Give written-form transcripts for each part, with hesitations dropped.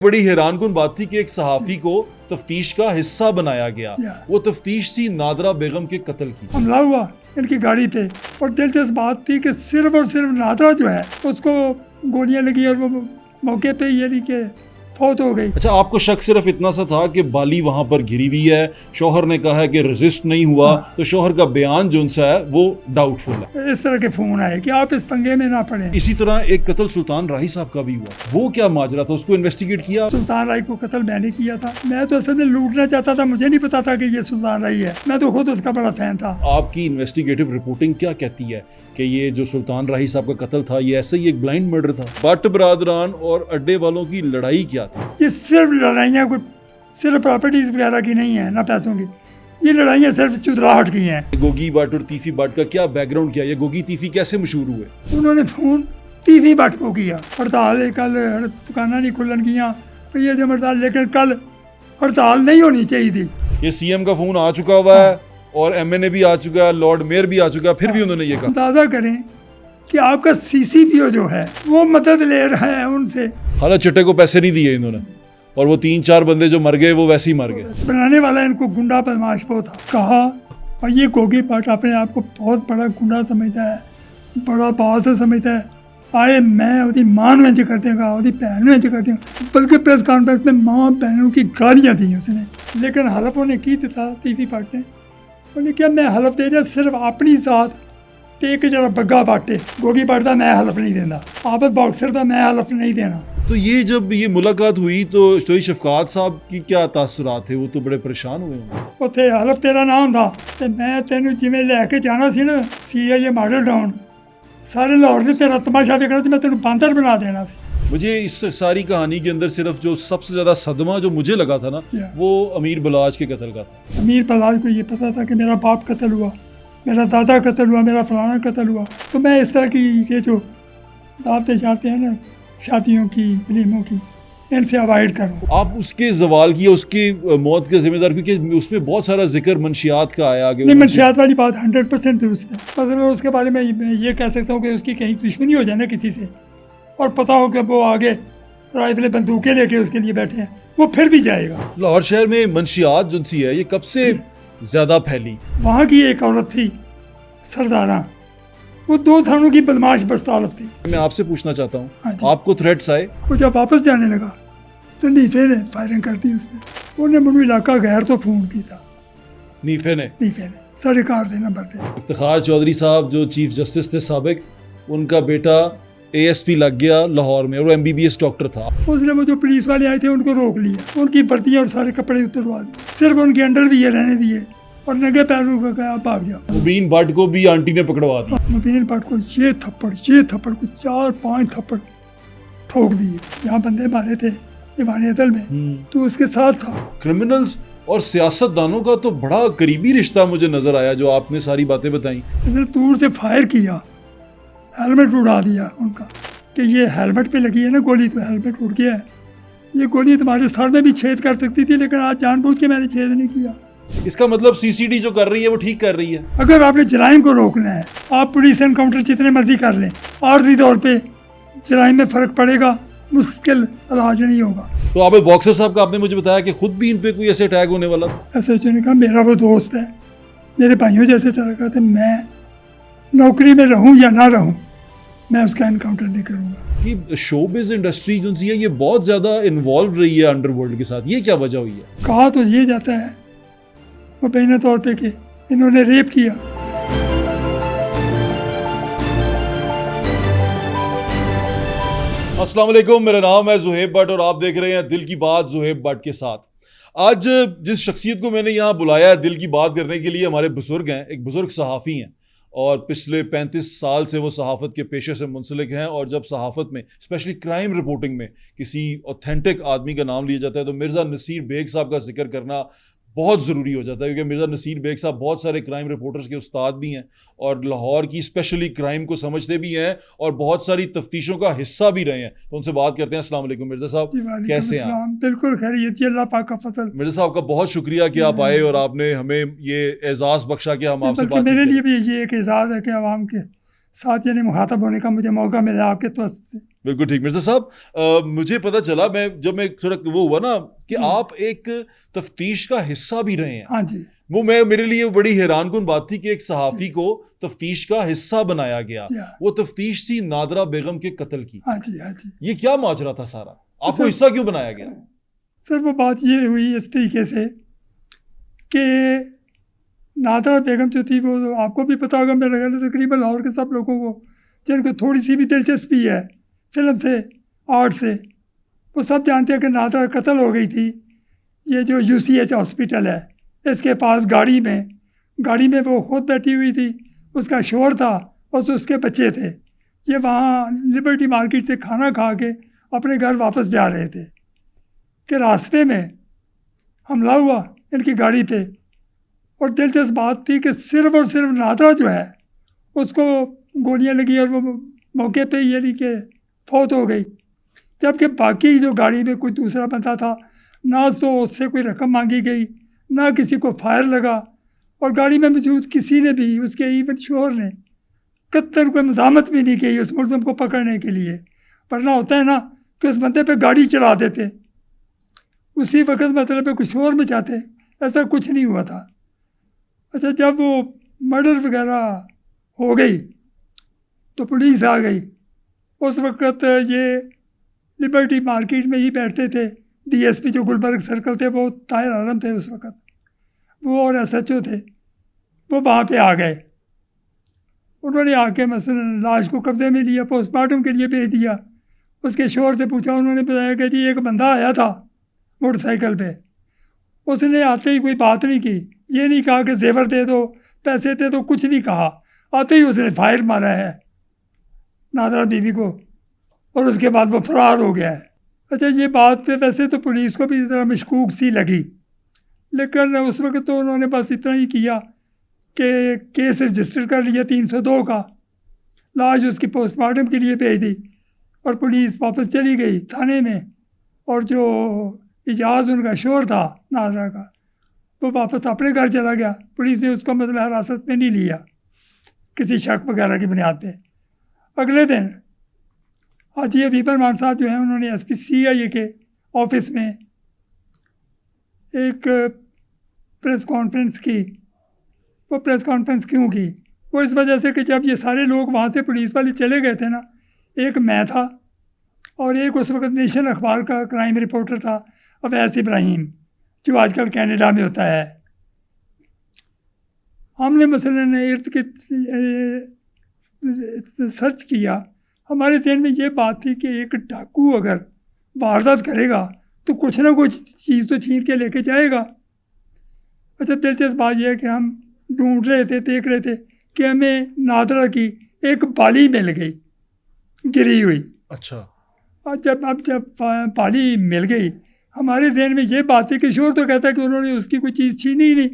बड़ी हैरानकुन बात थी कि एक सहाफी को तफ्तीश का हिस्सा बनाया गया। वो तफ्तीश थी नादरा बेगम के कत्ल की। हमला हुआ इनकी गाड़ी पे और दिलचस्प बात थी कि सिर्फ और सिर्फ नादरा जो है उसको गोलियां लगी और वो मौके पे यानी कि फौत हो गई। अच्छा, आपको शक सिर्फ इतना सा था कि बाली वहां पर घिरी हुई है, शौहर ने कहा है कि रेजिस्ट नहीं हुआ, तो शौहर का बयान जो सा है वो डाउटफुल है। इस तरह के फोन आए कि आप इस पंगे में ना पड़े। इसी तरह एक कत्ल सुल्तान राही साहब का भी हुआ। वो क्या माजरा था, उसको इन्वेस्टिगेट किया? सुल्तान राही को कत्ल मैंने किया था। मैं तो असल में लूटना चाहता था, मुझे नहीं पता था कि ये सुल्तान राही है। मैं तो खुद उसका बड़ा फैन था। आपकी इन्वेस्टिगेटिव रिपोर्टिंग क्या कहती है कि ये जो सुल्तान राही साहब का कत्ल था ये ऐसे ही एक ब्लाइंड मर्डर था? बट बरादरान और अड्डे वालों की लड़ाई क्या थी? ये सिर्फ लड़ाइयाँ कोई सिर्फ प्रॉपर्टीज वगैरह की नहीं है, ना पैसों की। ये लड़ाइयाँ सिर्फ चुदराहट की हैं। गोगी भट्ट और तीफी भट्ट का क्या बैकग्राउंड क्या? ये गोगी तीफी कैसे मशहूर हुए? उन्होंने फोन तीफी भट्ट को किया। हड़ताल है कल, दुकाना नहीं खुलन गियाँ, ये जो हड़ताल, लेकिन कल हड़ताल नहीं होनी चाहिए थी। ये सीएम का फोन आ चुका हुआ है और एमएनए भी आ चुका है, लॉर्ड मेयर भी आ चुका है, फिर भी उन्होंने ये कहा। अंदाजा करें कि आपका सीसीपीओ जो है वो मदद ले रहा है उनसे। खाला चट्टे को पैसे नहीं दिए इन्होंने, और वो 3-4 बंदे जो मर गए वो वैसे ही मर गए। बनाने वाला इनको गुंडा बदमाश वो था कहा। और ये गोगी भट्ट अपने आप को बहुत बड़ा गुंडा समझता है, बड़ा बास समझता है। आए मैं उसकी मां में कर देगा, उसकी भैन में कर देगा, बल्कि प्रेस कॉन्फ्रेंस में माँ बहनों की गालियाँ दी उसने। लेकिन हलफ उन्हें की था तीफी भट्ट ने। उन्हें क्या मैं हलफ दे दिया सिर्फ अपनी साथ एक जरा बग्गा बाटे। गोगी भट्ट का मैं हलफ नहीं देना, आपस बॉक्सर का मैं हलफ नहीं देना। तो ये जब ये मुलाकात हुई तो शोई शफकात साहब की क्या तासुरात थे? वो तो बड़े परेशान हुए होंगे। उत्थे हलफ तेरा ना होंदा ते मैं तेनू जिवें लैके जाना सी ना CIA मॉडल टाउन, सारे लाहौर से तेरा तमाशा देखना सी, मैं तेनू बांदर बना देना सी। मुझे इस सारी कहानी के अंदर सिर्फ जो सबसे ज्यादा सदमा जो मुझे लगा था ना, वो अमीर बलाज के कत्ल का था। अमीर बलाज को ये पता था कि मेरा बाप कत्ल हुआ, मेरा दादा कत्ल हुआ, मेरा फलाना कत्ल हुआ, तो मैं इस तरह की ये जो दावतें चाहते हैं ना शादियों की, फिल्मों की, इनसे अवॉइड करो। आप उसके जवाल की, उसकी मौत के जिम्मेदार, क्योंकि उसमें बहुत सारा जिक्र मंशियात का आया आगे। नहीं, मंशियात वाली बात 100% दुरुस्त है। मतलब उसके बारे में ये कह सकता हूँ कि उसकी कहीं दुश्मनी हो जाए ना किसी से, और पता हो कि वो आगे राइफलें बंदूकें लेके उसके लिए बैठे हैं, वो फिर भी जाएगा। लाहौर शहर में मंशियात जो सी है ये कब से ज्यादा फैली? वहाँ की एक औरत थी सरदारा, वो 2 थानों की बदमाश बस्तालफ थी। मैं आपसे पूछना चाहता हूँ, हाँ जी। आपको थ्रेट्स आए? वो जब वापस जाने लगा तो नीफे ने फायरिंग कर दी उसमें। उन्हें मनु इलाका गैर तो फोन की था, नीफे ने 4.5 नंबर पे। इफ्तिखार चौधरी साहब जो चीफ जस्टिस थे साबिक, उनका बेटा ASP लग गया लाहौर में और वो MBBS डॉक्टर था। उसने वो जो पुलिस वाले आए थे उनको रोक लिया, उनकी वर्दियाँ और सारे कपड़े उतरवा दिए, सिर्फ उनके अंडरवियर रहने दिए और नंगे पैरों को कहा भाग जाओ। मुबीन भट्ट को भी आंटी ने पकड़वा दिया। मुबीन भट्ट को ये थप्पड़ को 4-5 थप्पड़ ठोक दिए। जहाँ बंदे मारे थे ईवान अदल में, तो उसके साथ था। क्रिमिनल्स और सियासतदानों का तो बड़ा करीबी रिश्ता मुझे नजर आया जो आपने सारी बातें बताई। दूर से फायर किया, हेलमेट उड़ा दिया उनका कि ये हेलमेट पे लगी है ना गोली, तो हेलमेट उड़ गया है, ये गोली तुम्हारे सर में भी छेद कर सकती थी, लेकिन आज जानबूझ के मैंने छेद नहीं किया। इसका मतलब CCD जो कर रही है वो ठीक कर रही है। अगर आपने जराइम को रोकना है, आप पुलिस एनकाउंटर जितने मर्जी कर लें, आर्जी तौर पे जराइम में फर्क पड़ेगा, मुश्किल इलाज नहीं होगा। तो आप बॉक्सर साहब का आपने मुझे बताया कि खुद भी इन पे कोई ऐसे अटैक होने वाला था। SHO ने कहा मेरा वो दोस्त है, मेरे भाइयों जैसे तरह का, तो मैं नौकरी में रहूं या ना रहूं, मैं उसका एनकाउंटर नहीं करूंगा। ये शोबिज इंडस्ट्री जो है ये बहुत ज्यादा इन्वॉल्व रही है अंडरवर्ल्ड के साथ, ये क्या वजह हुई है? कहा तो ये जाता है मुबैना तौर पे कि इन्होंने रेप किया। अस्सलाम वालेकुम, मेरा नाम है ज़ुहैब भट्ट और आप देख रहे हैं दिल की बात ज़ुहैब भट्ट के साथ। आज जिस शख्सियत को मैंने यहाँ बुलाया है दिल की बात करने के लिए, हमारे बुजुर्ग हैं, एक बुजुर्ग सहाफ़ी हैं और पिछले 35 साल से वो सहाफ़त के पेशे से मुंसलिक हैं। और जब सहाफ़त में स्पेशली क्राइम रिपोर्टिंग में किसी ऑथेंटिक आदमी का नाम लिया जाता है तो मिर्ज़ा नसीर बेग साहब का जिक्र करना बहुत ज़रूरी हो जाता है, क्योंकि मिर्ज़ा नसीर बेग साहब बहुत सारे क्राइम रिपोर्टर्स के उस्ताद भी हैं और लाहौर की स्पेशली क्राइम को समझते भी हैं और बहुत सारी तफ्तीशों का हिस्सा भी रहे हैं। तो उनसे बात करते हैं। अस्सलाम वालेकुम मिर्ज़ा साहब, कैसे हैं आप? बिल्कुल खैरियत, अल्लाह पाक का फजल। मिर्ज़ा साहब का बहुत शुक्रिया कि आप आए और आपने हमें ये एजाज़ बख्शा कि हम आपसे बात। मेरे लिए भी ये एक एजाज़ है कि आवाम के साथ यानी मुखातब होने का मुझे मौका मिला आपके त्वस्त से। बिल्कुल ठीक। मिर्जा साहब, मुझे पता चला, जब मैं थोड़ा वो हुआ ना कि जी। आप एक तफ्तीश का हिस्सा भी रहे हैं। हाँ जी। वो मेरे लिए बड़ी हैरानकुन बात थी कि एक सहाफ़ी को तफ्तीश का हिस्सा बनाया गया। जी हाँ। वो तफ्तीश थी नादरा बेगम के कत्ल की। हाँ जी। हाँ जी। ये क्या माजरा था सारा, आपको सर- हिस्सा क्यों बनाया गया? सर वो बात ये हुई इस तरीके से कि नादरा बेगम जो थी वो तो आपको भी पता होगा, मेरे ख्याल तकरीबन लाहौर के सब लोगों को जिनको थोड़ी सी भी दिलचस्पी है फिल्म से, आर्ट से, वो सब जानते हैं कि नादरा कत्ल हो गई थी। ये जो UCH हॉस्पिटल है इसके पास गाड़ी में वो खुद बैठी हुई थी, उसका शोहर था और उसके बच्चे थे। ये वहाँ लिबर्टी मार्केट से खाना खा के अपने घर वापस जा रहे थे कि रास्ते में हमला हुआ इनकी गाड़ी पे। और दिलचस्प बात थी कि सिर्फ और सिर्फ नादरा जो है उसको गोलियां लगी और वो मौके पे यानी कि फौत हो गई, जबकि बाकी जो गाड़ी में कोई दूसरा बंदा था ना तो उससे कोई रकम मांगी गई ना किसी को फायर लगा, और गाड़ी में मौजूद किसी ने भी, उसके इवन शोहर ने कत्ल कोई मज़ामत भी नहीं की उस मुलज़िम को पकड़ने के लिए। वरना होता है ना कि उस बंदे पे गाड़ी चला देते, उसी वक्त मतलब कुछ शोर मचाते, ऐसा कुछ नहीं हुआ था। अच्छा, जब वो मर्डर वगैरह हो गई तो पुलिस आ गई। उस वक्त ये लिबर्टी मार्केट में ही बैठते थे DSP जो गुलबर्ग सर्कल थे, वो ताहिर आलम थे उस वक्त, वो और SHO थे। वो वहाँ पे आ गए, उन्होंने आके मसलन लाश को कब्जे में लिया, पोस्टमार्टम के लिए भेज दिया। उसके शोहर से पूछा, उन्होंने बताया कि जी एक बंदा आया था मोटरसाइकिल पे, उसने आते ही कोई बात नहीं की, ये नहीं कहा कि जेवर दे दो, पैसे दे दो, कुछ नहीं कहा। आते ही उसने फायर मारा है नादरा बीवी को और उसके बाद वो फरार हो गया है। अच्छा, ये बात पे वैसे तो पुलिस को भी इस तरह मशकूक सी लगी, लेकिन उस वक्त तो उन्होंने बस इतना ही किया कि केस रजिस्टर कर लिया 302 का, लाश उसकी पोस्टमार्टम के लिए भेज दी और पुलिस वापस चली गई थाने में। और जो इजाज़ उनका शोर था नादरा का, वो वापस अपने घर चला गया। पुलिस ने उसको मतलब हिरासत में नहीं लिया किसी शक वगैरह की बुनियाद पे। अगले दिन हाजी हबीब रहमान साहब जो हैं, उन्होंने SP CIA के ऑफिस में एक प्रेस कॉन्फ्रेंस की। वो प्रेस कॉन्फ्रेंस क्यों की? वो इस वजह से कि जब ये सारे लोग वहाँ से पुलिस वाले चले गए थे ना, एक मैं था और एक उस वक्त नेशन अखबार का क्राइम रिपोर्टर था अवैस इब्राहिम, जो आजकल कनाडा में होता है। हमने मसलन इर्द गिर्द सर्च किया, हमारे जहन में ये बात थी कि एक डाकू अगर वारदात करेगा तो कुछ ना कुछ चीज़ तो छीन के लेके जाएगा। अच्छा, दिलचस्प बात यह है कि हम ढूंढ रहे थे, देख रहे थे कि हमें नादरा की एक बाली मिल गई गिरी हुई। अच्छा। और जब बाली मिल गई, हमारे जहन में ये बात थी कि शोर तो कहता है कि उन्होंने उसकी कोई चीज़ छीनी ही नहीं,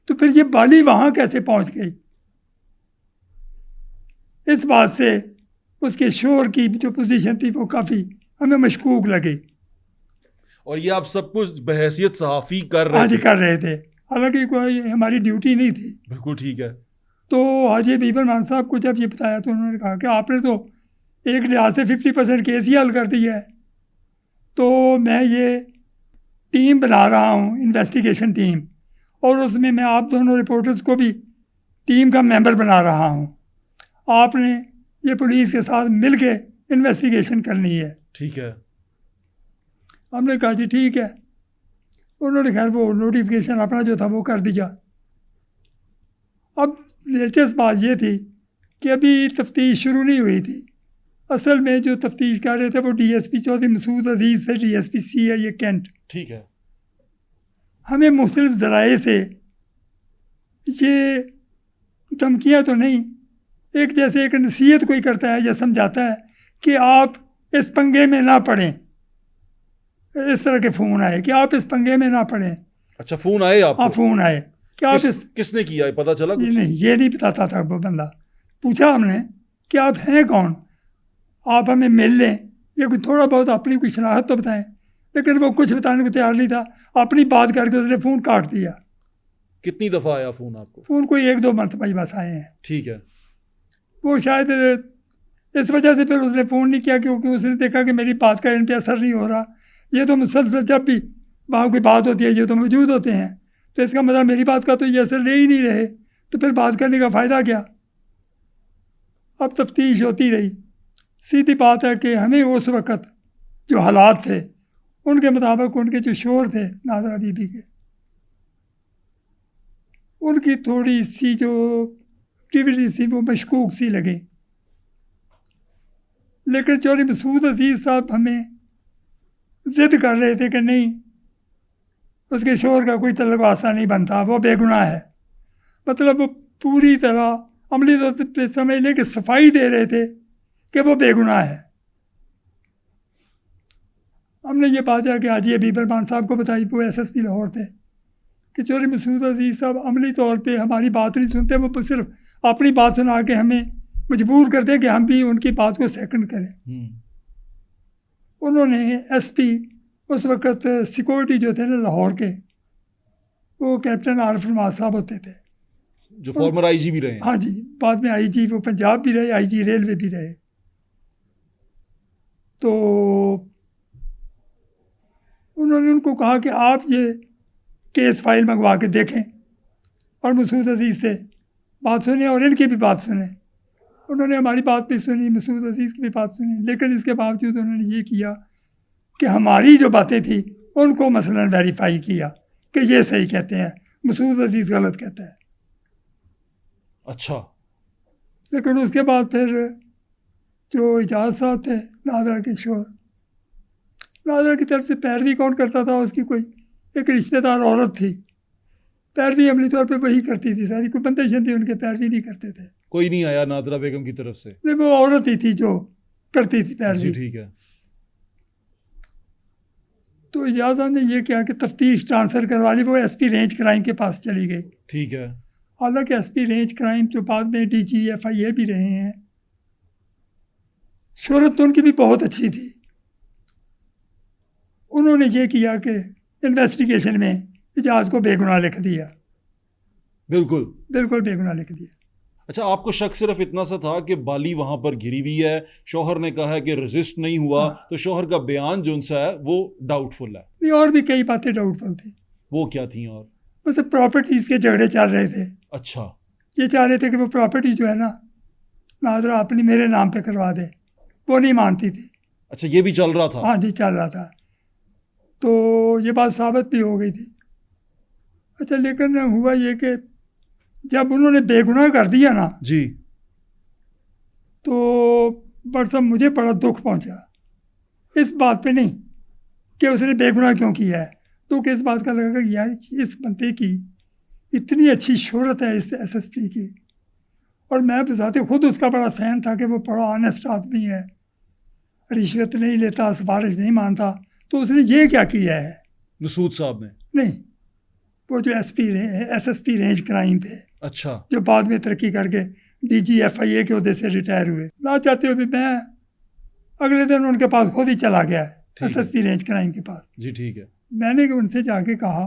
तो फिर ये बाली वहाँ कैसे पहुँच गई? इस बात से उसके शोर की जो पोजीशन थी वो काफ़ी हमें मशकूक लगी। और ये आप सब कुछ बहैसियत सहाफ़ी कर रहे हाजी थे? कर रहे थे, हालांकि कोई हमारी ड्यूटी नहीं थी। बिल्कुल ठीक है। तो हाजी हबीब रहमान साहब को जब ये बताया तो उन्होंने कहा कि आपने तो एक लिहाज से 50% केस ही हल कर दिया है, तो मैं ये टीम बना रहा हूँ, इन्वेस्टिगेशन टीम, और उसमें मैं आप दोनों रिपोर्टर्स को भी टीम का मेंबर बना रहा हूँ। आपने ये पुलिस के साथ मिल के इन्वेस्टिगेशन करनी है। ठीक है। हमने कहा जी ठीक है। उन्होंने खैर वो नोटिफिकेशन अपना जो था वो कर दिया। अब दिलचस्प बात ये थी कि अभी तफ्तीश शुरू नहीं हुई थी। असल में जो तफ्तीश कर रहे थे वो DSP चौधरी मसूद अजीज़ थे, DSP CIA कैंट। ठीक है। हमें मुख्तलिफ ज़राए से ये धमकियाँ तो नहीं, एक जैसे एक नसीहत कोई करता है या समझाता है कि आप इस पंगे में ना पड़ें, इस तरह के फ़ोन आए कि आप इस पंगे में ना पड़ें। अच्छा, फ़ोन आए आपको? हाँ, फ़ोन आए कि आप किसने किया है, पता चला कुछ? ये नहीं बताता था वो बंदा। पूछा हमने कि आप हैं कौन, आप हमें मिल लें या कोई थोड़ा बहुत अपनी कोई शनाख्त तो बताएं, लेकिन वो कुछ बताने को तैयार नहीं था। अपनी बात करके उसने फ़ोन काट दिया। कितनी दफ़ा आया फ़ोन आपको? फ़ोन कोई 1-2 मरतबा ही बस आए हैं। ठीक है। वो शायद इस वजह से फिर उसने फ़ोन नहीं किया, क्योंकि उसने देखा कि मेरी बात का इन पर असर नहीं हो रहा। ये तो मुसलसल जब भी वहाँ कोई बात होती है ये तो मौजूद होते हैं, तो इसका मतलब मेरी बात का तो ये असर ले ही नहीं रहे, तो फिर बात करने का फ़ायदा क्या। अब तफ्तीश होती रही। सीधी बात है कि हमें उस वक़्त जो हालात थे उनके मुताबिक उनके जो शोर थे नादरा बीबी के, उनकी थोड़ी सी जो एक्टिविटी सी वो मशकूक सी लगी। लेकिन चौधरी मसूद अजीज़ साहब हमें ज़िद कर रहे थे कि नहीं, उसके शोर का कोई तलवासा नहीं बनता, वो बेगुनाह है। मतलब वो पूरी तरह अमली तौर पर समझ लें कि सफाई दे रहे थे कि वो बेगुनाह है। हमने ये बात जाके हाजी हबीब रहमान साहब को बताई, वो SSP लाहौर थे, कि चौधरी मसूद अजीज़ साहब अमली तौर पे हमारी बात नहीं सुनते, वो सिर्फ अपनी बात सुना के हमें मजबूर करते कि हम भी उनकी बात को सेकंड करें। उन्होंने SP उस वक़्त सिक्योरिटी जो थे ना लाहौर के, वो कैप्टन आरिफ नवाज साहब होते थे, जो फॉर्मर IG भी रहे हैं। हाँ जी, बाद में IG वो पंजाब भी रहे, IG रेलवे भी रहे। तो उन्होंने उनको कहा कि आप ये केस फाइल मंगवा के देखें और मसूद अजीज़ से बात सुने और इनकी भी बात सुने। उन्होंने हमारी बात भी सुनी, मसूद अजीज़ की भी बात सुनी, लेकिन इसके बावजूद उन्होंने ये किया कि हमारी जो बातें थी उनको मसलन वेरीफाई किया कि ये सही कहते हैं, मसूद अजीज़ गलत कहता है। अच्छा। लेकिन उसके बाद फिर जो इजाज़ साहब थे नादरा के शोर, नादरा की तरफ से पैरवी कौन करता था, उसकी कोई एक रिश्तेदार औरत थी, पैरवी अमली तौर पे वही करती थी सारी, कोई बंदे शंदे उनके पैरवी नहीं करते थे। कोई नहीं आया नादरा बेगम की तरफ से? नहीं, वो औरत ही थी जो करती थी पैरवी। ठीक है। तो इजाज़ साहब ने ये किया कि तफ्तीश ट्रांसफ़र करवा ली, वो SP रेंज क्राइम के पास चली गई। ठीक है। हालांकि SP रेंज क्राइम जो बाद में DG FIA भी रहे हैं, शोहरत तो उनकी भी बहुत अच्छी थी। उन्होंने ये किया कि इन्वेस्टिगेशन में इजाज़ को बेगुनाह लिख दिया, बिल्कुल बिल्कुल बेगुनाह लिख दिया। अच्छा, आपको शक सिर्फ इतना सा था कि बाली वहां पर गिरी हुई है, शौहर ने कहा है कि रेजिस्ट नहीं हुआ, तो शौहर का बयान जो उनसा है वो डाउटफुल है। नहीं, और भी कई बातें डाउटफुल थी। वो क्या थी? और बस प्रॉपर्टीज़ के झगड़े चल रहे थे। अच्छा। ये चाह रहे थे कि वो प्रॉपर्टी जो है ना नादरा अपनी मेरे नाम पे करवा दे, वो नहीं मानती थी। अच्छा, ये भी चल रहा था? हाँ जी, चल रहा था। तो ये बात साबित भी हो गई थी। अच्छा, लेकिन हुआ ये कि जब उन्होंने बेगुनाह कर दिया ना जी, तो बरसम मुझे बड़ा दुख पहुंचा। इस बात पे नहीं कि उसने बेगुनाह क्यों किया है, दुख इस बात का लगा कि यार इस बंदे की इतनी अच्छी शोहरत है इस SSP की, और मैं बजाते खुद उसका बड़ा फ़ैन था कि वो बड़ा ऑनेस्ट आदमी है, रिश्वत नहीं लेता, सिफारिश नहीं मानता, तो उसने ये क्या किया है? मसूद साहब ने? नहीं, वो जो SSP रेंज क्राइम थे, अच्छा। जो बाद में तरक्की करके DG FIA के उहदे से रिटायर हुए, ना चाहते हुए भी मैं अगले दिन उनके पास खुद ही चला गया SSP रेंज क्राइम के पास। जी ठीक है। मैंने उनसे जाके कहा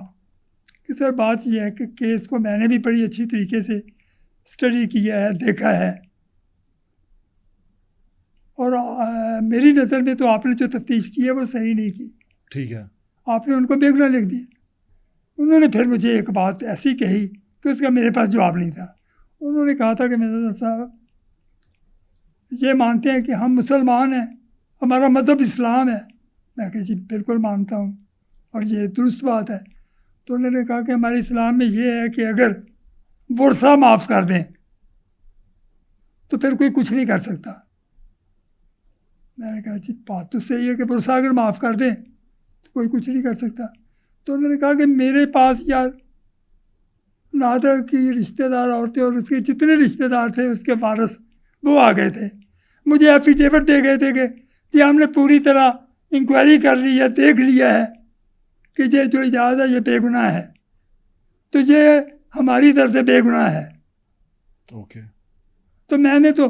कि सर बात यह है कि केस को मैंने भी बड़ी अच्छी तरीके से स्टडी किया है, देखा है, और मेरी नज़र में तो आपने जो तफ्तीश की है वो सही नहीं की। ठीक है। आपने उनको बेगुनाह लिख दिया। उन्होंने फिर मुझे एक बात ऐसी कही कि उसका मेरे पास जवाब नहीं था। उन्होंने कहा था कि मेजर साहब ये मानते हैं कि हम मुसलमान हैं, हमारा मज़हब इस्लाम है। मैं कहा जी बिल्कुल मानता हूँ और ये दुरुस्त बात है। तो उन्होंने कहा कि हमारे इस्लाम में ये है कि अगर वर्षा माफ़ कर दें तो फिर कोई कुछ नहीं कर सकता। मैंने कहा जी बात तो सही है कि वर्षा अगर माफ़ कर दें तो कोई कुछ नहीं कर सकता। तो उन्होंने कहा कि मेरे पास यार नादर की रिश्तेदार औरतें और उसके जितने रिश्तेदार थे उसके वारस वो आ गए थे, मुझे एफिडेविट दे गए थे कि जी हमने पूरी तरह इंक्वायरी कर ली है, देख लिया है कि ये जो इजाज़त है ये बेगुनाह है, तो ये हमारी तरफ से बेगुनाह है। ओके। तो मैंने तो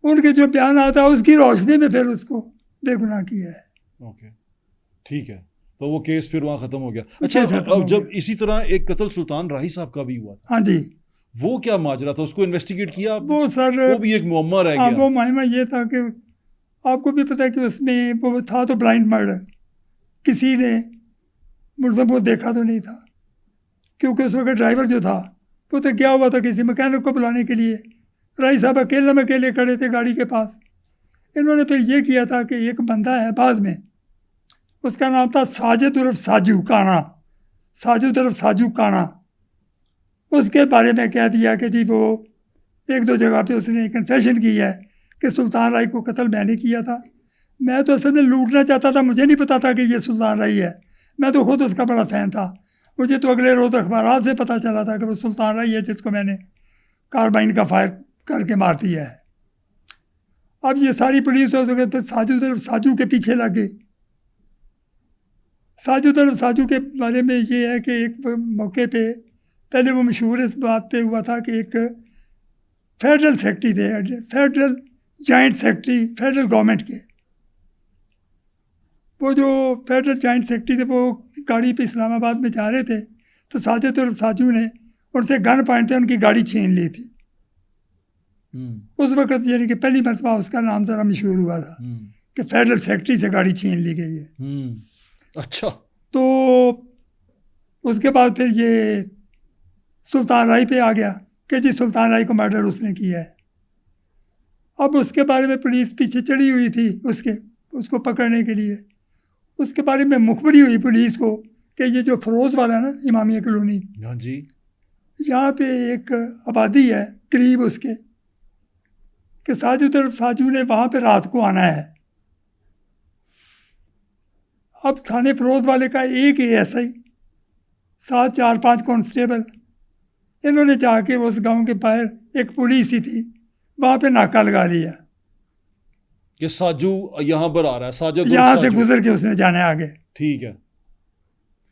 उनके जो बयान आता है उसकी रोशनी में फिर उसको बेगुनाह किया है। ओके, ठीक है। तो वो केस फिर वहाँ ख़त्म हो गया। अच्छा, अब जब इसी तरह एक कत्ल सुल्तान राही साहब का भी हुआ था, हाँ जी, वो क्या माजरा था, उसको इन्वेस्टिगेट किया आपने? वो सर, वो भी एक मुअम्मा रह हाँ, गया। वो मायमा ये था कि आपको भी पता है कि उसमें वो था तो ब्लाइंड मर्डर, किसी ने मतलब वो देखा तो नहीं था, क्योंकि उस वक्त ड्राइवर जो था वो तो गया हुआ था किसी मैकेनिक को बुलाने के लिए। राई साहब अकेले खड़े थे गाड़ी के पास। इन्होंने फिर ये किया था कि एक बंदा है बाद में, उसका नाम था साजिद उर्फ साजू काना, साजिद उर्फ साजू काना। उसके बारे में कह दिया कि जी वो एक दो जगह पे उसने कन्फेशन की है कि सुल्तान राय को कत्ल मैंने किया था। मैं तो असल में लूटना चाहता था, मुझे नहीं पता था कि ये सुल्तान राय है। मैं तो खुद उसका बड़ा फ़ैन था। मुझे तो अगले रोज़ अखबारात से पता चला था कि वो सुल्तान राय है जिसको मैंने कार्बाइन का फायर करके मार दिया है। अब ये सारी पुलिस हो सके तो साजू तरफ साजू के पीछे लग गई। साजू तरफ साजू के बारे में ये है कि एक मौके पे पहले वो मशहूर इस बात पे हुआ था कि एक फेडरल सेक्रेटरी थे, federal joint secretary federal government के, वो जो फेडरल जॉइंट सेक्रेटरी थे वो गाड़ी पे इस्लामाबाद में जा रहे थे, तो साजिद और साजू ने उनसे गन पॉइंट पे उनकी गाड़ी छीन ली थी। उस वक्त यानी कि पहली मरतबा उसका नाम ज़रा मशहूर हुआ था कि फेडरल सेक्रेटरी से गाड़ी छीन ली गई है। अच्छा। तो उसके बाद फिर ये सुल्तान राय पे आ गया कि जी सुल्तान राय को मर्डर उसने किया है। अब उसके बारे में पुलिस पीछे चढ़ी हुई थी उसको पकड़ने के लिए। उसके बारे में मुखबरी हुई पुलिस को कि ये जो फरोज़ वाला है ना, इमामिया कॉलोनी, हाँ जी, यहाँ पे एक आबादी है करीब उसके, कि साजू तरफ साजू ने वहाँ पे रात को आना है। अब थाने फरोज वाले का एक ASI, 7-4-5 कांस्टेबल, इन्होंने जाके उस गांव के बाहर एक पुलिस ही थी वहाँ पे नाका लगा दिया कि साजू यहाँ पर आ रहा है, साजिद यहाँ उर्फ से साजू। गुजर के उसने जाना है आगे। ठीक है,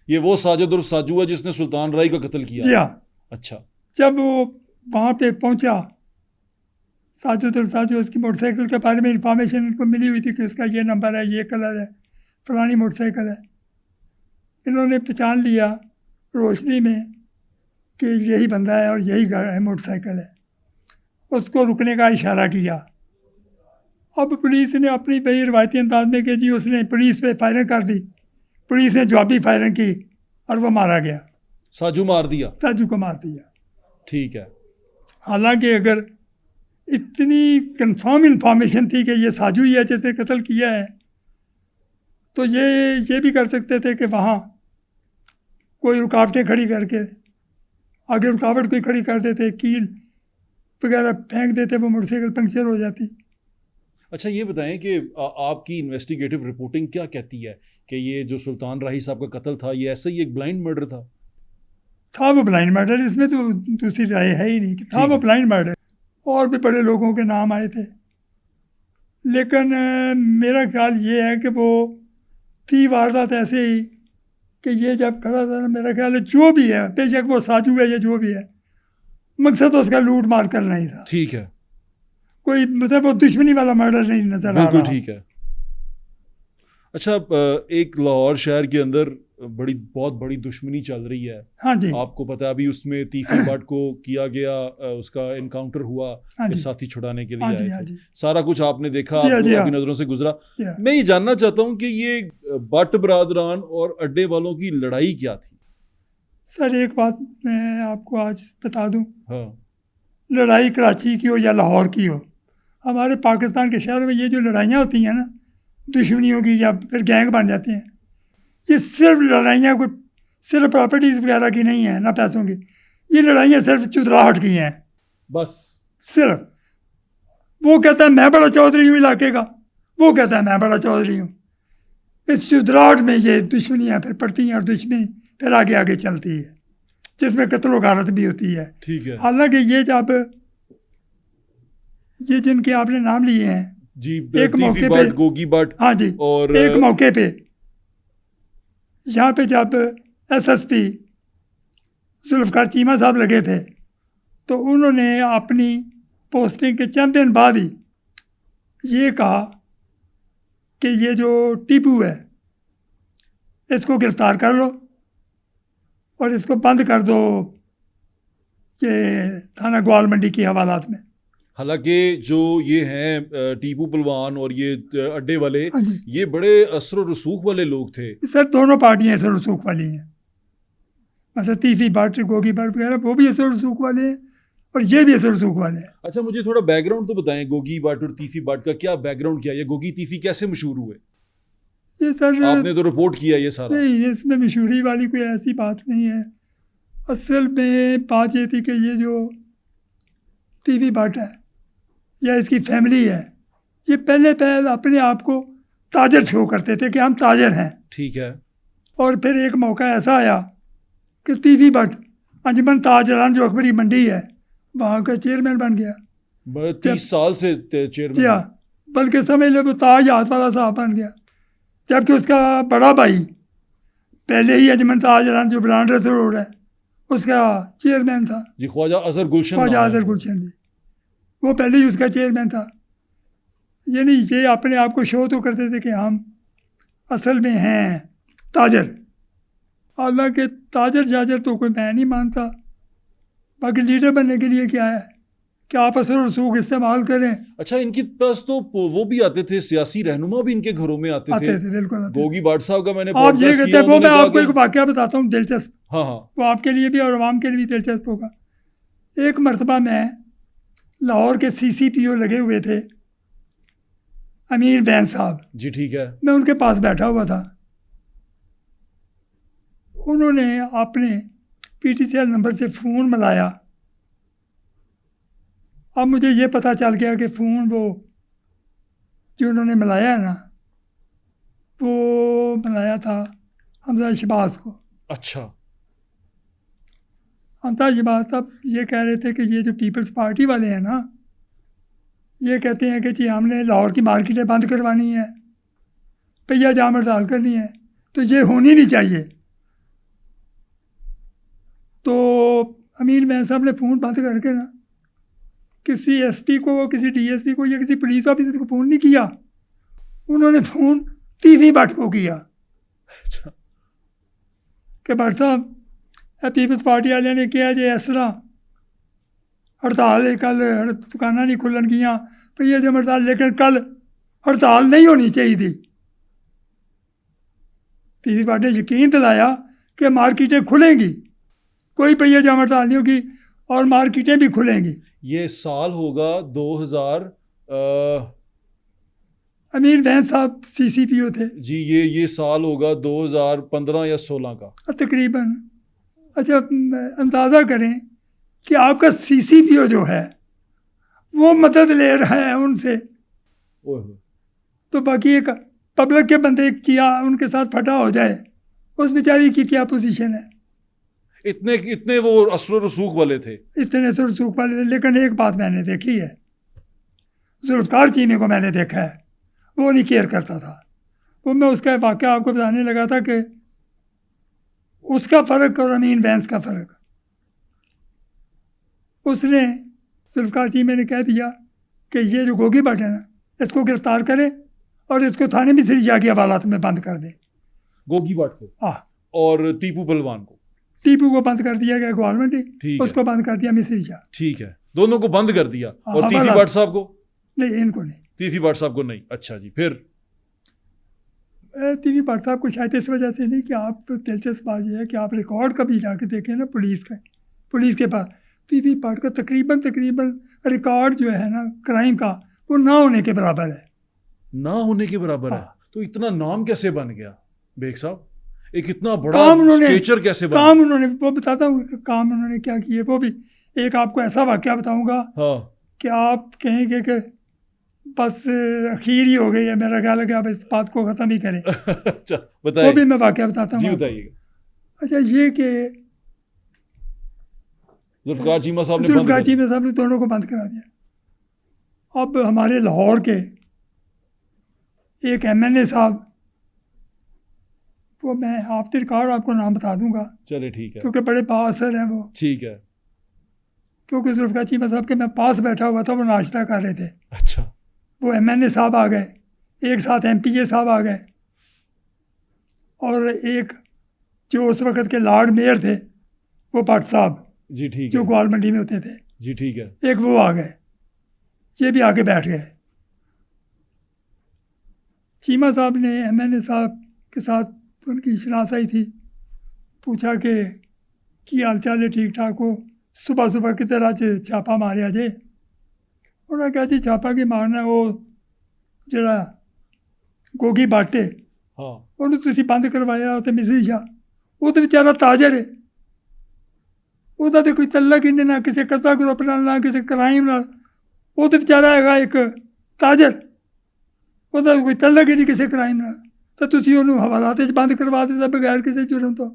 ये वो साजिद उर्फ साजू है जिसने सुल्तान राय का कत्ल किया। जी हाँ। अच्छा। जब वो वहाँ पे पहुँचा, साजिद और साजू, उसकी मोटरसाइकिल के बारे में इंफॉर्मेशन इनको मिली हुई थी कि उसका ये नंबर है, ये कलर है, फलानी मोटरसाइकिल है। इन्होंने पहचान लिया रोशनी में कि यही बंदा है और यही मोटरसाइकिल है। उसको रुकने का इशारा किया। अब पुलिस ने अपनी वही रवायती अंदाज में कि जी उसने पुलिस पे फायरिंग कर दी, पुलिस ने जवाबी फायरिंग की और वो मारा गया। साजू मार दिया। साजू को मार दिया। ठीक है। हालांकि अगर इतनी कंफर्म इंफॉर्मेशन थी कि ये साजू ही है जिसने कत्ल किया है, तो ये भी कर सकते थे कि वहाँ कोई रुकावटें खड़ी करके आगे रुकावट कोई खड़ी कर देते, कील वगैरह फेंक देते, वो मोटरसाइकिल पंक्चर हो जाती। अच्छा, ये बताएं कि आपकी इन्वेस्टिगेटिव रिपोर्टिंग क्या कहती है कि ये जो सुल्तान राही साहब का कत्ल था ये ऐसे ही एक ब्लाइंड मर्डर था? वो ब्लाइंड मर्डर, इसमें तो दूसरी राय है ही नहीं कि था वो ब्लाइंड मर्डर। और भी बड़े लोगों के नाम आए थे, लेकिन मेरा ख्याल ये है कि वो थी वारदात ऐसे ही कि ये जब खड़ा था ना, मेरा ख्याल है जो भी है, बेशक वो साजू है या जो भी है, मकसद तो उसका लूट मार करना ही था। ठीक है, कोई मतलब वो दुश्मनी वाला मर्डर नहीं नजर आ रहा। बिल्कुल ठीक है। अच्छा, एक लाहौर शहर के अंदर बहुत बड़ी दुश्मनी चल रही है। हाँ जी। आपको पता है अभी उसमें तीफी भट्ट को किया गया, उसका इनकाउंटर हुआ, हाँ फिर जी। साथी छुड़ाने के लिए हाँ आए जी, थे। हाँ जी। सारा कुछ आपने देखा, जी हाँ, जी हाँ। आपकी नजरों से गुजरा। जी हाँ। मैं ये जानना चाहता हूँ कि ये भट्ट बरादरान और अड्डे वालों की लड़ाई क्या थी? सर एक बात मैं आपको आज बता दूं, हाँ, लड़ाई कराची की हो या लाहौर की हो, हमारे पाकिस्तान के शहरों में ये जो लड़ाइयाँ होती हैं ना, दुश्मनियों की या फिर गैंग बन जाते हैं, ये सिर्फ लड़ाइयाँ कोई सिर्फ प्रॉपर्टीज़ वगैरह की नहीं है, ना पैसों की। ये लड़ाइयाँ सिर्फ चुदराहट की हैं। बस सिर्फ वो कहता है मैं बड़ा चौधरी हूँ इलाके का, वो कहता है मैं बड़ा चौधरी हूँ। इस चुदराहट में ये दुश्मनियाँ फिर पड़ती हैं और दुश्मनी फिर आगे आगे चलती है, जिसमें कत्ल गारत भी होती है। ठीक है हालांकि ये जब ये जिनके आपने नाम लिए हैं जी, एक तीफी मौके भट्ट, पे, गोगी भट्ट, हाँ जी, और एक मौके पे यहाँ पे जब SSP जुल्फ़िकार चीमा साहब लगे थे, तो उन्होंने अपनी पोस्टिंग के चंद दिन बाद ही ये कहा कि ये जो टीपू है इसको गिरफ्तार कर लो और इसको बंद कर दो ये थाना ग्वाल मंडी की हवालात में। हालांकि जो ये हैं टीपू पहलवान और ये अड्डे वाले, हाँ जी ये बड़े असर और रसूख वाले लोग थे। सर, दोनों पार्टियां असर रसूख वाली हैं। मतलब तीफी भट्ट, गोगी भट्ट वगैरह वो भी असर रसूख वाले हैं और ये भी असर रसूख वाले हैं। अच्छा, मुझे थोड़ा बैकग्राउंड तो बताएं, गोगी भट्ट और तीफी भट्ट का क्या बैकग्राउंड, क्या ये गोगी तीफी कैसे मशहूर हुए? ये सर आपने तो रिपोर्ट किया ये सारा। नहीं, इसमें मशहूरी वाली कोई ऐसी बात नहीं है। असल में बात ये थी कि ये जो तीफी भट्ट है या इसकी फैमिली है, ये पहले अपने आप को ताजर शो करते थे कि हम ताजर हैं। ठीक है। और फिर एक मौका ऐसा आया कि तीफी भट्ट अंजुमन ताजरान जो अकबरी मंडी है वहाँ का चेयरमैन बन गया। 30 साल से जी चेयरमैन। हाँ, बल्कि समझ लो वो ताज हाथ वाला साहब बन गया। जबकि उसका बड़ा भाई पहले ही अंजुमन ताजरान जो ब्रांडर रोड है उसका चेयरमैन था, जी, ख्वाजा अजहर गुलशन ख्वाजा नाम है। अजहर गुलशन जी, वो पहले ही उसका चेयरमैन था। यानी ये अपने आप को शो तो करते थे कि हम असल में हैं ताजर। हालांकि ताजर जाजर तो कोई मैं नहीं मानता। बाकी लीडर बनने के लिए क्या है कि आप असर रसूख इस्तेमाल करें। अच्छा, इनके पास तो वो भी आते थे, सियासी रहनुमा भी इनके घरों में आते आते थे। थे, बिल्कुल आते थे। गोगी भट्ट साहब का मैंने आप ये पॉडकास्ट कहते किया, हैं वो, मैं उन्होंने कहा आपको एक कि वाकया बताता हूँ दिलचस्प, हाँ हाँ वो आपके लिए भी और आवाम के लिए भी दिलचस्प होगा। एक मरतबा मैं लाहौर के CCPO लगे हुए थे अमीर बैन साहब, जी, ठीक है। मैं उनके पास बैठा हुआ था। उन्होंने अपने PTCL नंबर से फ़ोन मिलाया। अब मुझे ये पता चल गया कि फ़ोन वो जो उन्होंने मिलाया है ना, वो मिलाया था हमजा शहबाज को। अच्छा। हमजा शहबाज साहब ये कह रहे थे कि ये जो पीपल्स पार्टी वाले हैं ना, ये कहते हैं कि जी हमने लाहौर की मार्केटें बंद करवानी है, पहिया जाम हड़ताल करनी है, तो ये होनी नहीं चाहिए। तो अमीर मैं साहब ने फ़ोन बंद करके ना किसी SP को, किसी DSP को या किसी पुलिस ऑफिसर को फ़ोन नहीं किया। उन्होंने फ़ोन तीफी भट्ट को किया अच्छा। कि भट्ट साहब पीपल्स पार्टी वाले ने किया जे इस तरह हड़ताल है, कल दुकाना नहीं खुलन गियाँ, पहिया जाम हड़ताल, लेकिन कल हड़ताल नहीं होनी चाहिए थी। तीफी भट्ट ने यकीन दिलाया कि मार्केटें खुलेंगी, कोई पहिया जाम हड़ताल नहीं होगी और मार्केटें भी खुलेंगी। ये साल होगा 2000। अमीर वैन साहब CCPO थे जी, ये साल होगा 2015 या 16 का तकरीबन। अच्छा, अंदाज़ा करें कि आपका CCPO जो है वो मदद ले रहा है उनसे, ओए होए। तो बाकी एक पब्लिक के बंदे किया उनके साथ फटा हो जाए, उस बेचारी की क्या पोजीशन है। इतने वो असर रसूख वाले थे। इतने से रसूख वाले थे। लेकिन एक बात मैंने देखी है, जुल्फ़कार चीनी को मैंने देखा है, वो नहीं केयर करता था। वो मैं उसका वाक़या आपको बताने लगा था कि उसका फ़र्क और अमीन बैंस का फ़र्क। उसने जुल्फ़कार चीनी ने कह दिया कि ये जो गोगी भट्ट है ना, इसको गिरफ़्तार करें और इसको थाने में सिरिया की हवालात में बंद कर दें। गोगी भट्ट को हाँ, और टीपू पहलवान को। टीपू को बंद कर दिया गया गवर्नमेंट ठीक ही, है। उसको बंद कर दिया मिसरिया। ठीक है, दोनों को बंद कर दिया। हाँ, और तीफी हवाला। भट्ट साहब को? नहीं, इनको नहीं। तीफी भट्ट साहब को नहीं। अच्छा जी, फिर? तीफी भट्ट साहब को शायद इस वजह से नहीं कि आप, दिलचस्प बात यह है कि आप रिकॉर्ड कभी जाके देखें ना पुलिस के पास तीफी भट्ट का तकरीबन रिकॉर्ड जो है ना क्राइम का, वो ना होने के बराबर है। ना होने के बराबर है। हाँ। तो इतना नाम कैसे बन गया बेग साहब? एक इतना बड़ा काम उन्होंने स्टेचर कैसे बना? काम उन्होंने, वो बताता हूँ कि काम उन्होंने क्या किए। वो भी एक आपको ऐसा वाक़या बताऊँगा हाँ। कि आप कहेंगे कि बस अखीर ही हो गई है, मेरा ख्याल है कि आप इस बात को ख़त्म ही करें। अच्छा, वो बताइए भी मैं वाक़या बताता जी, हूँ। बताइएगा। अच्छा, ये कि जुल्फ़कार चीमा साहब ने बंद जुल्फ़कार कर दिया। चीमा साहब ने दोनों को बंद करा दिया। अब हमारे लाहौर के एक MNA साहब, वो मैं ऑफ द रिकॉर्ड आपको नाम बता दूंगा चले, ठीक है। क्योंकि बड़े बाअसर हैं वो। ठीक है। क्योंकि जुल्फ़कार चीमा साहब के मैं पास बैठा हुआ था, वो नाश्ता कर रहे थे। अच्छा। वो MNA साहब आ गए, एक साथ MPA साहब आ गए, और एक जो उस वक़्त के लॉर्ड मेयर थे वो भट्ट साहब, जी ठीक जो है। ग्वाल मंडी में होते थे। जी ठीक है। एक वो आ गए, ये भी आके बैठ गए। चीमा साहब ने MNA साहब के साथ उनकी शनासाई थी, पूछा कि हाल चाल है, ठीक ठाक हो, सुबह सुबह किधर आज छापा मारिया जे। उन्होंने कहा जी छापा की मारना वो जरा गोगी बाटे हाँ ਉਹਨੂੰ ਤੁਸੀਂ ਬੰਦ ਕਰਵਾਇਆ ਉੱਥੇ ਮਿਸਰੀ ਸ਼ਾਹ, ਉਹ ਤਾਂ ਵਿਚਾਰਾ ਤਾਜਰ ਹੈ, ਉਹਦਾ ਤਾਂ ਕੋਈ ਤਲਕ ਹੀ ਨਹੀਂ ਨਾ ਕਿਸੇ ਕਸਾ ਗਰੁੱਪ ਨਾਲ ਨਾ ਕਿਸੇ ਕ੍ਰਾਈਮ ਨਾਲ, ਉਹ ਤਾਂ ਵਿਚਾਰਾ ਹੈਗਾ ਇੱਕ ਤਾਜਰ, ਉਹਦਾ ਕੋਈ ਤਲਕ ਹੀ ਨਹੀਂ ਕਿਸੇ ਕ੍ਰਾਈਮ ਨਾਲ, ਤਾਂ ਤੁਸੀਂ ਉਹਨੂੰ ਹਵਾਲਾਤ 'ਚ ਬੰਦ ਕਰਵਾ ਦਿੱਤਾ ਬਗੈਰ ਕਿਸੇ ਜੁਰਮ ਤੋਂ।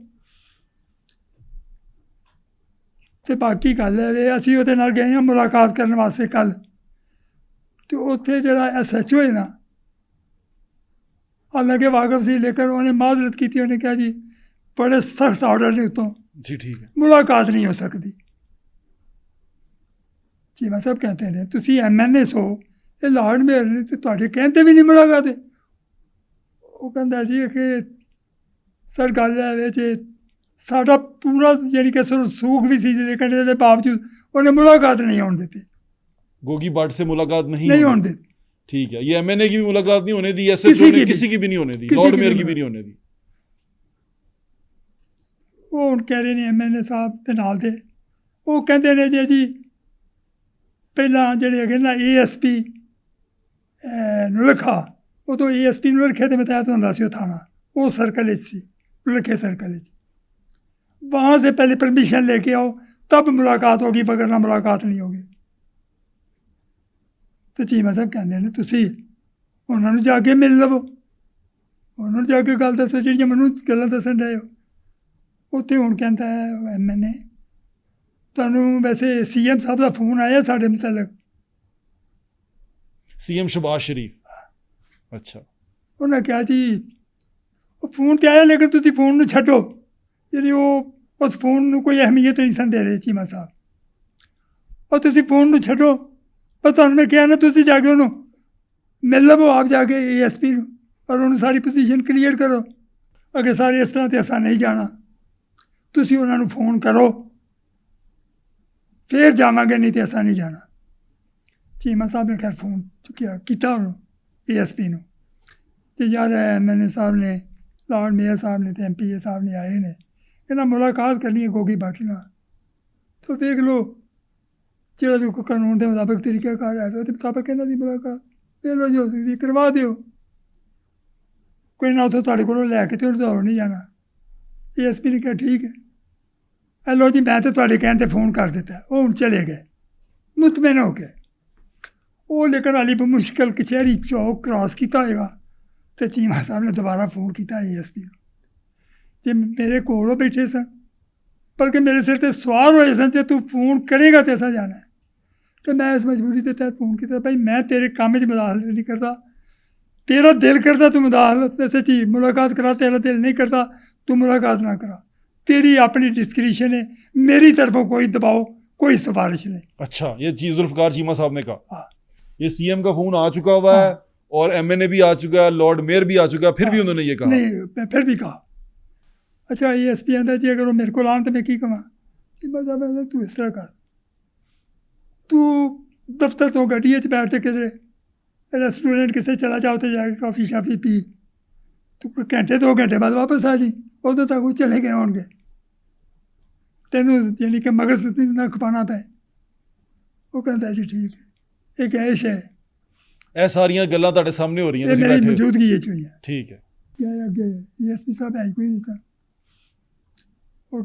ਅਤੇ ਬਾਕੀ ਗੱਲ ਹੈ ਅਸੀਂ ਉਹਦੇ ਨਾਲ ਗਏ ਹਾਂ ਮੁਲਾਕਾਤ ਕਰਨ ਵਾਸਤੇ ਕੱਲ੍ਹ, ਅਤੇ ਉੱਥੇ ਜਿਹੜਾ SHO ਹੈ ਨਾ, हालांकि वाकफ से लेकर उन्होंने माजरत की थी, उन्हें कहा जी बड़े सख्त ऑर्डर ने उतों जी ठीक है। मुलाकात नहीं हो सकती। चीमा साहब कहते हैं तुसी MNA हो, ये लॉर्ड मेयर ने तो तुहाडे कहते भी नहीं मुलाकात है। वो कहता जी कि सर गल है साडा पूरा यानी कि सूख भी सी, लेकिन इसके बावजूद उन्हें मुलाकात नहीं होने देती, गोगी बाट से मुलाकात नहीं होने देती। ठीक है। ये MNA की भी मुलाकात नहीं होने दी, SHO ने किसी की भी नहीं होने दी, लॉर्ड मेयर की भी नहीं होने दी। वो हुण कह रहे ने MNA साहब दे नाल दे, वो कहते ने जी पहला जिहड़े हैगे ना ASP नुलखा, उदों ASP नुलखे के तहत होंदा सी थाना, वो सर्कल सी नुलखे सर्कल, वहाँ से पहले परमिशन लेके आओ तब मुलाकात होगी, वगरना मुलाकात नहीं होगी। तो चीमा साहब कहते हैं तुसी उन्होंने जाके मिल लवो, उन्होंने जाके गल दसो जी मैं गल्लां दसन रहे हो। उत्थे हुण कहता है MNA तुहानूं वैसे CM साहब का फोन आया साढ़े मुतलक, CM शहबाज शरीफ, अच्छा। उन्हें कहा जी वो फोन तो आया लेकिन तुसी फोन नूं छड्डो, जी वो उस फोन नूं कोई अहमियत नहीं सन दे रहे चीमा साहब, और तुसी फोन नूं छड्डो, पर तुहानूं मैं कहा ना तुसी जाके उन्होंने मिल लवो आप जाके ASP नूं, और उन्होंने सारी पोजीशन क्लीयर करो, अगर सारे इस तरह तो असां नहीं जाना, तुसी उन्होंने फोन करो फिर जावांगे, नहीं तो असां नहीं जाना। चीमा साहब ने खैर फोन चुकिया किया उन्होंने ASP नूं, तो यार MNA साहब ने, लॉर्ड मेयर साहब ने, तो MPA साहब ने आए ने, इन्हें मुलाकात करनी है गोगी बाट नाल, तो देख लो जो जो कानून के मुताबिक तरीकाकार है वो मुताबिक इन्हों की मुलाकात ले लो, जो सकती करवा दो, कोई ना उतों तुहाडे कोलों लैके तो दौड़ नहीं जाना। ASP ने कहा ठीक है, हेलो जी मैं तो तुहाडे कहने ते फोन कर दिता, वो हुण चले गए मुतमैन हो गए। वो लेकिन हाली मुश्किल कचहरी चौक क्रॉस किया होगा, तो चीमा साहब ने दोबारा फोन किया ASP को, जे मेरे कोल बैठे सन, बल्कि मेरे सिर पर सवार होए सन, जे तू फोन करेगा तो असा जाना है, तो मैं इस मजबूरी के तहत फोन किया, भाई मैं तेरे काम में मुदाखलत नहीं करता, तेरा दिल करता तू मुदाखलत सच्ची मुलाकात करा, तेरा दिल नहीं करता तू मुलाकात ना करा, तेरी अपनी डिस्क्रिशन है, मेरी तरफों कोई दबाव कोई सिफारिश नहीं। अच्छा, ये चीज़ जुल्फकार चीमा साहब ने कहा। हाँ। ये CM का फोन आ चुका हुआ है और MNA भी आ चुका है, लॉर्ड मेयर भी आ चुका है, फिर भी उन्होंने ये कहा नहीं, मैं फिर भी कहा अच्छा ASP आंदा जी अगर वो मेरे को आन तो मैं की कहा, तू इस तरह कर, तू दफ्तर तो गड्डी बैठ के किधरे रेस्टोरेंट किसे चला जाओ तो जाके कॉफ़ी शाफी पी, तो कोई घंटे 2 घंटे बाद वापस आ जी, उदों तक वो चले गए होंगे, तेनों यानी कि मगज ना खपाना पे। वो कहता जी ठीक है, एक ऐश है, ਇਹ ਸਾਰੀਆਂ ਗੱਲਾਂ ਤੁਹਾਡੇ ਸਾਹਮਣੇ ਹੋ ਰਹੀਆਂ, ये ਤੁਸੀਂ मेरी बैठे हो। मौजूदगी ये हुई है। ठीक है। क्या अगे ASP साहब है कोई नहीं सर, वो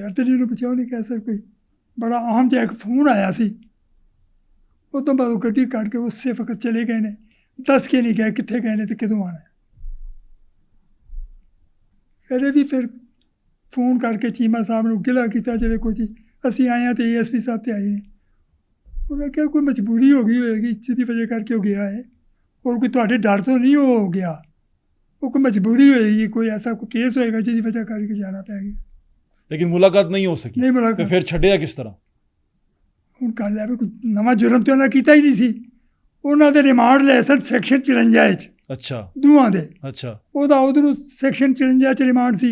अरदली ਨੂੰ ਪੁੱਛਿਆ ਉਹਨੇ ਕਿਹਾ ਸਰ कोई बड़ा अहम जिहा एक फोन आया सी, उस तो बाद गड्डी कट के उस वक्त चले गए ने, दस के नहीं गए कितने गए ने तो कदों आना। फिर भी फिर फोन करके चीमा साहब ने गिला किया जिवें कुछ असी आए हैं तो ASP साहब तो आए नहीं, उन्हें क्या कोई मजबूरी हो गई होगी जिसकी वजह करके वो गया है, और कोई थोड़े डर तो नहीं हो गया, वो कोई मजबूरी होएगी, कोई ऐसा कोई केस होएगा जिसकी वजह करके जाना पैगा, लेकिन मुलाकात नहीं हो सकी। नहीं मुलाकात। तो फिर छड्डिया किस तरह? ਹੁਣ ਗੱਲ ਹੈ ਵੀ ਕੋਈ ਨਵਾਂ ਜੁਰਮ ਤੇ ਉਹਨਾਂ ਕੀਤਾ ਹੀ ਨਹੀਂ ਸੀ, ਉਹਨਾਂ ਦੇ ਰਿਮਾਂਡ ਲਏ ਸਨ ਸੈਕਸ਼ਨ 54 'ਚ अच्छा ਦੋਵਾਂ ਦੇ, अच्छा ਉਹਦਾ ਉਧਰੋਂ ਸੈਕਸ਼ਨ 54 'ਚ ਰਿਮਾਂਡ ਸੀ,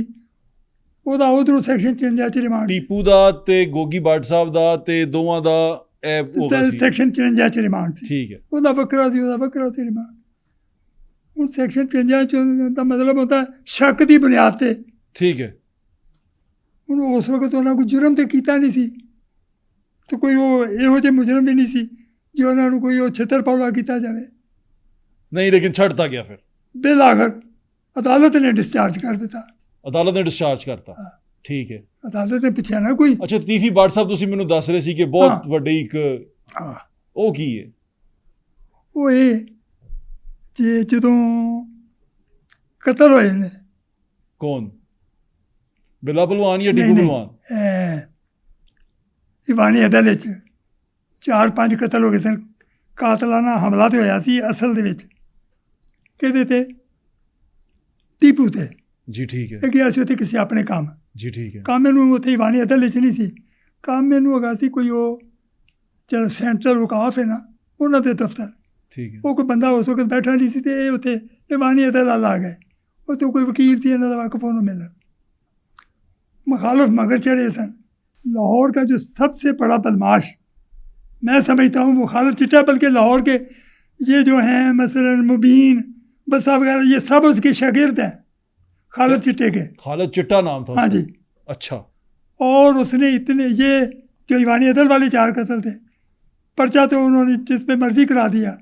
ਉਹਦਾ ਉਧਰੋਂ ਸੈਕਸ਼ਨ 54 ਚ ਰਿਮਾਂਡ ਟੀਪੂ ਦਾ ਤੇ ਗੋਗੀ ਭੱਟ ਸਾਹਿਬ ਦਾ ਤੇ ਦੋਵਾਂ ਦਾ ਇਹ ਹੋ ਗਿਆ ਸੀ। ਸੈਕਸ਼ਨ 54 ਚ ਰਿਮਾਂਡ ਸੀ। ਠੀਕ ਹੈ। ਉਹਦਾ ਵੱਖਰਾ ਸੀ ਰਿਮਾਂਡ। ਹੁਣ ਸੈਕਸ਼ਨ 53 ਚ ਦਾ ਮਤਲਬ ਹੁੰਦਾ ਸ਼ੱਕ ਦੀ ਬੁਨਿਆਦ ਤੇ। ਠੀਕ ਹੈ। ਹੁਣ ਉਸ ਵਕਤ ਉਹਨਾਂ ਕੋਈ ਜੁਰਮ ਤੇ ਕੀਤਾ ਨਹੀਂ ਸੀ ਤੇ ਕੋਈ ਉਹ ਇਹੋ ਜਿਹੇ ਮੁਜਰਮ ਵੀ ਨਹੀਂ ਸੀ ਜੋ ਉਹਨਾਂ ਨੂੰ ਕੋਈ ਉਹ ਛਿੱਤਰ ਪਰਵਾ ਕੀਤਾ ਜਾਵੇ। ਨਹੀਂ ਲੇਕਿਨ ਛੱਡਤਾ ਗਿਆ ਫਿਰ। ਬਿਲ ਆਖਰ ਅਦਾਲਤ ਨੇ ਡਿਸਚਾਰਜ ਕਰ ਦਿੱਤਾ। ਅਦਾਲਤ ਨੇ ਡਿਸਚਾਰਜ ਕਰਤਾ। ਠੀਕ ਹੈ। ਅਦਾਲਤ ਨੇ ਪੁੱਛਿਆ ਨਾ ਕੋਈ। ਅੱਛਾ ਲਤੀਫੀ ਭੱਟ ਸਾਹਿਬ ਤੁਸੀਂ ਮੈਨੂੰ ਦੱਸ ਰਹੇ ਸੀ ਕਿ ਬਹੁਤ ਵੱਡੀ ਇੱਕ ਉਹ ਕੀ ਹੈ? ਉਹ ਇਹ ਜੇ ਜਦੋਂ ਕਤਲ ਹੋਏ ਨੇ। ਕੌਣ? ਬਿੱਲਾ ਭਲਵਾਨ ਜਾਂ ਟੀਪੂ ਭਲਵਾਨ? ਈਵਾਨੀ ਅਦਾਲਤ 'ਚ 4-5 ਕਤਲ ਹੋ ਗਏ ਸਨ। ਕਾਤਲਾਨਾ ਹਮਲਾ ਤੇ ਹੋਇਆ ਸੀ ਅਸਲ ਦੇ ਵਿੱਚ ਕਿਹਦੇ ਤੇ? ਟੀਪੂ ਤੇ। ਜੀ ਠੀਕ ਹੈ। ਇਹ ਗਿਆ ਸੀ ਉੱਥੇ ਕਿਸੇ ਆਪਣੇ ਕੰਮ। ਜੀ ਠੀਕ ਹੈ। ਕੰਮ ਮੈਨੂੰ ਉੱਥੇ ਈਵਾਨੀ ਅਦਾਲਤ 'ਚ ਨਹੀਂ ਸੀ। ਕੰਮ ਮੈਨੂੰ ਹੈਗਾ ਸੀ ਕੋਈ ਉਹ ਜਿਹੜਾ ਸੈਂਟਰਲ ਵਕਾਫ ਹੈ ਨਾ ਉਹਨਾਂ ਦੇ ਦਫ਼ਤਰ। ਠੀਕ ਹੈ। ਉਹ ਕੋਈ ਬੰਦਾ ਉਸ ਵਕਤ ਬੈਠਾ ਨਹੀਂ ਸੀ ਤੇ ਇਹ ਉੱਥੇ ਈਵਾਨੀ ਅਦਾਲਤ ਆ ਗਏ। ਉੱਥੇ ਕੋਈ ਵਕੀਲ ਸੀ ਇਹਨਾਂ ਦਾ ਵਾਕਫ ਉਹਨੂੰ ਮਿਲਣ। मुखालिफ मगर चढ़े सन। लाहौर का जो सबसे बड़ा बदमाश मैं समझता हूँ वो खालिद चिट्टा, बल्कि लाहौर के ये जो हैं मसलन मुबीन बसा वगैरह ये सब उसके शागिर्द हैं खालिद चिट्टे के। खालिद चिट्टा नाम था? हाँ जी। अच्छा। और उसने इतने ये जो ईवानी अदल वाले 4 कत्ल थे, पर्चा तो उन्होंने जिस पे मर्जी करा दिया।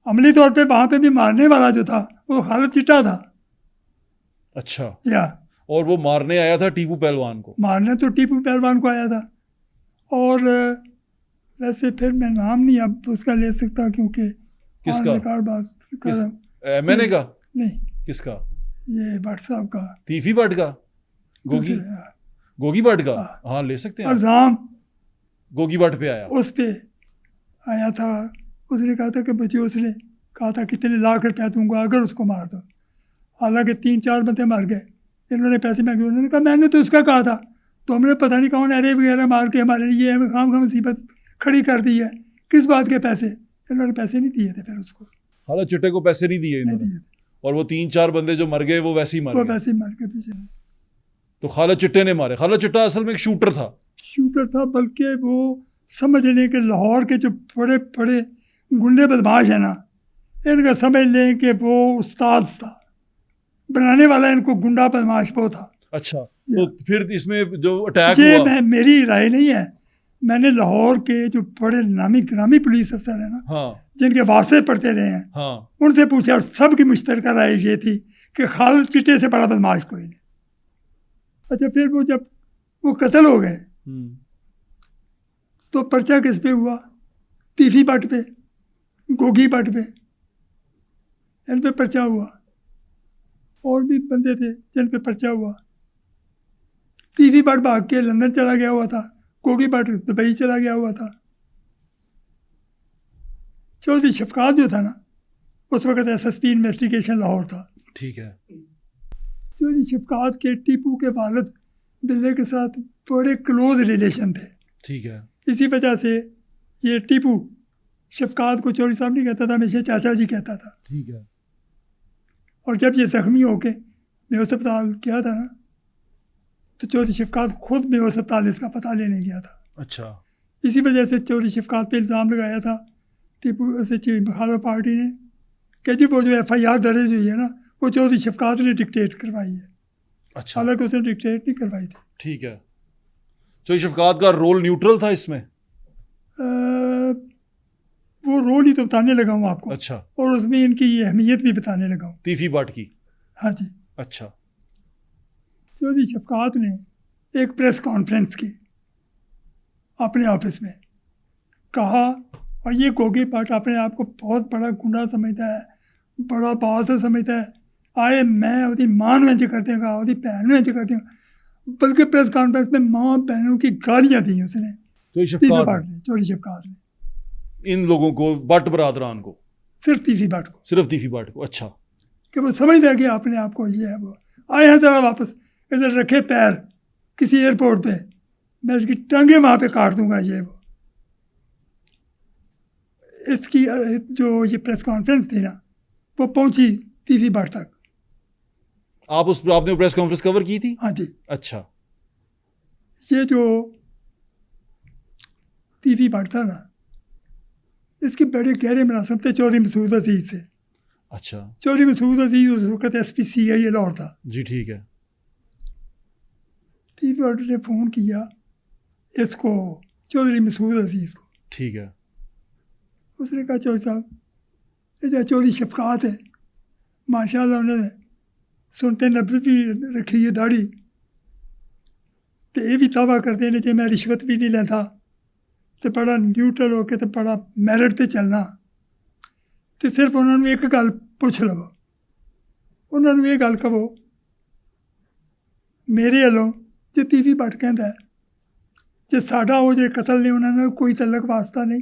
अमली तौर पे वहाँ पे भी मारने वाला जो था वो खालिद चिट्टा था। अच्छा। या और वो मारने आया था टीपू पहलवान को? मारने तो टीपू पहलवान को आया था। और वैसे फिर मैं नाम नहीं अब उसका ले सकता क्योंकि किसका? मैंने का नहीं। किसका? ये भट्ट साहब का। तीफी भट्ट का? गोगी भट्ट का? हाँ ले सकते हैं। इल्जाम गोगी भट्ट पे आया? उस पे आया था। उसने कहा था कि बच्चे उसने कहा था कितने लाख रुपया दूंगा अगर उसको मार दो। हालांकि 3-4 बंदे मर गए। इन्होंने पैसे मांगे। उन्होंने कहा मैंने तो उसका कहा था, तो हमने पता नहीं कौन अरे वगैरह मार के हमारे लिए खाम खा मुसीबत खड़ी कर दी है। किस बात के पैसे? इन्होंने पैसे नहीं दिए थे फिर उसको। खालिद चिट्टे को पैसे नहीं दिए इन्होंने? और वो 3-4 बंदे जो मर गए वो वैसे ही मर गए? वो वैसे ही मर गए पीछे। तो खालिद चिट्टे ने मारे? खालिद चिट्टा असल में एक शूटर था? शूटर था, बल्कि वो समझ लें कि लाहौर के जो बड़े बड़े गुंडे बदमाश हैं ना, इनका समझ लें कि वो उस्ताद था। बनाने वाला इनको गुंडा बदमाश वो था। अच्छा। तो फिर इसमें जो अटैक ये हुआ, मेरी राय नहीं है। मैंने लाहौर के जो बड़े नामी ग्रामी पुलिस अफसर हैं ना, हाँ, जिनके वास्ते पढ़ते रहे हैं, हाँ, उनसे पूछा और सबकी मुश्तरका राय ये थी कि खालिद चिट्टे से बड़ा बदमाश कोई नहीं। अच्छा, फिर वो जब वो कत्ल हो गए तो पर्चा किस पे हुआ? तीफी भट्ट पे, गोगी भट्ट पे, इन पे पर्चा हुआ। और भी बंदे थे जिन पे पर्चा हुआ। तीफी भट्ट भाग के लंदन चला गया हुआ था, गोगी भट्ट दुबई चला गया हुआ था। चौधरी शफकात जो था ना, उस वक्त SSP इन्वेस्टिगेशन लाहौर था। ठीक है। चौधरी शफकात के टीपू के वालिद बिल्ले के साथ बड़े क्लोज रिलेशन थे। ठीक है। इसी वजह से ये टीपू शफकात को चौधरी साहब नहीं कहता था, हमेशा चाचा जी कहता था। ठीक है। और जब ये ज़ख्मी होके मेरे अस्पताल गया था ना, तो चौधरी शफकात खुद मेरे अस्पताल इसका पता लेने गया था। अच्छा। इसी वजह से चौधरी शफकात पे इल्ज़ाम लगाया था टीपू से मुखालिफ पार्टी ने कि जी वो जो FIR दर्ज हुई है ना, वो चौधरी शफकात ने डिक्टेट करवाई है। अच्छा। हालांकि उसने डिक्टेट नहीं करवाई थी। ठीक है। चौधरी शफकात का रोल न्यूट्रल था इसमें? वो रोल ही तो बताने लगा हूँ आपको। अच्छा। और उसमें इनकी ये अहमियत भी बताने लगा हूँ। तीफी भट्ट की? हाँ जी। अच्छा। चौधरी शफकात ने एक प्रेस कॉन्फ्रेंस की अपने ऑफिस में, कहा, और ये गोगी भट्ट अपने आप को बहुत बड़ा गुंडा समझता है, बड़ा बास समझता है, आए मैं ਉਹਦੀ ਮਾਂ ਨੂੰ ਇੰਜ कर देगा, ਉਹਦੀ भैन ਨੂੰ इंज कर देगा। बल्कि प्रेस कॉन्फ्रेंस में माँ बहनों की गालियाँ दी उसने। चौधरी शफकात ने इन लोगों को, भट्ट बरादरान को? सिर्फ तीफी भट्ट को। सिर्फ तीफी भट्ट को? अच्छा। कि वो समझ कि अपने आप को ये है वो। आए हैं ज़रा वापस, इधर रखे पैर किसी एयरपोर्ट पे, मैं इसकी टांगें वहाँ पे काट दूंगा ये वो। इसकी जो ये प्रेस कॉन्फ्रेंस थी ना, वो पहुंची तीफी भट्ट तक। आपने प्रेस कॉन्फ्रेंस कवर की थी? हाँ जी। अच्छा। ये जो टीवी भट्ट था ना, इसकी बड़े गहरे मुनासब थे चौधरी मसूद अजीज़ से। अच्छा चौधरी मसूद अजीज़ उस वक्त SPCI लाहौर था। जी, ठीक है। टीवी भट्ट ने फ़ोन किया इसको, चौधरी मसूद अजीज़ को। ठीक है। उसने कहा चौधरी साहब, ये जो चौधरी शफकात है, माशाल्लाह उन्होंने सुनते नबी भी रखी है दाढ़ी, तो ये भी दावा करते हैं कि मैं रिश्वत भी नहीं लेता, तो बड़ा न्यूट्रल होके तो बड़ा मैरिट पे चलना, तो सिर्फ उन्होंने एक गल पुछ लवो, उन्होंने ये गल कहो मेरे वालों जो टीवी भट्ट कहता है जो साडा वो जो कतल ने उन्होंने कोई तलक वास्ता नहीं,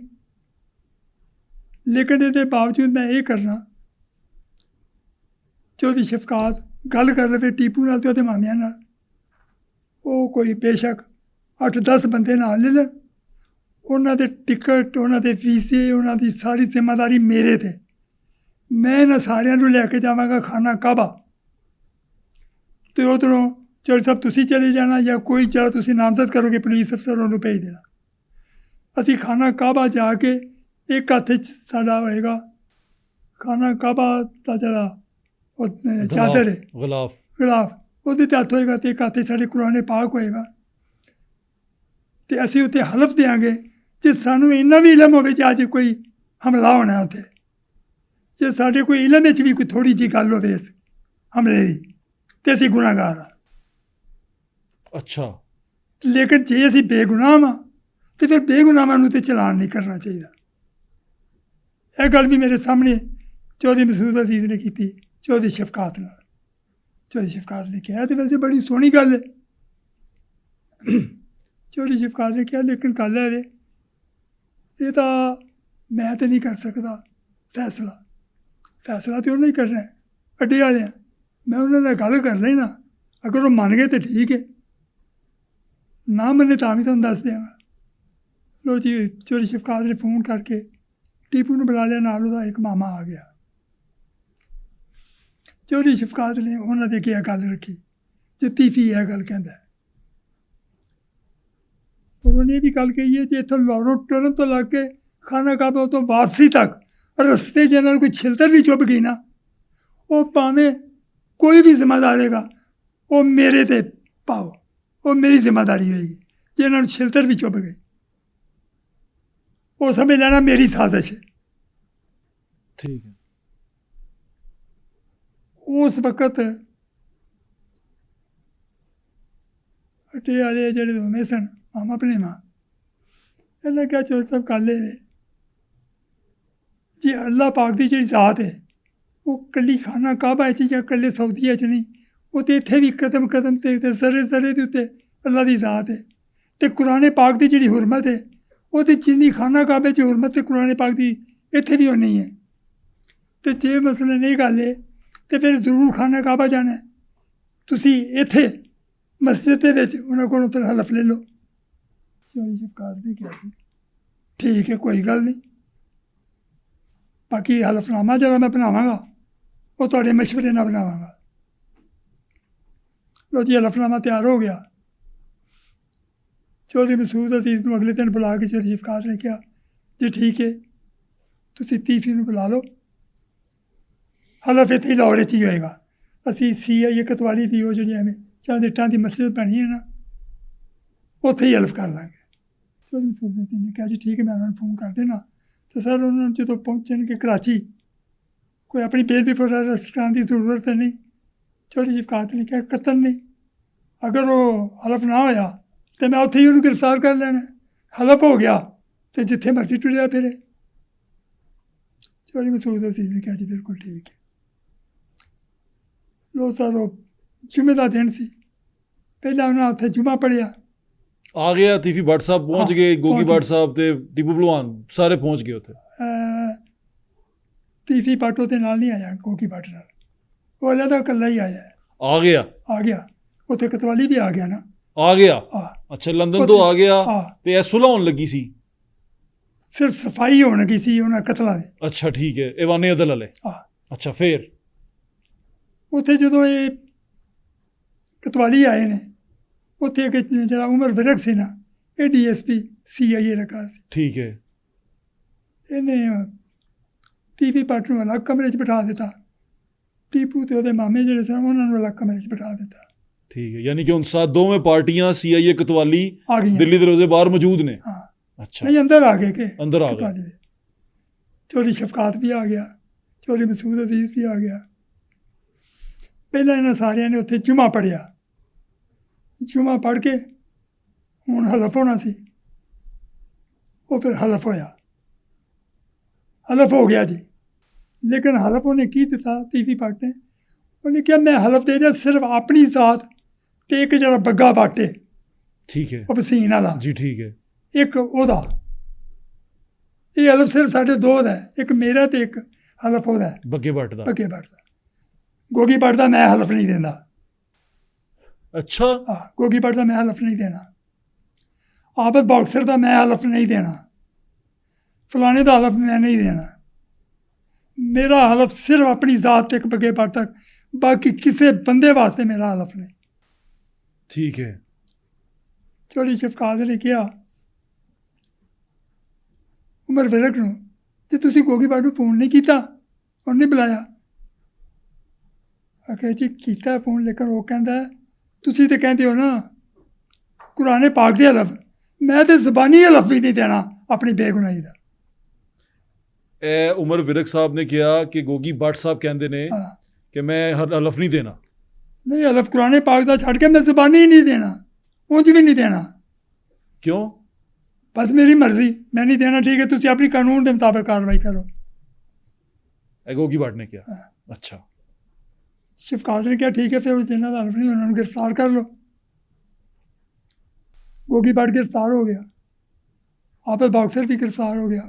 लेकिन ये बावजूद मैं ये करना चौधरी शफकात गल कर रहे टीपू नाल ते मामिया नाल, वो कोई बेशक 8-10 बंदे नाल ले लें, उन्होंने टिकट उन्होंने वीजे उन्होंने सारी जिम्मेदारी मेरे ते, मैं इन्होंने सारिਆਂ ਨੂੰ लैके जावांगा खाना काबा, तो उधरों चौधरी साहब तुसी चले जाना या कोई जरा तुसी नामजद करोगे पुलिस अफसर उन्होंने भेज देना। असी खाना काबा जाके एक हत्थ साडा होएगा खाना काबा का जरा चादर है गिलाफ ਉਹਦੇ ਤੇ ਹੱਥ ਹੋਏਗਾ, ਤੇ ਇੱਕ ਹੱਥ ਸਾਡੇ ਕੁਰਾਨ ਪਾਕ ਹੋਏਗਾ, ਤੇ ਅਸੀਂ ਉੱਥੇ ਹਲਫ ਦਿਆਂਗੇ ਜੇ ਸਾਨੂੰ ਇੰਨਾ ਵੀ ਇਲਮ ਹੋਵੇ ਕਿ ਅੱਜ ਕੋਈ ਹਮਲਾ ਹੋਣਾ ਉੱਥੇ, ਜੇ ਸਾਡੇ ਕੋਈ ਇਲਮ ਵਿੱਚ ਵੀ ਕੋਈ ਥੋੜ੍ਹੀ ਜਿਹੀ ਗੱਲ ਹੋਵੇ ਇਸ ਹਮਲੇ ਦੀ, ਤੇ ਅਸੀਂ ਗੁਨਾਹਗਾਰ ਹਾਂ। ਅੱਛਾ, ਲੇਕਿਨ ਜੇ ਅਸੀਂ ਬੇਗੁਨਾਹ ਹਾਂ ਤੇ ਫਿਰ ਬੇਗੁਨਾਹਾਂ ਨੂੰ ਤੇ ਚਲਾਨ ਨਹੀਂ ਕਰਨਾ ਚਾਹੀਦਾ। ਇਹ ਗੱਲ ਵੀ ਮੇਰੇ ਸਾਹਮਣੇ ਚੌਧਰੀ ਮਸੂਦ ਅਜ਼ੀਜ਼ ਨੇ ਕੀਤੀ ਚੌਧਰੀ ਸ਼ਫਕਾਤ ਨਾਲ। चौधरी शफकात ने कहा तो वैसे बड़ी सोहनी गल है, चौधरी शफकात ने कहा लेकिन गल है ये तो मैं तो नहीं कर सकता फैसला, फैसला तो उन्हें ही करना है अड्डे वाले, मैं उन्होंने गल कर लेना, अगर वो मान गए तो ठीक है, ना मन्ने तो भी तुहानूं दस देंगा। लो जी, चौधरी शफकात ने फोन करके टीपू ने बुला लिया, नाल उहदा एक मामा आ गया। चौधरी शफकात ने उन्होंने अगे गल रखी जो तीफी है गल कहता है, और उन्हें भी गल कही है कि इतों लाहौरों टुरन तो लग के खाना काबा तो वापसी तक रस्ते च इन्होंने कोई छिलतर भी चुभ गई ना, वो भावें कोई भी जिम्मेदार रहेगा वो मेरे ते पाओ, वो मेरी जिम्मेदारी होगी, जे इन्होंने छिलतर भी चुभ गई वो समझ लेना मेरी साजिश है। ठीक है। उस वक्त अड्डे वाले जेह्ड़े दोवें सन मामा भनेवा, इन्हें क्या चौधरी साहब गल है जी अल्लाह पाक की जी जात है वो कली खाना काबा या कले सऊदीया च नहीं, वो तो इत्थे भी कदम कदम ते जरे जरे के उत्ते अल्लाह की जात है, तो कुरान पाक की जी हुरमत है वो तो जिन्नी खाना काबे च हुरमत है कुरान पाक की इत्थे भी उन्नी है। तो जे मसला नहीं गल है तो फिर जरूर खाना काबा जाना है, तुसी इत्थे मस्जिद के विच उन्हां कोलों फिर हलफ ले लो। चौधरी शफकात ने कहा ठीक है कोई गल नहीं, बाकी हलफनामा जरा मैं बनावांगा वो तुहाडे मशवरे नाल बनावांगा। लो जी, हलफनामा तैयार हो गया। चौधरी मसूद अजीज़ नूं अगले दिन बुला के चौधरी शफकात ने कहा जी ठीक है तुसी तीफी नूं बुला लो, हलफ इत्थे लाहौर ही होएगा, असी CI कतवाली की वो जी एवं चांद इट्टां की मस्जिद बनी है ना उत्थे ही हलफ कर लाँगे। चौधरी मसूद ने कहा जी ठीक है मैं उन्होंने फ़ोन कर देना। तो सर उन्होंने जो पहुँचने कराची कोई अपनी बेल भी पर अरेस्ट कराने की जरूरत नहीं। चौधरी शफकात ने कहा कतल नहीं, अगर वो हलफ ना होया तो मैं उत्थे ही उन्हें गिरफ्तार कर लेना, हलफ हो गया तो जिथे मर्जी टुरिया फिरे। चौधरी मसूद अजीज़ ने कहा जी बिल्कुल ठीक है। लो सर वो जुमे का दिन सी, पहला उन्हें उत्थे जुमा पढ़िया, आ गया तीफी भट्ट साहब पहुंच हाँ, गए, गोगी पहुंच भट्ट साहब ते टीपू भलवान सारे पहुंच गए उत्थे। तीफी भट्ट उसदे नाल नहीं आया, गोगी भट्ट नाल वो अलहदा कल्ला ही आया। आ गया उत्थे कतवाली भी आ गया ना, आ गया। हाँ अच्छा, लंदन तो आ गया हाँ, ते सुलह होने लगी सी। सिर्फ सफाई होने की सी उन्हें कतलों की। अच्छा ठीक है, एवाने अदल वाले। हाँ, अच्छा फिर उत्थे जदों ये कतवाली आए ने ਉੱਥੇ ਇੱਕ ਜਿਹੜਾ ਉਮਰ ਵਿਰਕ ਸੀ ਨਾ, ਇਹ DSP CIA ਲੱਗਾ ਸੀ। ठीक है ਇਹਨੇ TV ਭੱਟ ਨੂੰ ਅਲੱਗ ਕਮਰੇ 'ਚ ਬਿਠਾ ਦਿੱਤਾ, ਟੀਪੂ ਤੇ ਉਹਦੇ ਮਾਮੇ ਜਿਹੜੇ ਸਨ ਉਹਨਾਂ ਨੂੰ ਅਲੱਗ ਕਮਰੇ 'ਚ ਬਿਠਾ ਦਿੱਤਾ। ठीक है, यानी कि उन साथ दोवें पार्टियां CIA कोतवाली ਆ ਗਈਆਂ। दिल्ली दरवाजे बाहर मौजूद ने। ਹਾਂ अच्छा ਨਹੀਂ ਅੰਦਰ ਆ ਗਏ ਕਿ अंदर आ गए। ਕੋਤਵਾਲੀ ਦੇ। ਚੌਧਰੀ ਸ਼ਫਕਾਤ ਵੀ ਆ ਗਿਆ, ਚੌਧਰੀ ਮਸੂਦ ਅਜ਼ੀਜ਼ ਵੀ ਆ ਗਿਆ। ਪਹਿਲਾਂ ਇਹਨਾਂ ਸਾਰਿਆਂ ਨੇ ਉੱਥੇ ਜੁਮਾ ਪੜ੍ਹਿਆ, ਜੁਮਾ ਪੜ੍ਹ ਕੇ ਹੁਣ ਹਲਫ ਹੋਣਾ ਸੀ, ਉਹ ਫਿਰ ਹਲਫ ਹੋਇਆ, ਹਲਫ ਹੋ ਗਿਆ ਜੀ। ਲੇਕਿਨ ਹਲਫ ਉਹਨੇ ਕੀ ਦਿੱਤਾ TV ਭੱਟ ਨੇ, ਉਹਨੇ ਕਿਹਾ ਮੈਂ ਹਲਫ ਦੇ ਦਿਆ ਸਿਰਫ ਆਪਣੀ ਜ਼ਾਤ ਤੇ ਇੱਕ ਜਿਹੜਾ ਬੱਗਾ ਬਾਟੇ ठीक है ਉਹ ਵਸੀਨ ਵਾਲਾ, जी ठीक है ਇੱਕ ਉਹਦਾ। ਇਹ ਹਲਫ ਸਿਰਫ ਸਾਡੇ ਦੋ ਦਾ ਹੈ, ਇੱਕ ਮੇਰਾ ਤੇ ਇੱਕ ਹਲਫ ਉਹਦਾ ਹੈ, बग्गे भट्ट दा। ਬੱਗੇ ਭੱਟ ਦਾ। ਗੋਗੀ ਭੱਟ ਦਾ ਮੈਂ ਹਲਫ ਨਹੀਂ ਦਿੰਦਾ। अच्छा ਹਾਂ ਗੋਗੀ ਭੱਟ ਦਾ ਮੈਂ ਹਲਫ ਨਹੀਂ ਦੇਣਾ, ਆਬਦ ਬਾਕਸਰ ਦਾ ਮੈਂ ਹਲਫ ਨਹੀਂ ਦੇਣਾ, ਫਲਾਣੇ ਦਾ ਹਲਫ ਮੈਂ ਨਹੀਂ ਦੇਣਾ। ਮੇਰਾ ਹਲਫ ਸਿਰਫ ਆਪਣੀ ਜ਼ਾਤ ਤੇ ਇੱਕ ਬੱਗੇ ਭੱਟ ਤੱਕ, ਬਾਕੀ ਕਿਸੇ ਬੰਦੇ ਵਾਸਤੇ ਮੇਰਾ ਹਲਫ ਨਹੀਂ। ठीक है ਚੌਧਰੀ ਸ਼ਫਕਾਤ ਨੇ ਕਿਹਾ ਉਮਰ ਵਿਰਕ ਨੂੰ, ਜੇ ਤੁਸੀਂ ਗੋਗੀ ਭੱਟ ਨੂੰ ਫੋਨ ਨਹੀਂ ਕੀਤਾ, ਉਹਨੇ ਬੁਲਾਇਆ, ਆਖਿਆ ਜੀ ਕੀਤਾ ਫੋਨ, ਲੇਕਿਨ ਉਹ ਕਹਿੰਦਾ ਤੁਸੀਂ ਤੇ ਕਹਿੰਦੇ ਹੋ ਨਾ ਕੁਰਾਨੇ ਪਾਕ ਦੇ ਹਲਫ, ਮੈਂ ਤੇ ਜ਼ਬਾਨੀ ਹਲਫ ਵੀ ਨਹੀਂ ਦੇਣਾ ਆਪਣੀ ਬੇਗੁਨਾਹੀ ਦਾ। ए उमर विरक साहब ने कहा कि गोगी भट्ट साहब कहते ने ਹਾਂ कि मैं हलफ नहीं देना। ਨਹੀਂ ਹਲਫ ਕੁਰਾਨੇ ਪਾਕ ਦਾ ਛੱਡ ਕੇ ਮੈਂ ਜ਼ਬਾਨੀ ਹੀ ਨਹੀਂ ਦੇਣਾ, ਉਂਝ ਵੀ ਨਹੀਂ ਦੇਣਾ, क्यों? ਬਸ ਮੇਰੀ ਮਰਜ਼ੀ, ਮੈਂ ਨਹੀਂ ਦੇਣਾ। ਠੀਕ ਹੈ ਤੁਸੀਂ ਆਪਣੀ ਕਾਨੂੰਨ ਦੇ ਮੁਤਾਬਕ ਕਾਰਵਾਈ ਕਰੋ। ए गोगी भट्ट ने कहा। अच्छा ਸ਼ਫਕਾਤ ਨੇ ਕਿਹਾ ਠੀਕ ਹੈ, ਫਿਰ ਉਹ ਜਿਹਨਾਂ ਦਾ ਹਲਫ ਨਹੀਂ ਉਹਨਾਂ ਨੂੰ ਗ੍ਰਿਫਤਾਰ ਕਰ ਲਓ। ਗੋਗੀ ਭੱਟ ਗ੍ਰਿਫਤਾਰ ਹੋ ਗਿਆ, ਆਬਦ ਬਾਕਸਰ ਵੀ ਗ੍ਰਿਫਤਾਰ ਹੋ ਗਿਆ,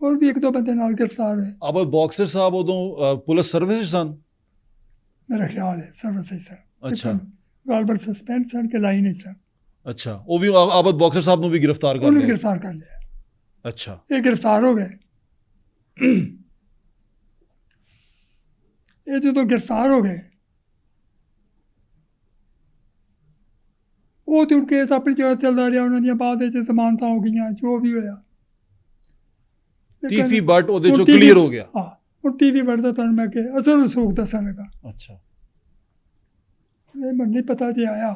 ਹੋਰ ਵੀ ਇੱਕ ਦੋ ਬੰਦੇ ਨਾਲ ਗ੍ਰਿਫਤਾਰ ਹੋਏ। अब बॉक्सर साहब उदों पुलिस सर्विस सन। मेरा ख्याल है सर्विस ही सर। अच्छा। गालबन सस्पेंड सर के लाइन ही सर, अच्छा वो भी आबद बॉक्सर साहब ਨੂੰ ਵੀ ਗ੍ਰਿਫਤਾਰ ਕਰ उन्होंने ਲਿਆ। गिरफ्तार कर लिया। अच्छा ये गिरफ्तार हो गए। ये जो तो गिरफ्तार हो गए, ਉਹ ਤੇ ਕੇਸ ਆਪਣੀ ਜਗ੍ਹਾ ਚੱਲਦਾ ਰਿਹਾ, ਉਹਨਾਂ ਦੀਆਂ ਬਾਅਦ ਵਿੱਚ ਜ਼ਮਾਨਤਾਂ ਹੋ ਗਈਆਂ, ਜੋ ਵੀ ਹੋਇਆ। ਟੀਫੀ ਭੱਟ ਉਹਦੇ ਹੁਣ ਚੋਂ TV ਕਲੀਅਰ ਹੋ ਗਿਆ। ਹਾਂ ਹੁਣ TV ਭੱਟ ਦਾ ਤੁਹਾਨੂੰ ਮੈਂ ਕਿ ਅਸਲ ਰਸੂਖ ਦੱਸਣ ਲੱਗਾ। अच्छा ਮੈਨੂੰ ਨਹੀਂ ਪਤਾ ਜੇ ਆਇਆ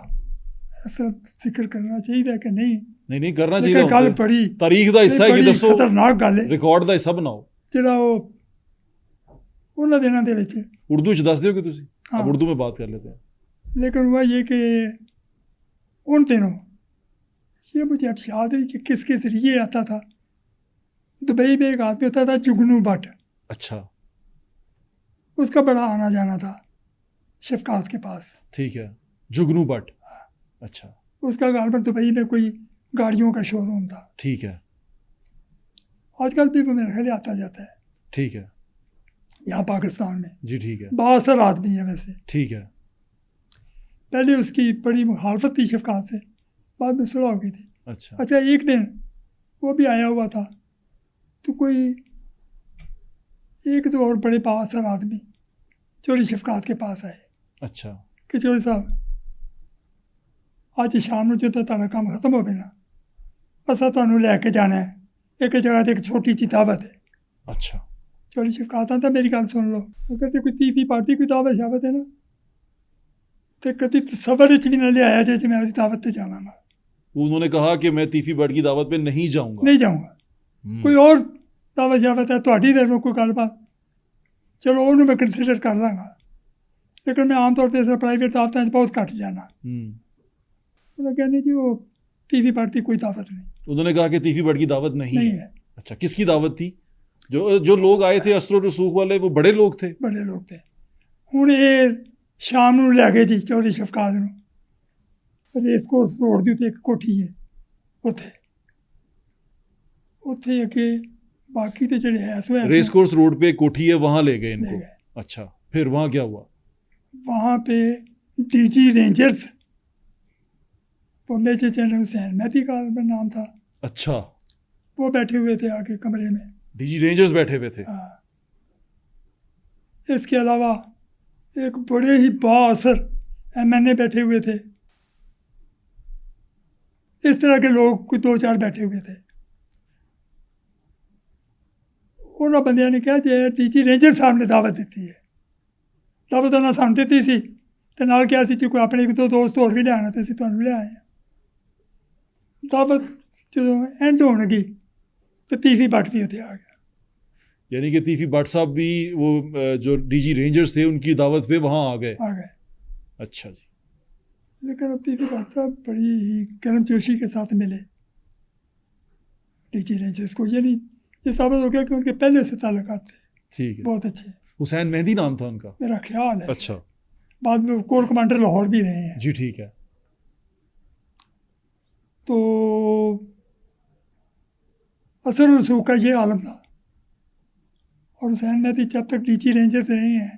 ਇਸ ਤਰ੍ਹਾਂ ਜ਼ਿਕਰ ਕਰਨਾ ਚਾਹੀਦਾ ਕਿ ਨਹੀਂ, नहीं नहीं करना ਲੇਕਿਨ चाहिए। ਗੱਲ ਬੜੀ ਤਾਰੀਖ ਦਾ ਹਿੱਸਾ ਹੈ ਕਿ ਬੜੀ ਦੱਸੋ, ਖਤਰਨਾਕ ਗੱਲ ਹੈ। ਰਿਕਾਰਡ ਦਾ ਹਿੱਸਾ ਬਣਾਓ। ਜਿਹੜਾ ਉਹ ਉਹਨਾਂ ਦਿਨਾਂ ਦੇ ਵਿੱਚ, उर्दू च दस दोगे तुसी? हाँ। अब उर्दू में बात कर लेते हैं। लेकिन हुआ ये कि उन दिनों ये मुझे अब याद है कि किसके ज़रिए आता था। दुबई में एक आदमी होता था जुगनू भट्ट, अच्छा उसका बड़ा आना जाना था शफकात के पास। ठीक है जुगनू भट्ट। अच्छा उसका गालबन दुबई में कोई गाड़ियों का शोरूम था। ठीक है आजकल भी वो मेरे ख्याल आता जाता है ठीक है यहाँ पाकिस्तान में। जी ठीक है बासर आदमी है वैसे। ठीक है। पहले उसकी बड़ी मुखालफत थी शफकात से, बाद में सुलह हो गई थी। अच्छा अच्छा एक दिन वो भी आया हुआ था, तो कोई एक दो और बड़े बासर आदमी चोरी शफकात के पास आए अच्छा कि चोरी साहब ਅੱਜ ਸ਼ਾਮ ਨੂੰ ਜਦੋਂ ਤੁਹਾਡਾ ਕੰਮ ਖਤਮ ਹੋਵੇ ਨਾ, ਅਸਾਂ ਤੁਹਾਨੂੰ ਲੈ ਕੇ ਜਾਣਾ ਹੈ ਇੱਕ ਜਗ੍ਹਾ ਤੇ, ਇੱਕ ਛੋਟੀ ਜਿਹੀ ਦਾਵਤ ਹੈ। अच्छा ਚੋਰੀ ਸ਼ਫਕਾਤ ਤਾਂ ਮੇਰੀ ਗੱਲ ਸੁਣ ਲਓ, ਅਗਰ ਤੇ ਕੋਈ ਤੀਵੀ ਪਾਰਟੀ ਕੋਈ ਦਾਵਤ ਸ਼ਾਵਤ ਹੈ ਨਾ, ਤੇ ਕਦੀ ਤਸੱਵਰ ਵਿੱਚ ਵੀ ਨਾ ਲਿਆਇਆ ਜੇ ਕਿ ਮੈਂ ਉਹਦੀ ਦਾਵਤ ਤੇ ਜਾਵਾਂਗਾ। उन्होंने कहा कि मैं तीफी भट्ट की दावत पे नहीं जाऊंगा। ਨਹੀਂ ਜਾਊਂਗਾ। ਕੋਈ ਹੋਰ ਦਾਵਤ ਸ਼ਾਵਤ ਹੈ ਤੁਹਾਡੀ ਤਰਫੋਂ ਕੋਈ ਗੱਲਬਾਤ, ਚਲੋ ਉਹਨੂੰ ਮੈਂ ਕੰਸੀਡਰ ਕਰ ਲਾਂਗਾ, ਲੇਕਿਨ ਮੈਂ ਆਮ ਤੌਰ 'ਤੇ ਇਸ ਪ੍ਰਾਈਵੇਟ ਦਾਵਤਾਂ 'ਚ ਬਹੁਤ ਘੱਟ ਜਾਣਾ। ਉਹਦਾ ਕਹਿੰਦੇ ਜੀ ਉਹ तीफी पार्टी कोई दावत नहीं। उन्होंने कहा कि तीफी भट्ट की दावत नहीं नहीं है। है। अच्छा किसकी दावत थी? जो लोग आए थे असर रसूख वाले, वो बड़े लोग थे? बड़े लोग थे। ਹੁਣ ਇਹ ਸ਼ਾਮ ਨੂੰ ਲੈ ਗਏ ਜੀ ਚੌਧਰੀ ਸ਼ਫਕਾਤ ਨੂੰ ਰੇਸ ਕੋਰਸ ਰੋਡ ਦੇ ਉੱਤੇ ਇੱਕ ਕੋਠੀ ਹੈ, ਉੱਥੇ ਅੱਗੇ ਬਾਕੀ ਤੇ ਜਿਹੜੇ ਹੈ ਸੋ रेस कोर्स रोड पे एक कोठी है, वहां ले गए ले इनको। गए। अच्छा फिर वहां क्या हुआ? वहाँ पे DG रेंजर्स वो मेजर जनरल हुसैन मेहदी का नाम था, अच्छा वो बैठे हुए थे आगे कमरे में। डीजी रेंजर्स बैठे हुए थे। हाँ। इसके अलावा एक बड़े ही बाअसर MNA बैठे हुए थे, इस तरह के लोग कोई 2-4 बैठे हुए थे। उन्होंने बंदियां ने कहा जे टीजी रेंजर साहब ने दावत दी है, दावत उन्होंने सानू दी सी ते नाल क्या सी जी कोई अपने 1-2 दोस्त होर भी ले आना ते असीं तुहानूं ले आए। दावत जो एंड होने लगी तो तीसरी बट भी उत्थे आ गया। यानी कि तीफी भट्ट साहब भी वो जो डीजी रेंजर्स थे उनकी दावत पे वहाँ आ गए। अच्छा जी। लेकिन अब तीसरी बट साहब बड़ी ही गर्मजोशी के साथ मिले डीजी रेंजर्स को, यानी ये साबित हो गया कि उनके पहले से ताल्लुकात थे, ठीक है, बहुत अच्छे। हुसैन मेहंदी नाम था उनका, मेरा ख्याल है। अच्छा, बाद में कोर कमांडर लाहौर भी रहे हैं। जी ठीक है। तो असर रसूख का ये आलम था, और हुसैन मेहदी जब तक डीजी रेंजर्स रहे हैं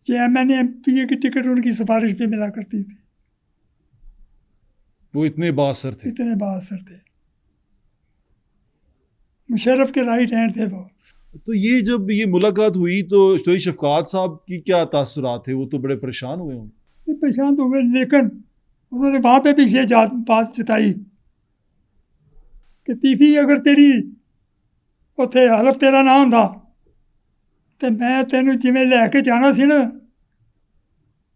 ये MNA-MPA की टिकट उनकी सिफारिश पे मिला करती थी। वो इतने बासर थे, इतने बासर थे, मुशर्रफ के राइट हैंड थे वो। तो ये जब ये मुलाकात हुई तो शोई शफकात साहब की क्या तासुरात थे? वो तो बड़े परेशान हुए होंगे। ये परेशान तो हुए, लेकिन उन्होंने वहाँ पे भी ये बात जताई कि तीफी अगर तेरी उत्थे हलफ तेरा ना होंदा तो मैं तेनू जिवें लैके जाना सी ना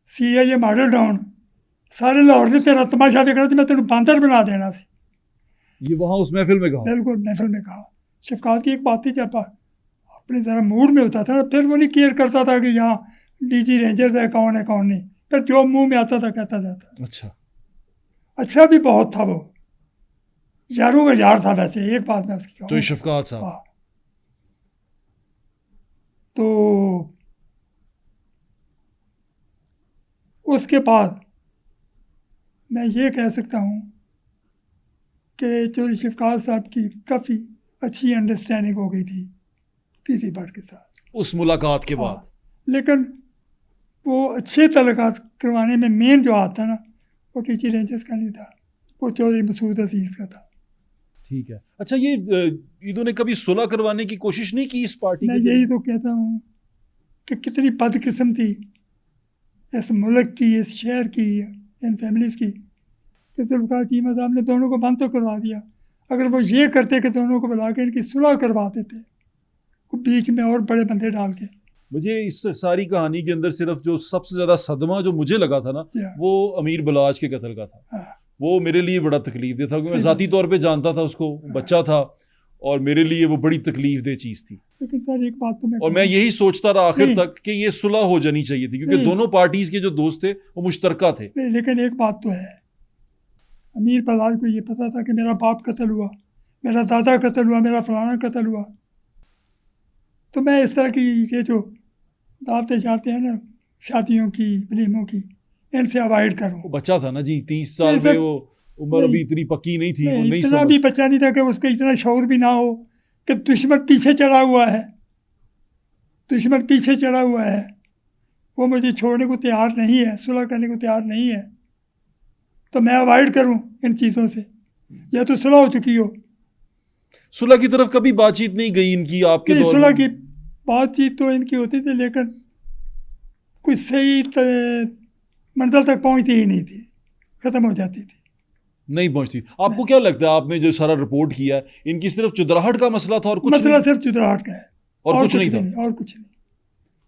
CIA मॉडल टाउन, सारे लाहौर से तेरा तमाशा देखना सी, मैं तेनू बांदर बना देना सी। ये वहाँ उस महफिल में कहा? बिल्कुल महफिल में कहा। शफकात की एक बात थी, जब अपने ज़रा मूड में होता था ना, फिर वो नहीं केयर करता था कि यहाँ डीजी रेंजर्स है कौन नहीं, फिर जो मुंह में आता था कहता जाता। अच्छा, अच्छा भी बहुत था वो, यारों का यार था वैसे, एक बात मैं उसकी शोई शफकात साहब। हाँ। तो उसके बाद मैं ये कह सकता हूँ कि चौधरी शफकात साहब की काफ़ी अच्छी अंडरस्टैंडिंग हो गई थी तीसरी भट्ट के साथ उस मुलाकात के बाद। लेकिन वो अच्छे तल्लुकात करवाने में मेन जो हाथ था ना, वो डीजी रेंजर्स का नहीं था, वो चौधरी मसूद अजीज़ का था। ठीक है। अच्छा, ये इन्होंने कभी सुलह करवाने की कोशिश नहीं की इस पार्टी? मैं यही तो कहता हूँ कि कितनी बदकिस्म थी इस मुल्क की, इस शहर की, इन फैमिलीज़ की, कि जुल्फ़िकार चीमा साहब ने दोनों को बंद तो करवा दिया। अगर वो ये करते कि दोनों को बुला के इनकी सुलह करवा देते, बीच में और बड़े बंदे डाल के। मुझे इस सारी कहानी के अंदर सिर्फ जो सबसे ज़्यादा सदमा जो मुझे लगा था ना, वो अमीर बलाज के कत्ल का था। वो मेरे लिए बड़ा तकलीफ दे था, क्योंकि मैं ज़ाती तौर पे जानता था उसको, बच्चा था, और मेरे लिए वो बड़ी तकलीफ दे चीज़ थी। लेकिन सर एक बात तो और मैं यही सोचता रहा आखिर तक कि ये सुलह हो जानी चाहिए थी, क्योंकि दोनों पार्टीज के जो दोस्त थे वो मुश्तरका थे। लेकिन एक बात तो है, अमीर बलाज को ये पता था कि मेरा बाप कत्ल हुआ, मेरा दादा कत्ल हुआ, मेरा फलाना कत्ल हुआ, तो मैं इस तरह की ये जो दावतें जाते हैं ना शादियों की, वलीमों की, इनसे अवॉइड करूँ। वो बच्चा था ना जी, 30 साल में, वो उम्र अभी इतनी पक्की नहीं थी, वो नहीं इतना भी बच्चा नहीं था कि उसको इतना शौर भी ना हो कि दुश्मन पीछे चढ़ा हुआ है, दुश्मन पीछे चढ़ा हुआ है, वो मुझे छोड़ने को तैयार नहीं है, सुलह करने को तैयार नहीं है, तो मैं अवॉइड करूं इन चीज़ों से, या तो सुलह हो चुकी हो। सुलह की तरफ कभी बातचीत नहीं गई इनकी आपके दौर में? सुलह की बातचीत तो इनकी होती थी, लेकिन कोई सही मंजिल तक पहुंचती ही नहीं थी, ख़त्म हो जाती थी, नहीं पहुंचती। आपको क्या लगता है, आपने जो सारा रिपोर्ट किया है, इनकी सिर्फ चुदराहट का मसला था और कुछ मसला नहीं? सिर्फ चुदराहट का है, और कुछ नहीं था? और कुछ नहीं,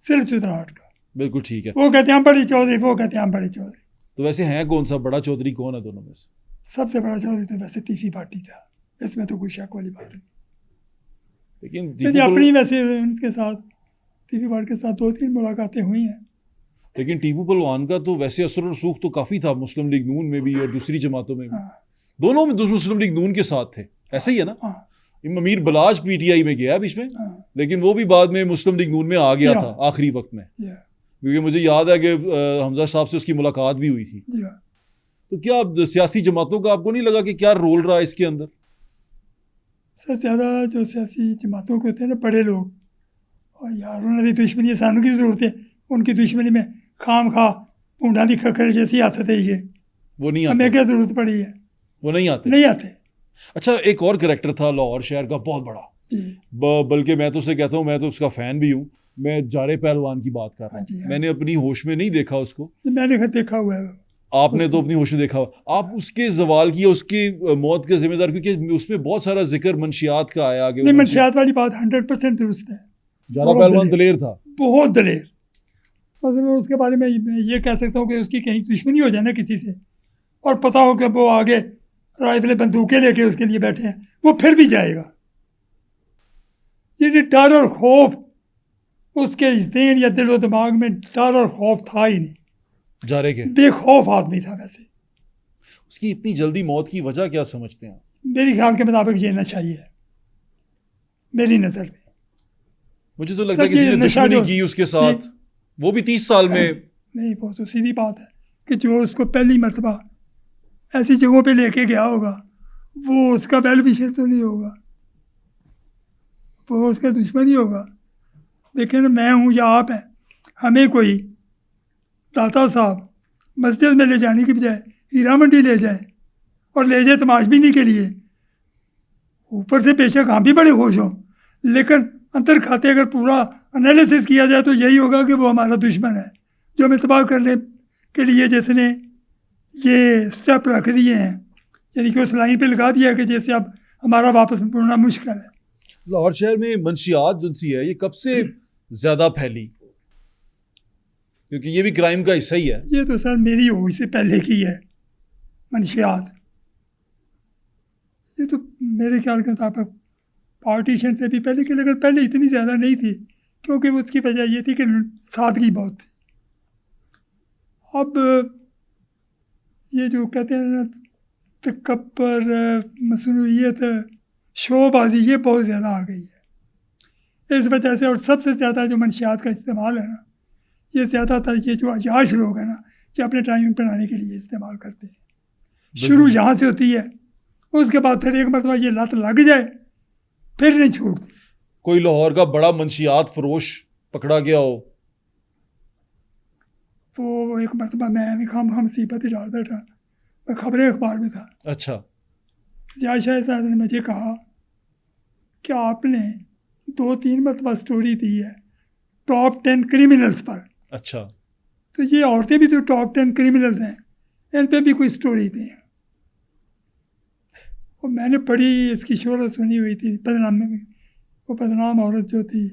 सिर्फ चुदराहट का। बिल्कुल ठीक है। वो कहते हैं बड़ी चौधरी, वो कहते हैं बड़ी चौधरी। तो वैसे हैं कौन सा बड़ा चौधरी, कौन है दोनों में से? सबसे बड़ा चौधरी तो वैसे तीसरी पार्टी था, इसमें तो कोई शक वाली बात नहीं। लेकिन अपनी वैसे उनके साथ तीसरी पार्टी के साथ 2-3 मुलाकातें हुई हैं। लेकिन टीपू पहलवान का तो वैसे असर और सूख तो काफ़ी था, मुस्लिम लीग नून में भी और दूसरी जमातों में भी। दोनों में मुस्लिम लीग नून के साथ थे, ऐसे ही है ना? अमीर बलाज PTI में गया बीच में, लेकिन वो भी बाद में मुस्लिम लीग नून में आ गया था आखिरी वक्त में, क्योंकि मुझे याद है कि हमजा साहब से उसकी मुलाकात भी हुई थी। तो क्या सियासी जमातों का आपको नहीं लगा कि क्या रोल रहा है इसके अंदर? सबसे ज़्यादा जो सियासी जमातों के होते हैं ना, बड़े लोग, और यार उन्होंने दुश्मनी सानू की ज़रूरत है, उनकी दुश्मनी में खाम खा ऊँटा की खखर जैसी आते थे, ये वो नहीं आते, हमें क्या ज़रूरत पड़ी है, वो नहीं आते। अच्छा, एक और कैरेक्टर था लाहौर शहर का बहुत बड़ा, बल्कि मैं तो उसे कहता हूँ, मैं तो उसका फ़ैन भी हूँ, मैं जारे पहलवान की बात कर रहा हूँ। मैंने अपनी होश में नहीं देखा उसको, मैंने देखा हुआ है। आपने तो अपनी होश में देखा, आप उसके जवाल की, उसकी मौत के जिम्मेदार, क्योंकि उसमें बहुत सारा जिक्र मंशियात का आया आगे। नहीं, मंशियात वाली बात 100% दुरुस्त है। जारा पहलवान दलेर था, बहुत दलेर। बस मैं उसके बारे में ये कह सकता हूँ कि उसकी कहीं दुश्मनी हो जाए ना किसी से, और पता हो कि वो आगे राइफलें बंदूकें लेके उसके लिए बैठे हैं, वो फिर भी जाएगा। ये डर और खौफ उसके ज़हन या दिलो दिमाग में डर और खौफ था ही नहीं, जारे के। बेखौफ आदमी था। वैसे उसकी इतनी जल्दी मौत की वजह क्या समझते हैं? मेरे ख्याल के मुताबिक ये नशा ही है, मेरी नज़र में। मुझे तो लगता है किसी ने दुश्मनी की उसके साथ, वो भी 30 साल में। नहीं, वो तो सीधी बात है कि जो उसको पहली मरतबा ऐसी जगहों पे लेके गया होगा, वो उसका वेल विशर तो नहीं होगा, वो उसका दुश्मन ही होगा। लेकिन मैं हूँ या आप हैं, हमें कोई दाता साहब मस्जिद में ले जाने की बजाय हीरा मंडी ले जाए और ले जाए तमाशबीनी के लिए, ऊपर से बेशक हम भी बड़े खुश हों, लेकिन अंदर खाते अगर पूरा एनालिसिस किया जाए तो यही होगा कि वो हमारा दुश्मन है, जो हमें तबाह करने के लिए जिसने ये स्टेप रख दिए हैं, यानी कि उस लाइन पे लगा दिया कि जैसे अब हमारा वापस मुड़ना मुश्किल है। लाहौर शहर में मंशियात जो सी है, ये कब से ज़्यादा फैली? क्योंकि ये भी क्राइम का हिस्सा ही है। ये तो सर मेरी होश से पहले की है मंशियात। ये तो मेरे ख्याल के मुताबिक पार्टीशन से भी पहले की, लेकिन पहले इतनी ज़्यादा नहीं थी, क्योंकि उसकी वजह ये थी कि सादगी बहुत थी। अब ये जो कहते हैं ना तकब्बुर, मसनूइयत, शोबाजी, ये बहुत ज़्यादा आ गई है इस वजह से। और सबसे ज़्यादा जो मंशियात का इस्तेमाल है ना, ये ज़्यादातर ये जो अयाश लोग हैं ना, ये अपने टाइम बनाने के लिए इस्तेमाल करते हैं। शुरू यहाँ से होती है, उसके बाद फिर एक मरतबा ये लत लग जाए फिर नहीं छोड़ती। कोई लाहौर का बड़ा मंशियात फरोश पकड़ा गया हो? वो एक मरतबा मैं भी खाम मुसीबत ही डाल बैठा, मैं खबरें अखबार में था। अच्छा। जिया शाह साहब ने मुझे कहा कि आपने 2-3 मरतबा स्टोरी दी है टॉप 10 क्रिमिनल्स पर। अच्छा। तो ये औरतें भी तो टॉप 10 क्रिमिनल्स हैं, इन पे भी कोई स्टोरी दें। और मैंने बड़ी इसकी शोहरत सुनी हुई थी बदनामी में। वो बदनाम औरत जो थी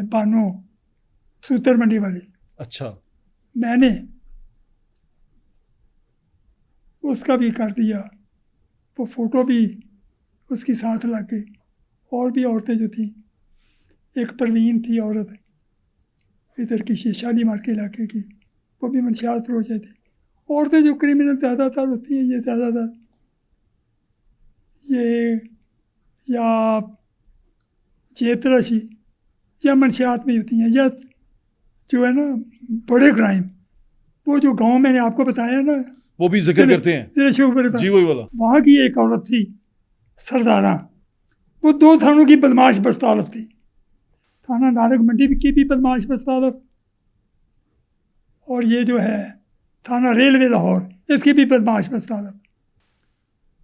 बानो सूतर मंडी वाली। अच्छा। मैंने उसका भी कर दिया, वो फ़ोटो भी उसकी साथ लग गई। और भी औरतें जो थी, एक परवीन थी औरत इधर की शाली मार के इलाके की, वो भी मंशियात फरोशे थी। औरतें जो क्रिमिनल ज़्यादातर होती हैं, ये ज़्यादातर ये या जेतराशी या मंशियात में होती हैं, या जो है ना बड़े क्राइम, वो जो गांव मैंने आपको बताया ना, वो भी जिक्र करते हैं जी, वही वाला। वहाँ की एक औरत थी सरदारा, वो 2 थानों की बदमाश बस्तालफ थी। थाना नारक मंडी की भी बदमाश बस्तालफ, और ये जो है थाना रेलवे लाहौर, इसकी भी बदमाश बस्तालफ।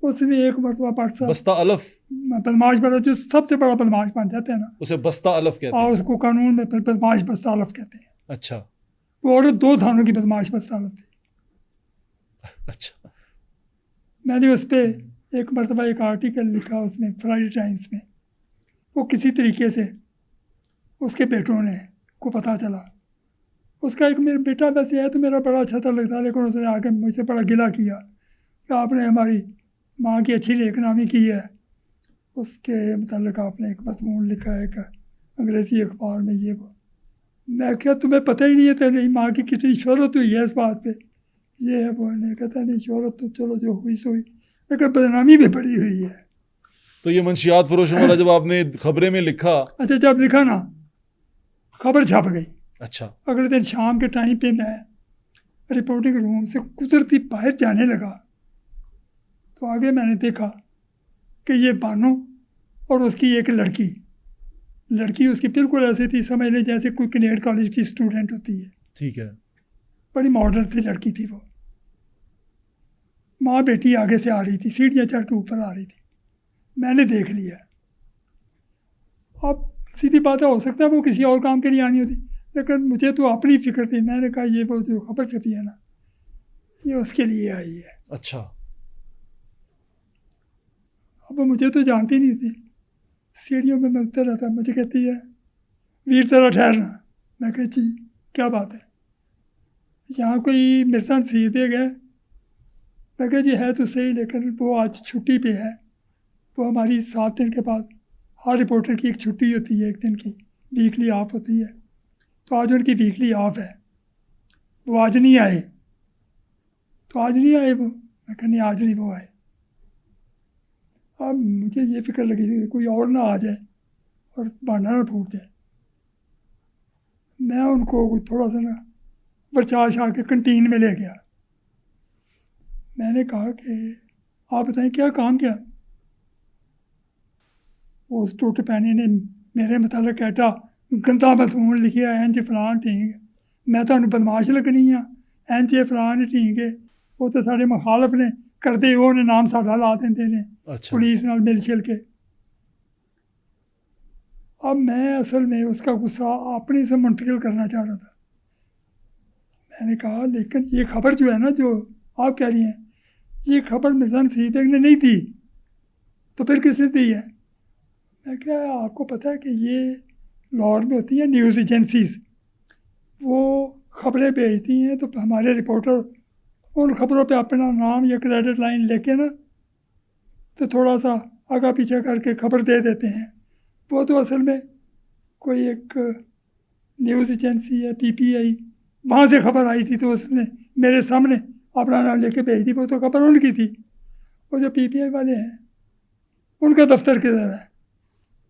उसने एक मरतबा पाठ बस्ता अलफ बदमाश बना, जो सबसे बड़ा बदमाश बन जाता है ना, उसे बस्ता अलफ कहते हैं। उसको कानून में बदमाश बस्तालफ कहते हैं। अच्छा। वो औरत 2 थानों की बदमाश बस्तालफ थी। अच्छा। मैंने उस पर एक मरतबा एक आर्टिकल लिखा उसमें फ्राइडे टाइम्स में। वो किसी तरीके से उसके बेटों ने को पता चला, उसका एक मेरा बेटा वैसे है तो मेरा बड़ा अच्छा था लगता, लेकिन उसने आके मुझसे बड़ा गिला किया कि आपने हमारी माँ की अच्छी नेकनामी की है। उसके मतलब आपने एक मज़मून लिखा है कि अंग्रेज़ी अखबार में ये वो। मैं क्या तुम्हें पता ही नहीं है तेरी माँ की कितनी शोहरत हुई है इस बात पे? ये है वो। नहीं कहता नहीं, शोहरत तो चलो जो हुई सो हुई, लेकिन बदनामी भी बड़ी हुई है। तो ये मंशियात फरोशों वाला जब आपने खबरें में लिखा, अच्छा जब लिखा ना, खबर छप गई। अच्छा। अगले दिन शाम के टाइम पे मैं रिपोर्टिंग रूम से कुदरती बाहर जाने लगा तो आगे मैंने देखा कि ये बानो और उसकी एक लड़की उसकी बिल्कुल ऐसी थी, समझ लें जैसे कोई कनेड कॉलेज की स्टूडेंट होती है। ठीक है। बड़ी मॉडर्न सी लड़की थी वो। माँ बेटी आगे से आ रही थी, सीढ़ियाँ चढ़ के ऊपर आ रही थी। मैंने देख लिया। अब सीधी बात है, हो सकता है वो किसी और काम के लिए आनी होती, लेकिन मुझे तो अपनी फ़िक्र थी। मैंने कहा ये वो जो खबर छपी है ना, ये उसके लिए आई है। अच्छा। अब वो मुझे तो जानती नहीं थी। सीढ़ियों में मैं उतर रहा था, मुझे कहती है वीर ज़रा ठहरना। मैं कहा जी क्या बात है, यहाँ कोई मेरे साथ शहीद गए। मैं कहा जी है तो सही, लेकिन वो आज छुट्टी पे है। वो हमारी 7 दिन के बाद हर रिपोर्टर की एक छुट्टी होती है, एक दिन की वीकली ऑफ होती है, तो आज उनकी वीकली ऑफ है, वो आज नहीं आए। तो आज नहीं आए वो। मैं कहा नहीं आज नहीं वो आए। अब मुझे ये फिक्र लगी थी कोई और ना आ जाए और बहाना ना फूट जाए। मैं उनको थोड़ा सा ना बर्चाश आके कंटीन में ले गया। मैंने कहा कि आप बताएं क्या काम किया। उस टूट पैने ने मेरे मतलब कहता गंदा मजमून लिखिया इंज फलान ठीक, मैं तो बदमाश लगनी हाँ इंज फलान ठीक है। वो तो साढ़े मुखालफ ने करते उन्हें नाम साडा ला देंगे ने अच्छा। पुलिस नाल मिल छिल के। अब मैं असल में उसका गुस्सा अपने से मुंतकिल करना चाह रहा था। मैंने कहा लेकिन ये खबर जो है ना जो आप कह रही हैं, ये खबर मिर्ज़ा नसीर बेग ने नहीं दी, तो फिर किसने दी है। मैं क्या आपको पता है कि ये लाहौर में होती हैं न्यूज़ एजेंसीज़, वो खबरें भेजती हैं तो हमारे रिपोर्टर उन खबरों पे अपना नाम या क्रेडिट लाइन लेके ना तो थोड़ा सा आगा पीछे करके खबर दे देते हैं। वो तो असल में कोई एक न्यूज़ एजेंसी है PPI, वहाँ से खबर आई थी तो उसने मेरे सामने अपना नाम लेके भेज दी। वो तो खबर उनकी थी। वो जो PPI वाले हैं उनका दफ्तर किधर है।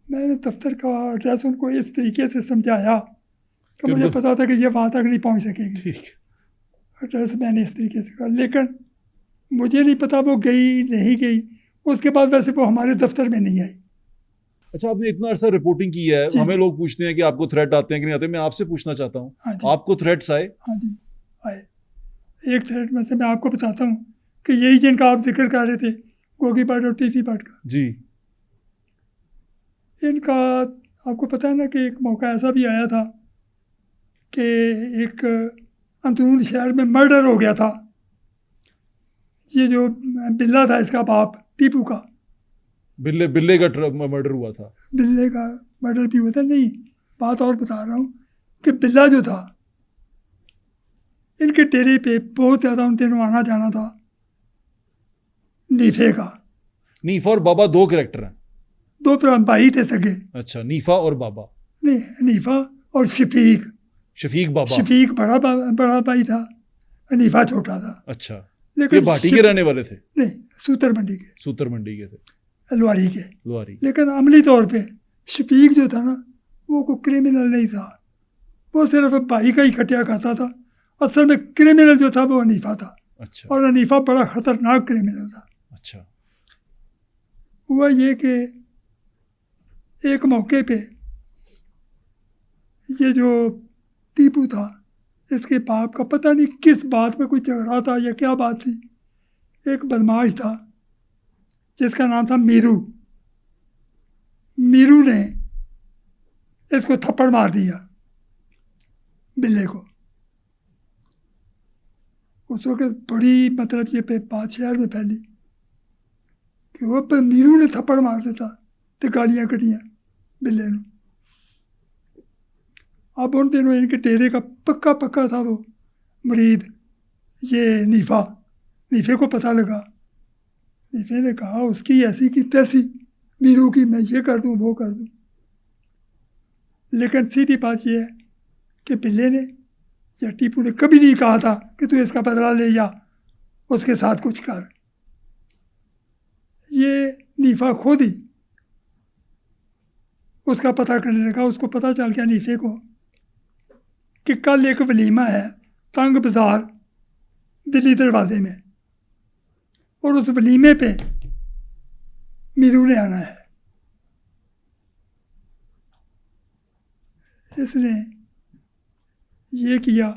मैंने दफ्तर का एड्रेस उनको इस तरीके से समझाया कि मुझे पता था कि ये वहाँ तक नहीं पहुँच सकेगी। ठीक। एड्रेस मैंने इस तरीके से कहा, लेकिन मुझे नहीं पता वो गई नहीं गई। उसके बाद वैसे वो हमारे दफ्तर में नहीं आई। अच्छा, आपने इतना अर्सा रिपोर्टिंग की है, जी। हमें लोग पूछते हैं कि आपको थ्रेट आते हैं कि नहीं आते। मैं आपसे पूछना चाहता हूँ, हाँ जी। आपको थ्रेट्स आए? हाँ जी आए। एक थ्रेट में से मैं आपको बताता हूँ कि यही जिनका आप जिक्र कर रहे थे गोगी भट्ट और टीसी भट्ट का, जी। इनका आपको पता है ना कि एक मौका ऐसा भी आया था कि एक अंदरून शहर में मर्डर हो गया था। ये जो बिल्ला था इसका बाप टीपू का, बिल्ले का मर्डर हुआ था। बिल्ले का मर्डर भी हुआ था। नहीं, बात और बता रहा हूँ कि बिल्ला जो था इनके डेरे पे बहुत ज़्यादा उन दिनों आना जाना था। नीफे का, नीफा और बाबा दो कैरेक्टर हैं। दो भाई थे सगे। अच्छा, नीफा और बाबा। नहीं, नीफा और शफीक। शफीक बाबा। शफीक बड़ा भाई था, नीफा छोटा था। अच्छा, लेकिन ये भाटी के रहने वाले थे? नहीं, सूतर मंडी के, सूतर मंडी के थे, लुहारी के। लुहारी। लेकिन अमली तौर पे शफीक जो था ना वो कोई क्रिमिनल नहीं था, वो सिर्फ भाई का ही खटिया खाता था। असल में क्रिमिनल जो था वो हनीफा था। अच्छा। और हनीफा बड़ा ख़तरनाक क्रिमिनल था। अच्छा। हुआ ये कि एक मौके पे ये जो टीपू था इसके बाप का पता नहीं किस बात में कोई झगड़ा था या क्या बात थी। एक बदमाश था जिसका नाम था मीरू। मीरू ने इसको थप्पड़ मार दिया, बिल्ले को। उस वक्त बड़ी मतलब ये पे बात शहर में फैली कि वो मीरू ने थप्पड़ मार देता तो गालियाँ कटियाँ बिल्ले ने। अब उन दिनों इनके डेरे का पक्का था वो मुरीद, ये नीफे को पता लगा। नीफे ने कहा उसकी ऐसी की तैसी मीरू की, मैं ये कर दूँ वो कर दूँ। लेकिन सीधी बात यह है कि बिल्ले ने या टीपू ने कभी नहीं कहा था कि तू इसका बदला ले या उसके साथ कुछ कर। ये नीफा खुद ही उसका पता करने लगा। उसको पता चल गया नीफे को कि कल एक वलीमा है तंग बाज़ार दिल्ली दरवाजे में, और उस वलीमे पे मीरू ने आना है। इसने ये किया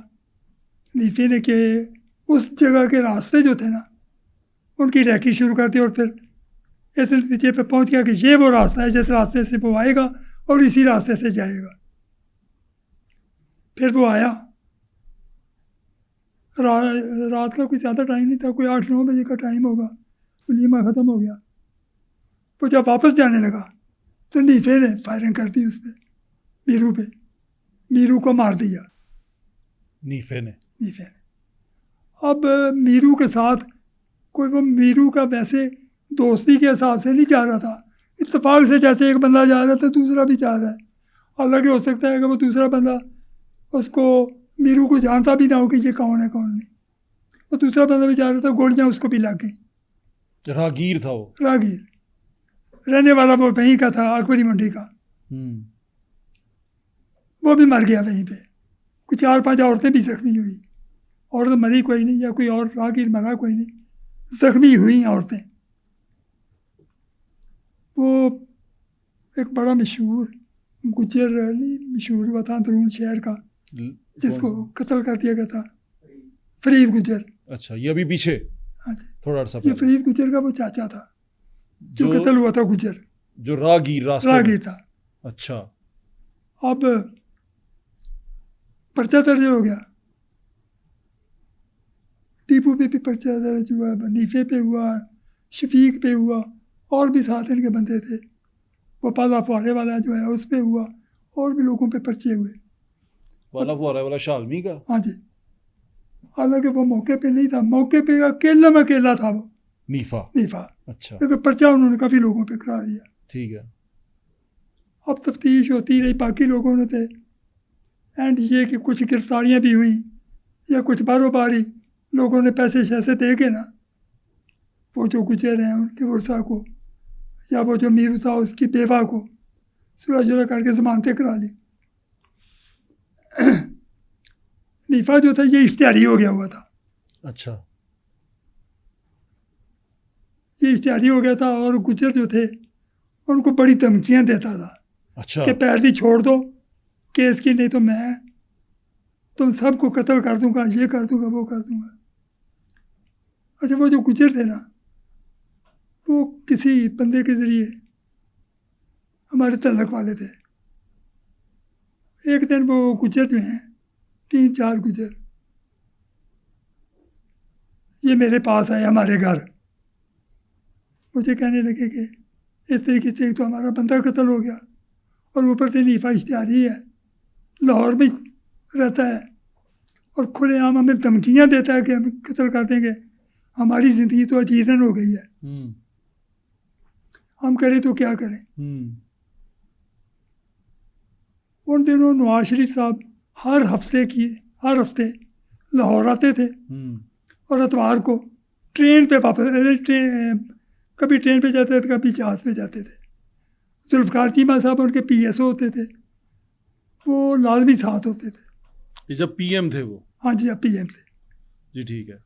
नीफे ने कि उस जगह के रास्ते जो थे ना उनकी रैकी शुरू कर दी, और फिर इस नतीजे पे पहुंच गया कि ये वो रास्ता है जिस रास्ते से वो आएगा और इसी रास्ते से जाएगा। फिर वो आया, रात का कोई ज़्यादा टाइम नहीं था, कोई 8-9 बजे का टाइम होगा। वलीमा ख़त्म हो गया। वो जब वापस जाने लगा तो नीफे ने फायरिंग कर दी उस पर, मीरू पे। मीरू को मार दिया नीफे ने। अब मीरू के साथ कोई, वो मीरू का वैसे दोस्ती के हिसाब से नहीं जा रहा था, इत्तेफाक से जैसे एक बंदा जा रहा था दूसरा भी जा रहा है। हालांकि हो सकता है कि वो दूसरा बंदा उसको, मीरू को जानता भी ना हो कि ये कौन है कौन नहीं। वो दूसरा बंदा भी जा रहा था, गोलियां उसको भी लग गई। राहगीर था वो। राहगीर, रहने वाला वो वहीं का था, अकबरी मंडी का। वो भी मर गया वहीं पे। कुछ 4-5 औरतें भी जख्मी हुई। औरत मरी कोई नहीं, या कोई और राहगीर मरा कोई नहीं, जख्मी हुई औरतें। वो एक बड़ा मशहूर गुजर मशहूर हुआ था अंदरून शहर का, जिसको कत्ल कर दिया गया था, फरीद गुजर। अच्छा, ये अभी पीछे हाँ जी, थोड़ा अर्सा ये फरीद गुजर का वो चाचा था जो कत्ल हुआ था, गुजर जो राहगीर था। अच्छा। अब पर्चा दर्ज हो गया, टीपू पे भी पर्चा दर्ज हुआ, नीफे पे हुआ, शफीक पे हुआ, और भी साथ इनके बंदे थे। वो पाला फुहारे वाला जो है उस पे हुआ, और भी लोगों पे पर्चे हुए। पाला फुहारे वाला शालमी का। हाँ जी, हालांकि वो मौके पे नहीं था, मौके पे अकेला था वो नीफा। अच्छा, लेकिन पर्चा उन्होंने काफ़ी लोगों पे करा दिया। ठीक है। अब तफ्तीश होती रही, बाकी लोगों ने थे, एंड ये कि कुछ गिरफ्तारियाँ भी हुई, या कुछ बारोबारी लोगों ने पैसे शैसे दे के ना, वो जो गुजर हैं उनके वर्षा को, या वो जो मीरू था उसकी बेवा को सुलह जुलह करके ज़मानतें करा ली। नीफा जो था ये इश्तिहारी हो गया हुआ था। अच्छा, ये इश्तिहारी हो गया था, और गुजर जो थे उनको बड़ी धमकियाँ देता था। अच्छा, कि पैरवी छोड़ दो केस की, नहीं तो मैं तुम सबको कत्ल कर दूंगा, ये कर दूंगा, वो कर दूंगा। अच्छा, वो जो गुजर थे ना, वो किसी बंदे के ज़रिए हमारे तल्लक वाले थे। एक दिन वो गुजर जो हैं 3-4 गुजर, ये मेरे पास आए हमारे घर। मुझे कहने लगे कि इस तरीके से तो हमारा बंदा कत्ल हो गया, और ऊपर से नीफा इश्तिहारी है, लाहौर में रहता है, और खुलेआम हमें धमकियाँ देता है कि हम कत्ल कर देंगे। हमारी ज़िंदगी तो अजीरन हो गई है, हम करें तो क्या करें। उन दिनों नवाज शरीफ साहब हर हफ्ते लाहौर आते थे, और इतवार को ट्रेन पे वापस, कभी ट्रेन पे जाते थे, कभी जहाज़ पे जाते थे। जुल्फ़िकार चीमा साहब उनके PSO होते थे, वो लाजमी साथ होते थे। ये जब PM थे वो? हाँ जी, अब PM थे जी, ठीक है।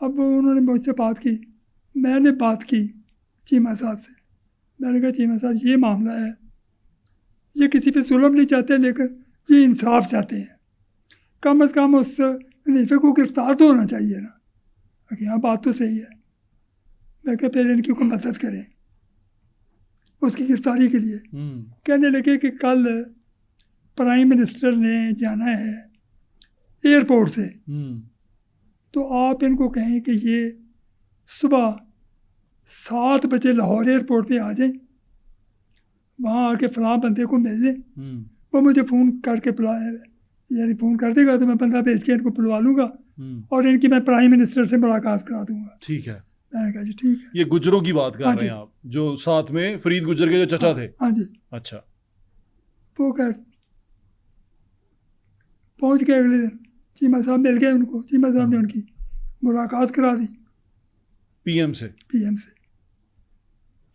अब उन्होंने मुझसे बात की, मैंने बात की चीमा साहब से। मैंने कहा चीमा साहब ये मामला है, ये किसी पे जुल्म नहीं चाहते, लेकिन ये इंसाफ चाहते हैं। कम अज़ कम उस नीफे को गिरफ्तार तो होना चाहिए ना। हाँ, बात तो सही है। मैं क्या फिर इनकी कोई मदद करें उसकी गिरफ्तारी के लिए। कहने लगे कि कल प्राइम मिनिस्टर ने जाना है एयरपोर्ट से, तो आप इनको कहें कि ये सुबह 7 बजे लाहौर एयरपोर्ट पे आ जाएं, वहाँ आके फ़लाँ बंदे को मिल लें। वो मुझे फ़ोन करके बुलाया, यानी फ़ोन कर देगा तो मैं बंदा भेज के इनको बुलवा लूँगा, और इनकी मैं प्राइम मिनिस्टर से मुलाकात करा दूँगा। ठीक है। मैंने कहा जी ठीक है। ये गुजरों की बात कर रहे हैं आप, जो साथ में फरीद गुजर के जो चचा थे? हाँ जी। अच्छा। वो कह पहुँच गए अगले दिन, चीमा साहब मिल गए उनको, चीमा साहब ने उनकी मुलाकात करा दी PM से।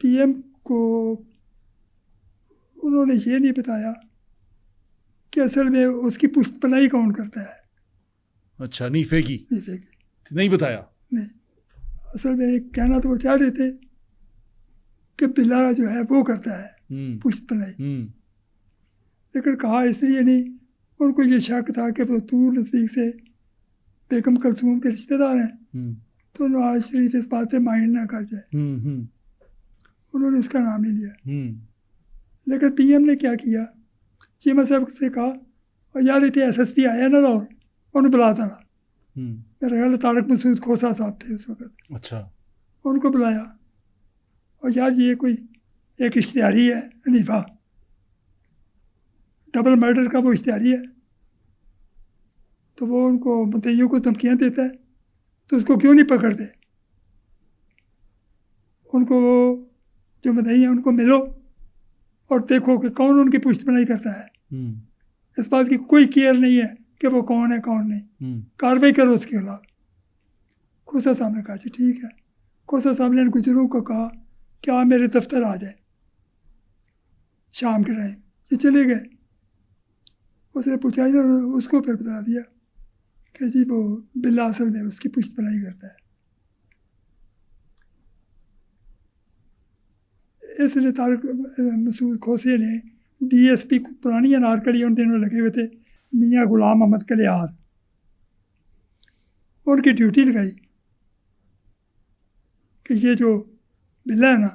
PM को उन्होंने ये नहीं बताया कि असल में उसकी पुश्त पनाही कौन करता है। अच्छा, नीफे की नहीं बताया? नहीं, असल में कहना तो वो चाह रहे थे कि बिल्ला जो है वो करता है पुश्त पनाही, लेकिन कहा इसलिए नहीं, उनको ये शक था कि वो दूर नज़दीक से बेगम कलसूम के रिश्तेदार हैं, तो नवाज शरीफ इस बात पे माइंड ना कर जाए, उन्होंने उसका नाम ही लिया। लेकिन PM ने क्या किया, चीमा साहब से कहा, और यार इतने SSP आया ना लाहौर, उन्हें बुलाता रहा, मेरा ख्याल है तारक मसूद खोसा साहब थे उस वक्त। अच्छा। उनको बुलाया और यार ये कोई एक इश्तिहारी है हनीफा, डबल मर्डर का वो इश्तिहारी है, तो वो उनको मुद्दइयों को धमकियाँ देता है, तो उसको क्यों नहीं पकड़ते? उनको जो मुद्दई हैं उनको मिलो और देखो कि कौन उनकी पुष्टपनाही करता है। इस बात की कोई केयर नहीं है कि वो कौन है कौन नहीं, कार्रवाई करो उसके खिलाफ। खोसा साहब ने कहा जी ठीक है। खोसा साहब ने गुजरों को कहा कि आप मेरे दफ्तर आ जाए शाम के टाइम। ये चले गए। उसने पूछा ना, उसको फिर बता दिया कि जी वो बिल्ला असल में उसकी पुष्टपनाही करता है। इसलिए तारक मसूद खोसे ने DSP पुरानी अनारकली उन दिनों लगे हुए थे मियाँ गुलाम अहमद कलियार, उनकी ड्यूटी लगाई कि ये जो बिल्ला है ना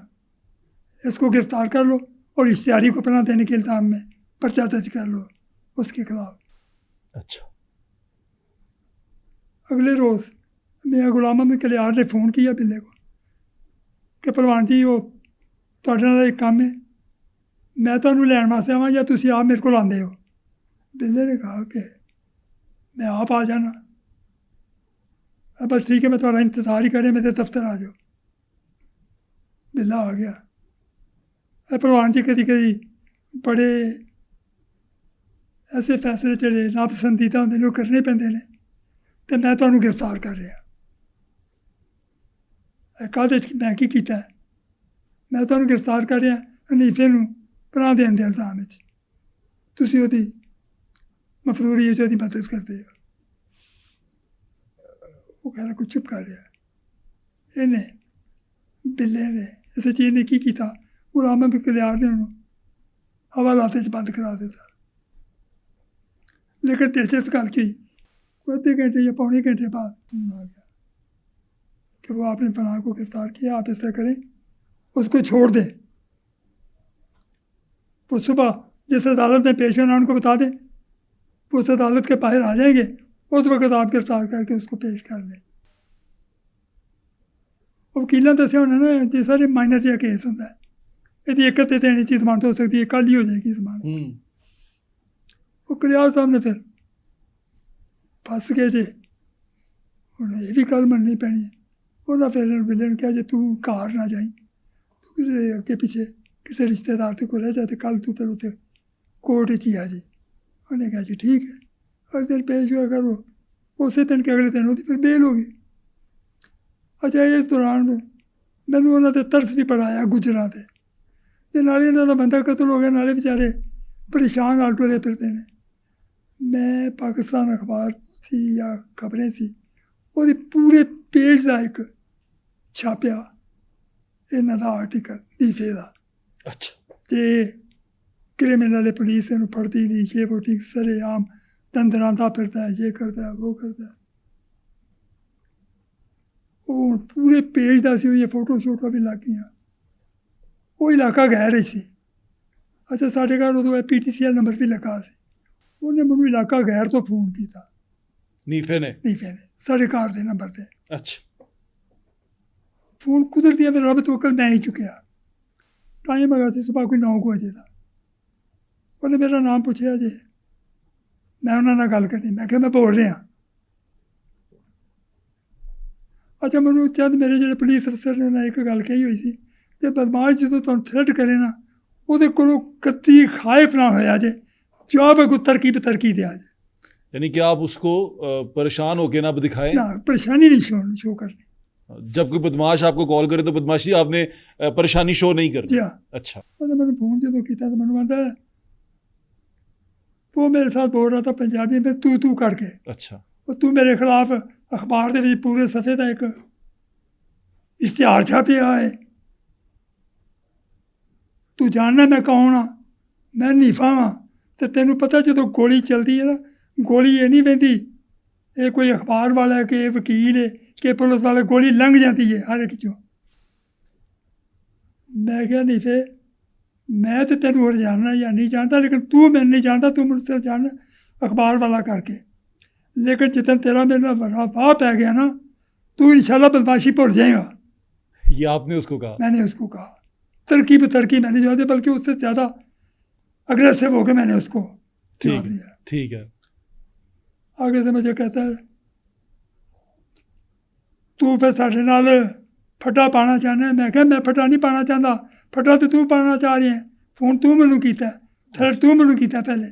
इसको गिरफ्तार कर लो और इश्तिहारी को पनाह देने के इल्ज़ाम में पर्चा दर्ज कर लो उसके खिलाफ। अच्छा। अगले रोज़ मियाँ गुलाम अहमद कलियार ने फ़ोन किया बिल्ले को कि भलवान जी वो ਤੁਹਾਡੇ ਨਾਲ एक काम है, मैं ਤੁਹਾਨੂੰ ਲੈਣ ਵਾਸਤੇ ਆਵਾਂ ਜਾਂ ਤੁਸੀਂ ਆਪ मेरे को आते हो? बिल्ले ने कहा कि मैं आप आ जाना। बस ठीक है, मैं थोड़ा इंतज़ार ही करें, मेरे दफ्तर आ जाओ। बिल्ला आ गया। भलवान जी कभी कभी बड़े ऐसे फैसले जेह्ड़े नापसंदीदा होंदे ने ओह् करने पैंदे ने, ते मैं तुहानूं गिरफ्तार कर रहा। काहदे च मैं की कीता है? मैं तुहानूं गिरफ्तार कर रहा हनीफे नूं पनाह देण दे इल्ज़ाम विच। तुसीं ओहदी मफरूरी च ओहदी मदद करदे हो। वो कह रहा कुछ चुप कर रहा। इन्हें बिल्ले ने इस चीज़ ने की कीता, गुलाम अहमद कलियार ने उन्होंने हवालात बंद करा दिता। लेकिन दिलचस्प गल की आधे घंटे या पौने घंटे बाद फोन आ गया कि वो आपने पनाह को गिरफ्तार किया, आप इस तरह करें उसको छोड़ दें। वो सुबह जिस अदालत में पेश होना उनको बता दें, वो उस अदालत के बाहर आ जाएंगे, उस वक्त आप गिरफ्तार करके उसको पेश कर दें। वकीलों दसिया होना ना जो सारे माइनर जहा केस होंगे, यदि एक अद्धे दिन च जमानत हो सकती है, कल ही हो जाएगी जमानत। वो कलियार साहब ने फिर फस गए जे, उन्हें ये भी गल मननी पैनी है। उन्हें फिर बिल्ले ने कहा जे तू घर ना जाई, तू किसी अगे पिछे किसी रिश्तेदार के को रह जा, कल तू फिर उसे कोर्ट च ही आ जी। उन्हें कहा जी ठीक है। अगले दिन पेश हुआ करो, उस दिन के अगले दिन वो फिर बेल हो गई। अच्छा, इस दौरान मैनू उन्होंने तरस भी बड़ा आया गुजरां ते, नाले इन्हों का बंदा कतल हो गया, नाले बेचारे परेशान हाल टुरे फिरते हैं। मैं पाकिस्तान अखबार सी या खबरें सी वो पूरे पेज का एक छापिया इन्हों का आर्टिकल लीफे का। अच्छा। ते क्रिमिनल पुलिस इन्हू फड़ती नहीं, ये वो ठीक सरेआम दंदरांदा फिरता है, ये करता है वो करता है। वो पूरे पेज का सी, ये फोटो शोटो भी लग गई। वो इलाका गैर ही सी। अच्छा, साढ़े घर उदों PTCL नंबर भी लगा सी। उन्हें मैं इलाका गैर तो फोन किया, नीफे ने साढ़े घर के नंबर से। अच्छा। फोन कुदरती है, रब तो कल मैं ही चुकया। टाइम अगर से सुबह कोई 9 बजे का। उन्हें मेरा नाम पूछा जे, मैं उन्होंने गल करनी, मैं क्या मैं बोल रहा। अच्छा, मैं चंद मेरे जो पुलिस अफसर ने उन्हें एक गल कही हुई सी कि बदमाश जो तुम थ्रेट करे ना वो को कत्ती खाइफ ना होया जे, जवाब अगो तरकी पे तरकी दिया जे। यानी कि आप उसको परेशान होके ना दिखाएं ना, परेशानी नहीं शो करनी। जब कोई बदमाश आपको कॉल करे तो बदमाशी आपने परेशानी शो नहीं करनी। जी हाँ। अच्छा। मैंने फोन जो किया तो मैंने आता है वो मेरे साथ बोल रहा था पंजाबी में तू करके। अच्छा। और तू मेरे खिलाफ अखबार के पूरे सफ़े का एक इश्तिहार छापिया है, तू जानना मैं कौन हाँ, मैं नीफा हाँ। तो तेनों पता जो गोली चलती है ना, गोली ये नहीं बहती, ये कोई अखबार वाला है कि वकील है कि पुलिस वाले, गोली लंघ जाती है हर एक चो। मैं क्या नीफे, मैं तो तेन और जानना या नहीं जानता, लेकिन तू मैंने नहीं जानता, तू मुझसे जानना अखबार वाला करके। लेकिन जितना तेरा मेरा बड़ा वाह पै गया ना, तू इंशाल्लाह बदमाशी भूल जाएगा। ये आपने उसको कहा? मैंने उसको कहा, तरक्की पे तरक्की मैंने जो दी, बल्कि उससे ज़्यादा अग्रेसिव होकर मैंने उसको जवाब ठीक है, दिया। ठीक है। आगे से मुझे कहता है, तू फिर साढ़े नाल फटा पाना चाहना है। मैं कहा मैं फटा नहीं पाना चाहता, फटा तो तू पाना चाह रही है। फोन तू मैनू कीता, थ्रेट तू मैनू कीता। पहले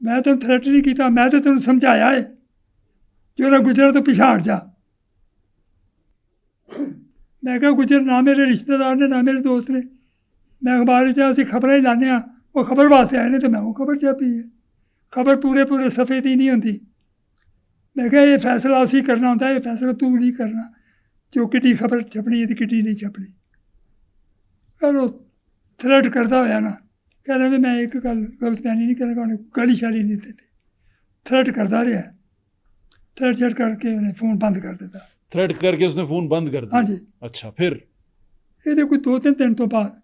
मैं तेन थ्रेट नहीं किया, मैं तो तेन समझाया है जो ना गुजरा तो पिछा हट जा। मैं कहा गुजर ना मेरे रिश्तेदार ने ना मेरे दोस्त ने, मैं अखबार च असीं खबरां ही लाने आ, वो खबर वास्ते आए ने तो मैं वो खबर छापी है। खबर पूरे पूरे सफ़े दी नहीं होंदी। मैं कहा ये फैसला असीं करना होंदा, ये फैसला तू नहीं करना, जो किड्डी खबर छपनी है तो किड्डी नहीं छपनी। पर वो थ्रेट करता होया ना, कह रहा मैं एक गल गलत बयानी नहीं करना, उन्हें गाली शाली नहीं देती। थ्रेट करता रहा, थ्रेट छट करके उन्हें फ़ोन बंद कर दिता। थ्रेट करके उसने फोन बंद कर दिया? हाँ जी। अच्छा, फिर? ये कोई 2-3 दिन तो बाद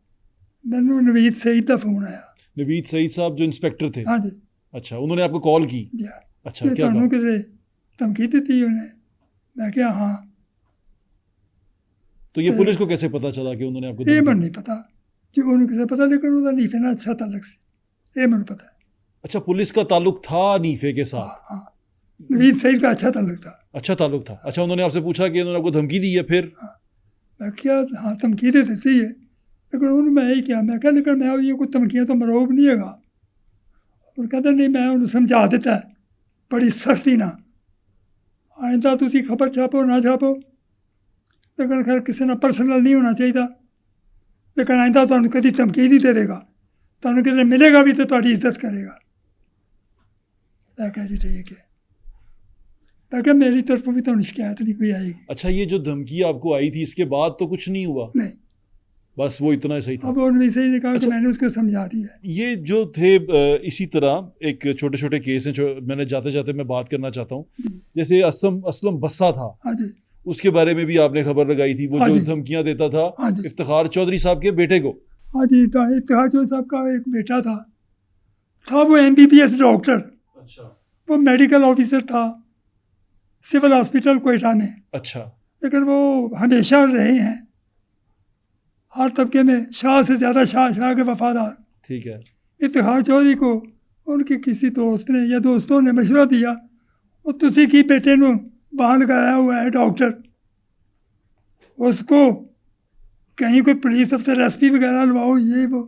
मैनू नवीद सईद का फोन आया। नवीद सईद साहब जो इंस्पेक्टर थे? हाँ जी। अच्छा, उन्होंने आपको कॉल की? अच्छा, क्या तुहानू कहा? किते धमकी दी उन्हें? मैं क्या हाँ। तो ये पुलिस को कैसे पता चला कि उन्होंने आपको ये धमकी- मैनू नहीं पता कि उन्हें किसे पता, लेकिन उसका नीफे नाल अच्छा ताल्लुक सी, ये मैनू पता है। अच्छा, पुलिस का ताल्लुक था नीफे के साथ? हाँ हाँ, नवीद सईद का अच्छा ताल्लुक था। अच्छा ताल्लुक था। अच्छा, उन्होंने आपसे पूछा कि उन्होंने आपको धमकी दी है, फिर? मैं क्या हाँ धमकी तो देती है, लेकिन उन्होंने मैं ही क्या, मैं क्या लेकिन मैं ये कोई धमकियाँ तो मरोब नहीं है। और कहते नहीं, मैं उन्हें समझा दिता है बड़ी सख्ती ना, आइंदा तुसी खबर छापो ना छापो, लेकिन खैर किसी ना पर्सनल नहीं होना चाहिए, लेकिन आइंदा तो कभी धमकी नहीं देगा, तो किसी मिलेगा भी तो तुम्हारी इज्जत करेगा। मैं कहा जी ठीक है। मैं क्या मेरी तरफों भी तो शिकायत नहीं कोई आएगी। अच्छा, ये जो धमकी आपको आई थी इसके बाद तो कुछ नहीं हुआ? नहीं, बस वो इतना ही सही था? अब उन्होंने सही ने कहा कि अच्छा। मैंने उसको समझा दिया। ये जो थे इसी तरह एक छोटे छोटे केस हैं जो मैंने जाते जाते मैं बात करना चाहता हूँ। जैसे असलम बस्सा था, हाँ जी। उसके बारे में भी आपने खबर लगाई थी, वो हाँ जो जी। धमकियां देता था हाँ जी। इफ्तिखार चौधरी साहब के बेटे को। हाँ जी, इफ्तिखार चौधरी साहब का एक बेटा था वो MBBS डॉक्टर, अच्छा वो मेडिकल ऑफिसर था सिविल हॉस्पिटल कोयटा में। अच्छा। लेकिन वो हमेशा रहे हैं हर तबके में शाह से ज़्यादा शाह के वफादार। ठीक है। इफ्तिखार चौधरी को उनके किसी दोस्त ने या दोस्तों ने मशवरा दिया, और तुसी की बेटे ने बाहर लगाया हुआ है डॉक्टर, उसको कहीं कोई पुलिस अफसर SP वगैरह लवाओ, ये वो।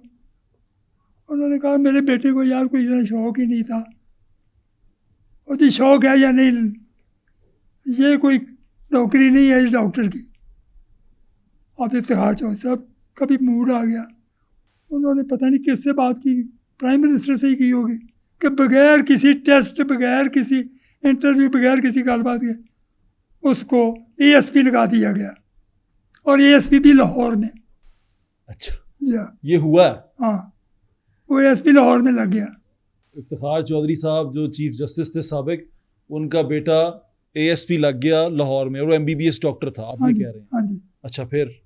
उन्होंने कहा मेरे बेटे को यार कोई इतना शौक ही नहीं था। और जी शौक है या नहीं, ये कोई नौकरी नहीं है इस डॉक्टर की। अब इफ्तिखार चौधरी साहब कभी मूड आ गया, उन्होंने पता नहीं किससे बात की, प्राइम मिनिस्टर से ही की होगी, कि बगैर किसी टेस्ट, बगैर किसी इंटरव्यू, बगैर किसी गलबात के उसको ASP लगा दिया गया, और ASP भी लाहौर में। अच्छा, या ये हुआ है? हाँ, वो ASP लाहौर में लग गया। इफ्तिखार चौधरी साहब जो चीफ जस्टिस थे साबिक, उनका बेटा ASP लग गया लाहौर में, और वो MBBS डॉक्टर था, आप हाँ ये जी, कह रहे हैं? हाँ जी। अच्छा, फिर?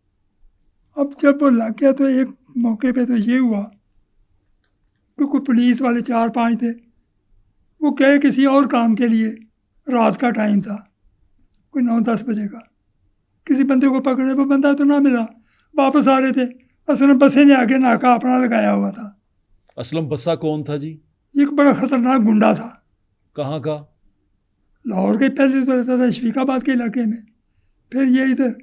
अब जब वो लग गया तो एक मौके पे तो ये हुआ कि कोई पुलिस वाले 4-5 थे, वो गए किसी और काम के लिए, रात का टाइम था, कोई 9-10 बजे का, किसी बंदे को पकड़ने पर बंदा तो ना मिला, वापस आ रहे थे, असल में बसें ने आगे नाका अपना लगाया हुआ था। असलम बस्सा कौन था जी? एक बड़ा ख़तरनाक गुंडा था, कहाँ का? लाहौर के पहले तो रहता था शफीकाबाद के इलाके में, फिर ये इधर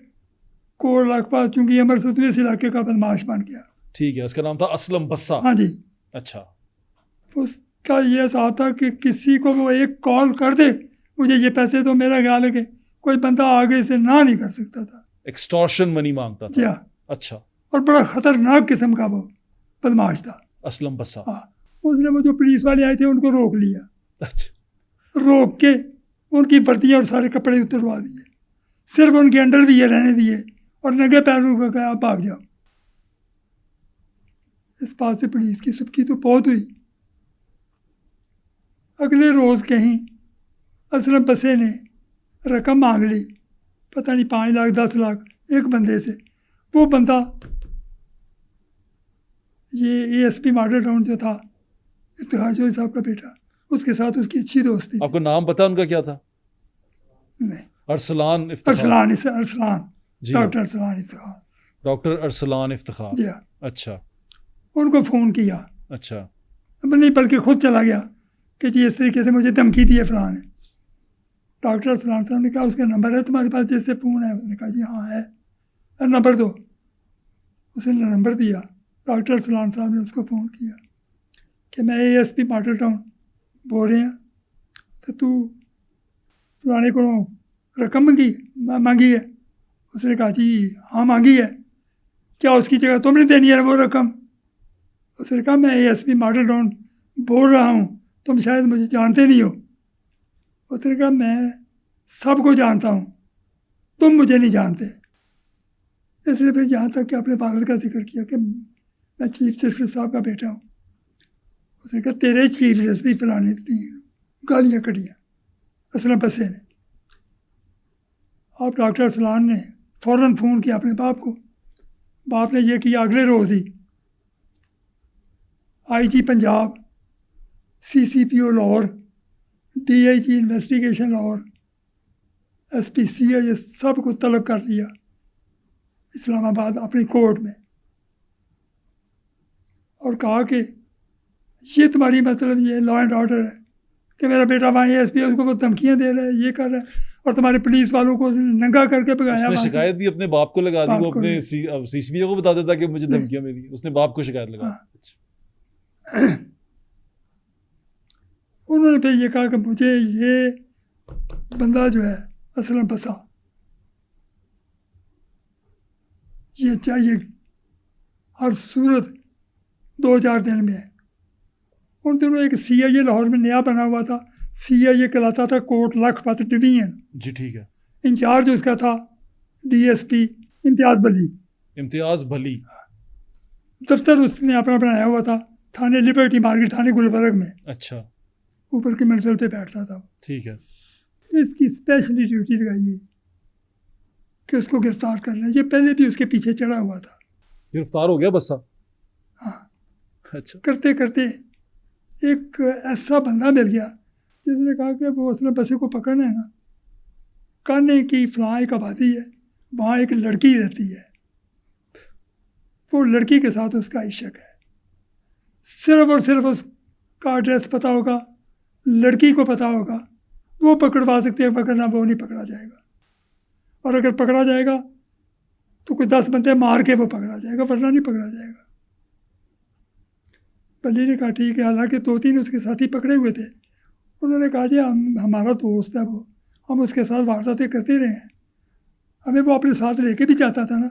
कोट लखपत चूंकि अमृतसर तो इस इलाके का बदमाश बन गया। ठीक है, उसका नाम था असलम बस्सा? हाँ जी। अच्छा। उसका ये साथ था कि किसी को वो एक कॉल कर दे मुझे ये पैसे, तो मेरा ख्याल है कि कोई बंदा आगे से ना नहीं कर सकता था। एक्सटॉर्शन मनी मांगता जी था? हाँ। अच्छा। और बड़ा ख़तरनाक किस्म का वो बदमाश था असलम बस्सा? हाँ। उसने वो जो पुलिस वाले आए थे उनको रोक लिया, अच्छा। रोक के उनकी वर्दियाँ और सारे कपड़े उतरवा दिए, सिर्फ उनके अंडरवियर रहने दिए, और नंगे पैरों को कहा भाग जाओ। इस बात से पुलिस की सुबकी तो बहुत हुई। अगले रोज़ कहीं असलम बसे ने रकम मांग ली, पता नहीं 5 लाख 10 लाख एक बंदे से। वो बंदा ये ASP मॉडल टाउन जो था इफ्तिखार चौधरी साहब का बेटा, उसके साथ उसकी अच्छी दोस्ती थी। आपको नाम पता उनका क्या था? नहीं, अरसलान इफ्तिखार। अरसलान, जी हाँ। डॉक्टर अरसलान इफ्तिखार। डॉक्टर अरसलान इफ्तिखार। जी हाँ। अच्छा उनको फ़ोन किया, अच्छा। अब नहीं बल्कि खुद चला गया कि जी इस तरीके से मुझे धमकी दी है फलां ने। डॉक्टर अरसलान साहब ने कहा उसका नंबर है तुम्हारे पास जिससे फ़ोन है? उसने कहा जी हाँ है। नंबर दो। उसने नंबर दिया। डॉक्टर अरसलान साहब ने उसको फ़ोन किया कि मैं ASP मॉडल टाउन बोल रहे हैं, तो तू फलाने को रकम मांगी है? उसने कहा जी हाँ मांगी है। क्या उसकी जगह तुमने देनी है वो रकम? उसने कहा मैं ASP मॉडल टाउन बोल रहा हूँ, तुम शायद मुझे जानते नहीं हो। उसने कहा मैं सबको जानता हूँ, तुम मुझे नहीं जानते। इसलिए फिर यहाँ तक कि अपने फादर का जिक्र किया कि मैं चीफ जस्टिस साहब का बेटा हूँ। उसने कहा तेरे चीफ जस्टिस फलाने की गालियाँ कढ़ियाँ असलम बसे ने। अब डॉक्टर अरसलान ने फ़ौरन फ़ोन किया अपने बाप को। बाप ने यह किया अगले रोज़ ही IG Punjab, CCPO Lahore, DIG investigation Lahore, SP CI सब को तलब कर लिया इस्लामाबाद अपनी कोर्ट में, और कहा कि ये तुम्हारी मतलब ये लॉ एंड ऑर्डर है कि मेरा बेटा वहाँ ASP है, उसको वो धमकियाँ दे रहा है, ये कर रहा है, और तुम्हारे पुलिस वालों को नंगा करके भगाया उसने वहाँ से। शिकायत भी अपने बाप को लगा दी। बाप वो को अपने लगा। CCPO को बता देता कि मुझे नहीं। धमकियां मिली, उसने बाप को शिकायत लगा। हाँ। उन्होंने फिर ये कहा कि मुझे ये बंदा जो है असलम बसा ये चाहिए हर सूरत 2-4 दिन में। उन दिनों एक CIA लाहौर में नया बना हुआ था, CIA कहलाता था कोट लखपत डिवीजन। जी ठीक है। इंचार्ज उसका था DSP इम्तियाज़ बली। इम्तियाज भली। दफ्तर उसने अपना बनाया हुआ था थाने लिबर्टी मार्केट, थाने गुलबर्ग में, अच्छा ऊपर की मंजिल पे बैठता था। ठीक है। इसकी स्पेशली ड्यूटी लगाई गई कि उसको गिरफ्तार करना है। ये पहले भी उसके पीछे चढ़ा हुआ था। गिरफ्तार हो गया बस्सा? हाँ। अच्छा। करते करते एक ऐसा बंदा मिल गया जिसने कहा कि वो असलम बसे को पकड़ना है ना, काने की फलां एक आबादी है, वहाँ एक लड़की रहती है, वो लड़की के साथ उसका इश्क है, सिर्फ और सिर्फ उसका एड्रेस पता होगा, लड़की को पता होगा, वो पकड़वा सकते हैं, वरना वो नहीं पकड़ा जाएगा। और अगर पकड़ा जाएगा तो कोई 10 बंदे मार के वो पकड़ा जाएगा, वरना नहीं पकड़ा जाएगा। बल्ली ने कहा ठीक है। हालांकि 2-3 उसके साथी पकड़े हुए थे। उन्होंने कहा जी हमारा दोस्त है वो, हम उसके साथ वारदातें करते रहे हैं, हमें वो अपने साथ लेके भी जाता था ना,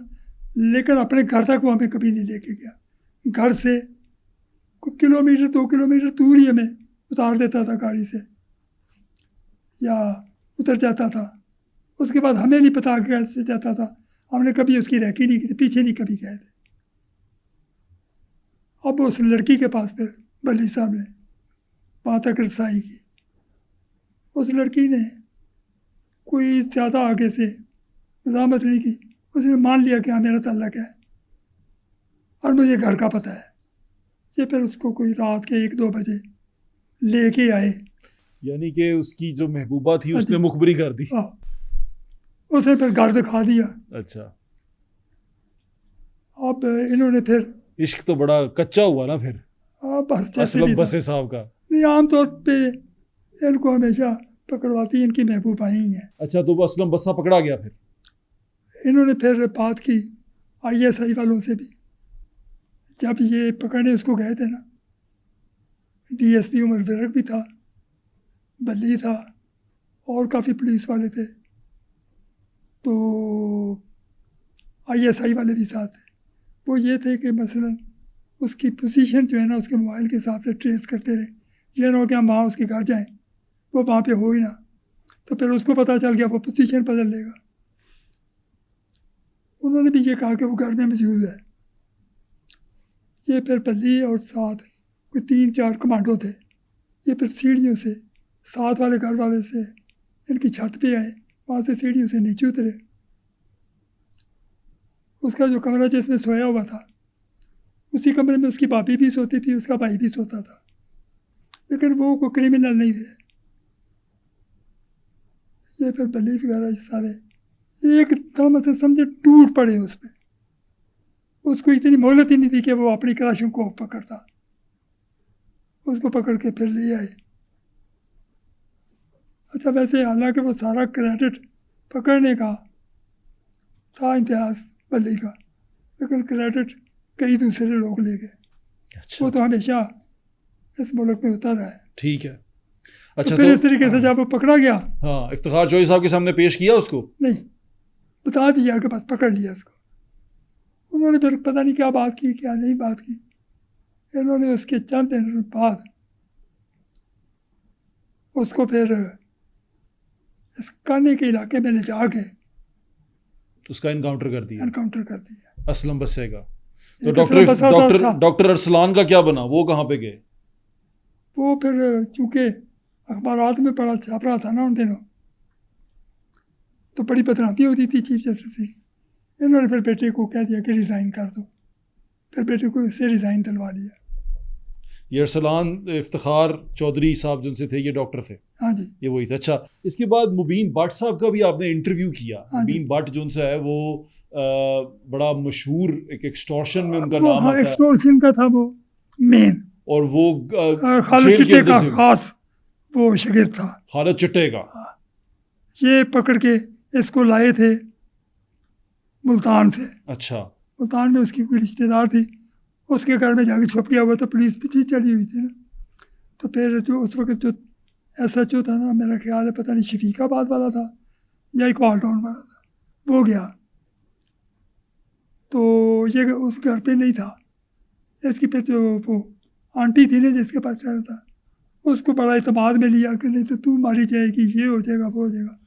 लेकिन अपने घर तक वो हमें कभी नहीं लेके गया। घर से कुछ किलोमीटर 2 किलोमीटर दूर ही हमें उतार देता था गाड़ी से, या उतर जाता था। उसके बाद हमें नहीं पता कैसे जाता था, हमने कभी उसकी रैकी नहीं की, पीछे नहीं कभी गए थे। अब उस लड़की के पास फिर बली साहब ने वहाँ तक रसाई की। उस लड़की ने कोई ज़्यादा आगे से मज़ामत नहीं की, उसने मान लिया कि हाँ मेरा ताल्लुक है और मुझे घर का पता है। ये फिर उसको कोई रात के 1-2 बजे लेके आए। यानी कि उसकी जो महबूबा थी हाँ उसने जी। मुखबरी कर दी। हाँ, उसने फिर घर दिखा दिया। अच्छा। अब इन्होंने फिर इश्क तो बड़ा कच्चा हुआ ना फिर बस जैसे असलम भी था। बसे साहब का। नहीं, आमतौर पे इनको हमेशा पकड़वाती इनकी महबूबा ही है। अच्छा, तो वो असलम बस्सा पकड़ा गया फिर? इन्होंने फिर बात की ISI वालों से भी। जब ये पकड़ने उसको गए थे ना, DSP उमर विरक भी था, बल्ली था, और काफ़ी पुलिस वाले थे, तो ISI वाले भी साथ थे। वो ये थे कि मसलन उसकी पोजीशन जो है ना उसके मोबाइल के हिसाब से ट्रेस करते रहे। ये ना हो कि हम वहाँ उसके घर जाएं, वो वहाँ पे हो ही ना, तो फिर उसको पता चल गया, वो पोजीशन बदल लेगा। उन्होंने भी ये कहा कि वो घर में मौजूद है। ये फिर बल्ली और साथ कोई 3-4 कमांडो थे। ये फिर सीढ़ियों से साथ वाले घर वाले से इनकी छत पे आए, वहाँ से सीढ़ियों से नीचे उतरे। उसका जो कमरा जिसमें सोया हुआ था, उसी कमरे में उसकी भाभी भी सोती थी, उसका भाई भी सोता था। लेकिन वो कोई क्रिमिनल नहीं थे। ये फिर बली वगैरह सारे एकदम से समझे टूट पड़े उस पर। उसको इतनी मोहलत ही नहीं थी कि वो अपनी क्लाशों को पकड़ता। उसको पकड़ के फिर ले आए। अच्छा, वैसे हालांकि वो सारा क्रेडिट पकड़ने का था इम्तियाज़ बली का, लेकिन क्रेडिट कई दूसरे लोग ले गए। अच्छा, वो तो हमेशा इस मुल्क में होता रहा है। ठीक है। तो अच्छा, फिर तो इस तरीके से जब वो पकड़ा गया, हाँ, इफ्तिखार चौधरी साहब के सामने पेश किया उसको? नहीं, बता दिया कि बस पकड़ लिया इसको। उन्होंने फिर पता नहीं क्या बात की, क्या नहीं बात की। इन्होंने उसके चंद दिन बाद उसको फिर इस काने के इलाके में ले जाके उसका इनकाउंटर कर दिया, एनकाउंटर कर दिया। असलम बस्से का। तो एक डॉक्टर असलम बस्सा डॉक्टर था। डॉक्टर अरसलान का क्या बना? वो कहाँ पे गए? वो फिर चूँकि अखबारात में पढ़ा छाप रहा था ना उन दिनों, तो बड़ी बदनामी होती थी चीफ जस्टिस की। इन्होंने फिर बेटे को कह दिया कि रिज़ाइन कर दो। फिर बेटे को इससे रिज़ाइन दिलवा लिया। ये अरसलान इफ्तिखार चौधरी साहब जिनसे थे, ये डॉक्टर थे? हाँ जी, ये वही थे। अच्छा, इसके बाद मुबीन भट्ट साहब का भी आपने इंटरव्यू किया। हाँ जी। मुबीन भट्ट जो उनसे है वो बड़ा मशहूर, एक एक्सटॉर्शन में उनका वो नाम हाँ, आता है, एक्सटॉर्शन का था वो मेन। और वो खालिद जेल के चिट्टे अंदर का से खास वो शागिर्द था। खालिद चिट्टे का। ये पकड़ के इसको लाए थे मुल्तान से। अच्छा, मुल्तान में उसकी कोई रिश्तेदार थी, उसके घर में जाके छुप गया हुआ था। पुलिस पीछे चली हुई थी ना। तो फिर जो उस वक्त जो SHO था ना, मेरा ख्याल है पता नहीं शफीकाबाद वाला था या इकबाल टाउन वाला था, वो गया। तो ये उस घर पे नहीं था। इसकी फिर जो वो आंटी थी ना जिसके पास चला था, उसको बड़ा इतमाद में लिया कि नहीं तो तू मारी जाएगी, ये हो जाएगा, वो हो जाएगा।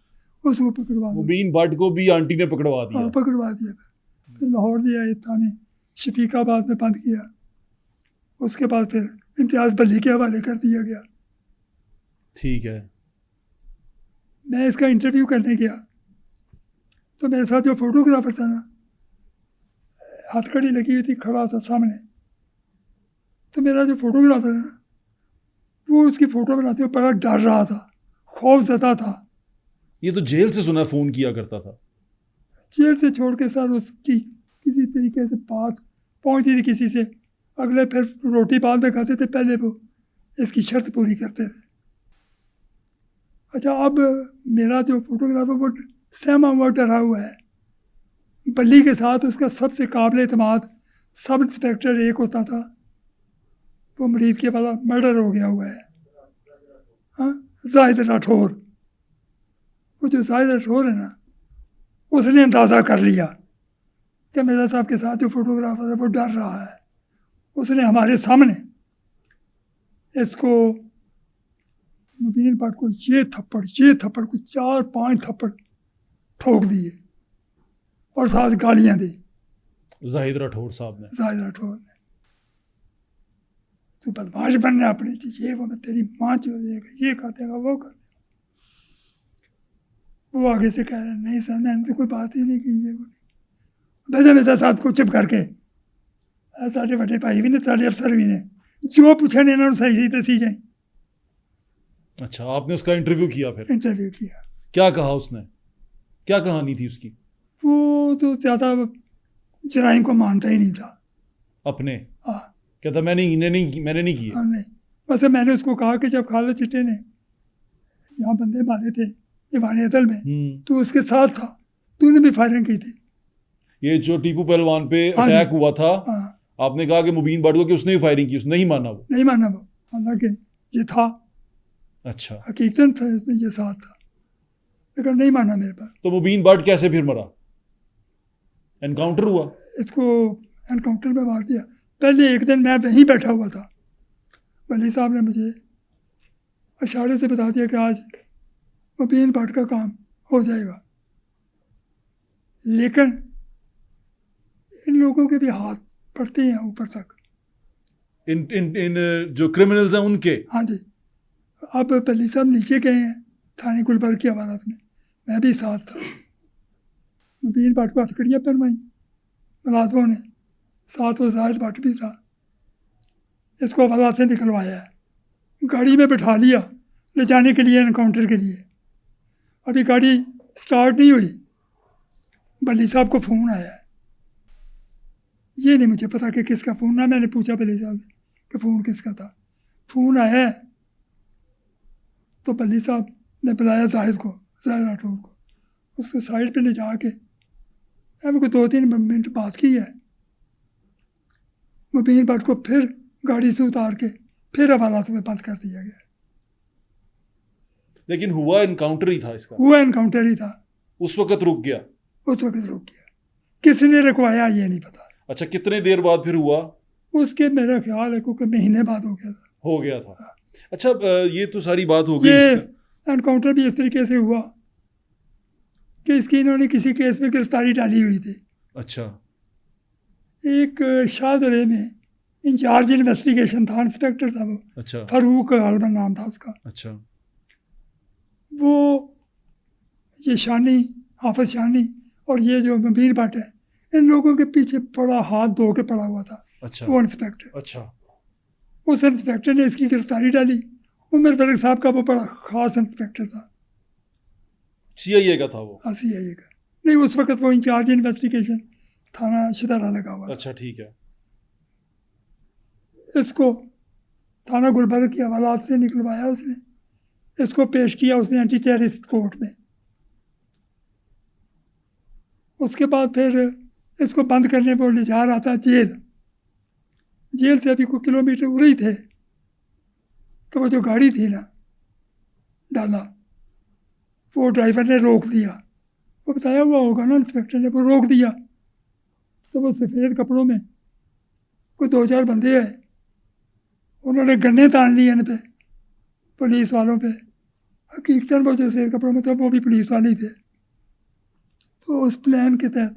उसको पकड़वा दिया। मुबीन भट्ट को भी आंटी ने पकड़वा हाँ, दिया। पकड़वा दिया। फिर लाहौर ले आए थाने, शफीकाबाद में बंद किया। उसके बाद फिर इम्तियाज़ बली के हवाले कर दिया गया। ठीक है। मैं इसका इंटरव्यू करने गया तो मेरे साथ जो फोटोग्राफर था ना, हथकड़ी लगी हुई थी, खड़ा था सामने। तो मेरा जो फोटोग्राफर है ना, वो उसकी फ़ोटो बनाते हुए बड़ा डर रहा था, खौफज़दा था। ये तो जेल से सुना फ़ोन किया करता था। जेल से छोड़ के सर उसकी किसी तरीके से बात पहुंचती थी किसी से। अगले फिर रोटी बाद में खाते थे, पहले वो इसकी शर्त पूरी करते थे। अच्छा, अब मेरा जो फोटोग्राफर वो सहमा हुआ, डरा हुआ है। बली के साथ उसका सबसे काबिल एतमाद सब इंस्पेक्टर एक होता था, वो मरीज के वाला मर्डर हो गया हुआ है। हाँ, जाहिद राठौर। वो जो जाहिद राठौर है ना, उसने अंदाज़ा कर लिया कि मेरा साहब के साथ जो फोटोग्राफर है वो डर रहा है। उसने हमारे सामने इसको मुबीन भट्ट को ये थप्पड़ को 4-5 थप्पड़ ठोक दिए और साथ गालियां दी जाहिद राठौर साहब ने। जाहिद राठौर ने, तू बदमाश बनना अपनी चीज, ये वो, मैं तेरी माँ चो देगा, ये कर देगा, वो कर देगा। वो आगे से कह रहे हैं, नहीं सर मैंने तो कोई बात ही नहीं की, ये वो नहीं। मेरे साथ को चुप करके साढ़े बड़े भाई भी ने, साढ़े अफसर भी ने, जो पूछे ने इन्होंने सही दसी जाए। अच्छा, आपने उसका इंटरव्यू किया? फिर इंटरव्यू किया। क्या कहा उसने? क्या कहानी थी उसकी? वो तो ज़्यादा जराइम को मानता ही नहीं था अपने हाँ। कहता मैंने नहीं किए। हाँ, नहीं, बस मैंने उसको कहा कि जब खालिद चिट्टे ने यहाँ बंदे मारे थे ईवान अदल में, तो उसके साथ था, तूने भी फायरिंग की थी। ये जो टीपू पहलवान पे हाँ जी। अटैक हुआ था, हाँ, आपने कहा कि मुबीन भट्ट को कि उसने ही फायरिंग की, उसने नहीं माना वो? नहीं माना वो, हालांकि ये था, अच्छा, हकीकतन था, इसमें ये साथ था, लेकिन नहीं माना मेरे पास। तो मुबीन भट्ट कैसे फिर मरा? एनकाउंटर हुआ? इसको एनकाउंटर में मार दिया। पहले एक दिन मैं वहीं बैठा हुआ था, वली साहब ने मुझे इशारे से बता दिया कि आज मुबीन भट्ट का काम हो जाएगा, लेकिन इन लोगों के भी हाथ पड़ते हैं ऊपर तक। इन जो क्रिमिनल्स हैं उनके? हाँ जी। अब वली साहब नीचे गए हैं थाने गुलबर्ग की अदालत में, मैं भी साथ था। मुबीन भट्ट को हथकड़ियाँ पहनवाई मुलाजमों ने, साथ वो जाहिद भट्ट भी था। इसको अदालत से निकलवाया है गाड़ी में बैठा लिया ले जाने के लिए एनकाउंटर के लिए। अभी गाड़ी स्टार्ट नहीं हुई, बल्ली साहब को फ़ोन आया है। ये नहीं मुझे पता कि किसका फ़ोन, ना मैंने पूछा बल्ली साहब से कि फ़ोन किसका था। फ़ोन आया है तो बल्ली साहब ने बुलाया जाहिद राठौर को, उसको साइड पे ले जाके मैंने को 2-3 मिनट बात की है। मुबीन भट्ट को फिर गाड़ी से उतार के फिर हवालात में बंद कर दिया गया। लेकिन हुआ एनकाउंटर ही था इसका? हुआ एनकाउंटर ही था। उस वक्त रुक गया? उस वक्त रुक गया। किसने रुकवाया ये नहीं पता। अच्छा, कितने देर बाद फिर हुआ? उसके मेरा ख्याल है क्योंकि महीने बाद हो गया था। अच्छा, ये तो सारी बात हो गई। ये एनकाउंटर भी इस तरीके से हुआ कि इसकी इन्होंने किसी केस में गिरफ्तारी डाली हुई थी। अच्छा। एक शाहदरे में इंचार्ज इन्वेस्टिगेशन था, इंस्पेक्टर था वो। अच्छा। फारूक गालबन नाम था उसका। अच्छा। वो ये शानी, हाफिज शानी और ये जो मुबीन भट्ट है, इन लोगों के पीछे पड़ा, हाथ धो के पड़ा हुआ था। अच्छा। वो इंस्पेक्टर। अच्छा। उस इंस्पेक्टर ने इसकी गिरफ्तारी डाली। उमर फारूक साहब का वो बड़ा ख़ास इंस्पेक्टर था। CIA का था वो? हाँ, CIA का। नहीं, उस वक्त वो इंचार्ज इन्वेस्टिगेशन थाना शदारा लगा हुआ। अच्छा, ठीक है। इसको थाना गुलबर्ग की हवालात से निकलवाया उसने, इसको पेश किया उसने एंटी टेररिस्ट कोर्ट में। उसके बाद फिर इसको बंद करने पर ले जा रहा था जेल से अभी कुछ किलोमीटर उड़ ही थे कि वो जो गाड़ी थी ना डाला, वो ड्राइवर ने रोक दिया। वो बताया हुआ होगा ना इंस्पेक्टर ने, वो रोक दिया तो वो सफ़ेद कपड़ों में कोई 2-4 बंदे आए, उन्होंने गन्ने तान लिए इन पे, पुलिस वालों पे। हकीकतन वो जो सफ़ेद कपड़ों में थे वो भी पुलिस वाले ही थे। तो उस प्लान के तहत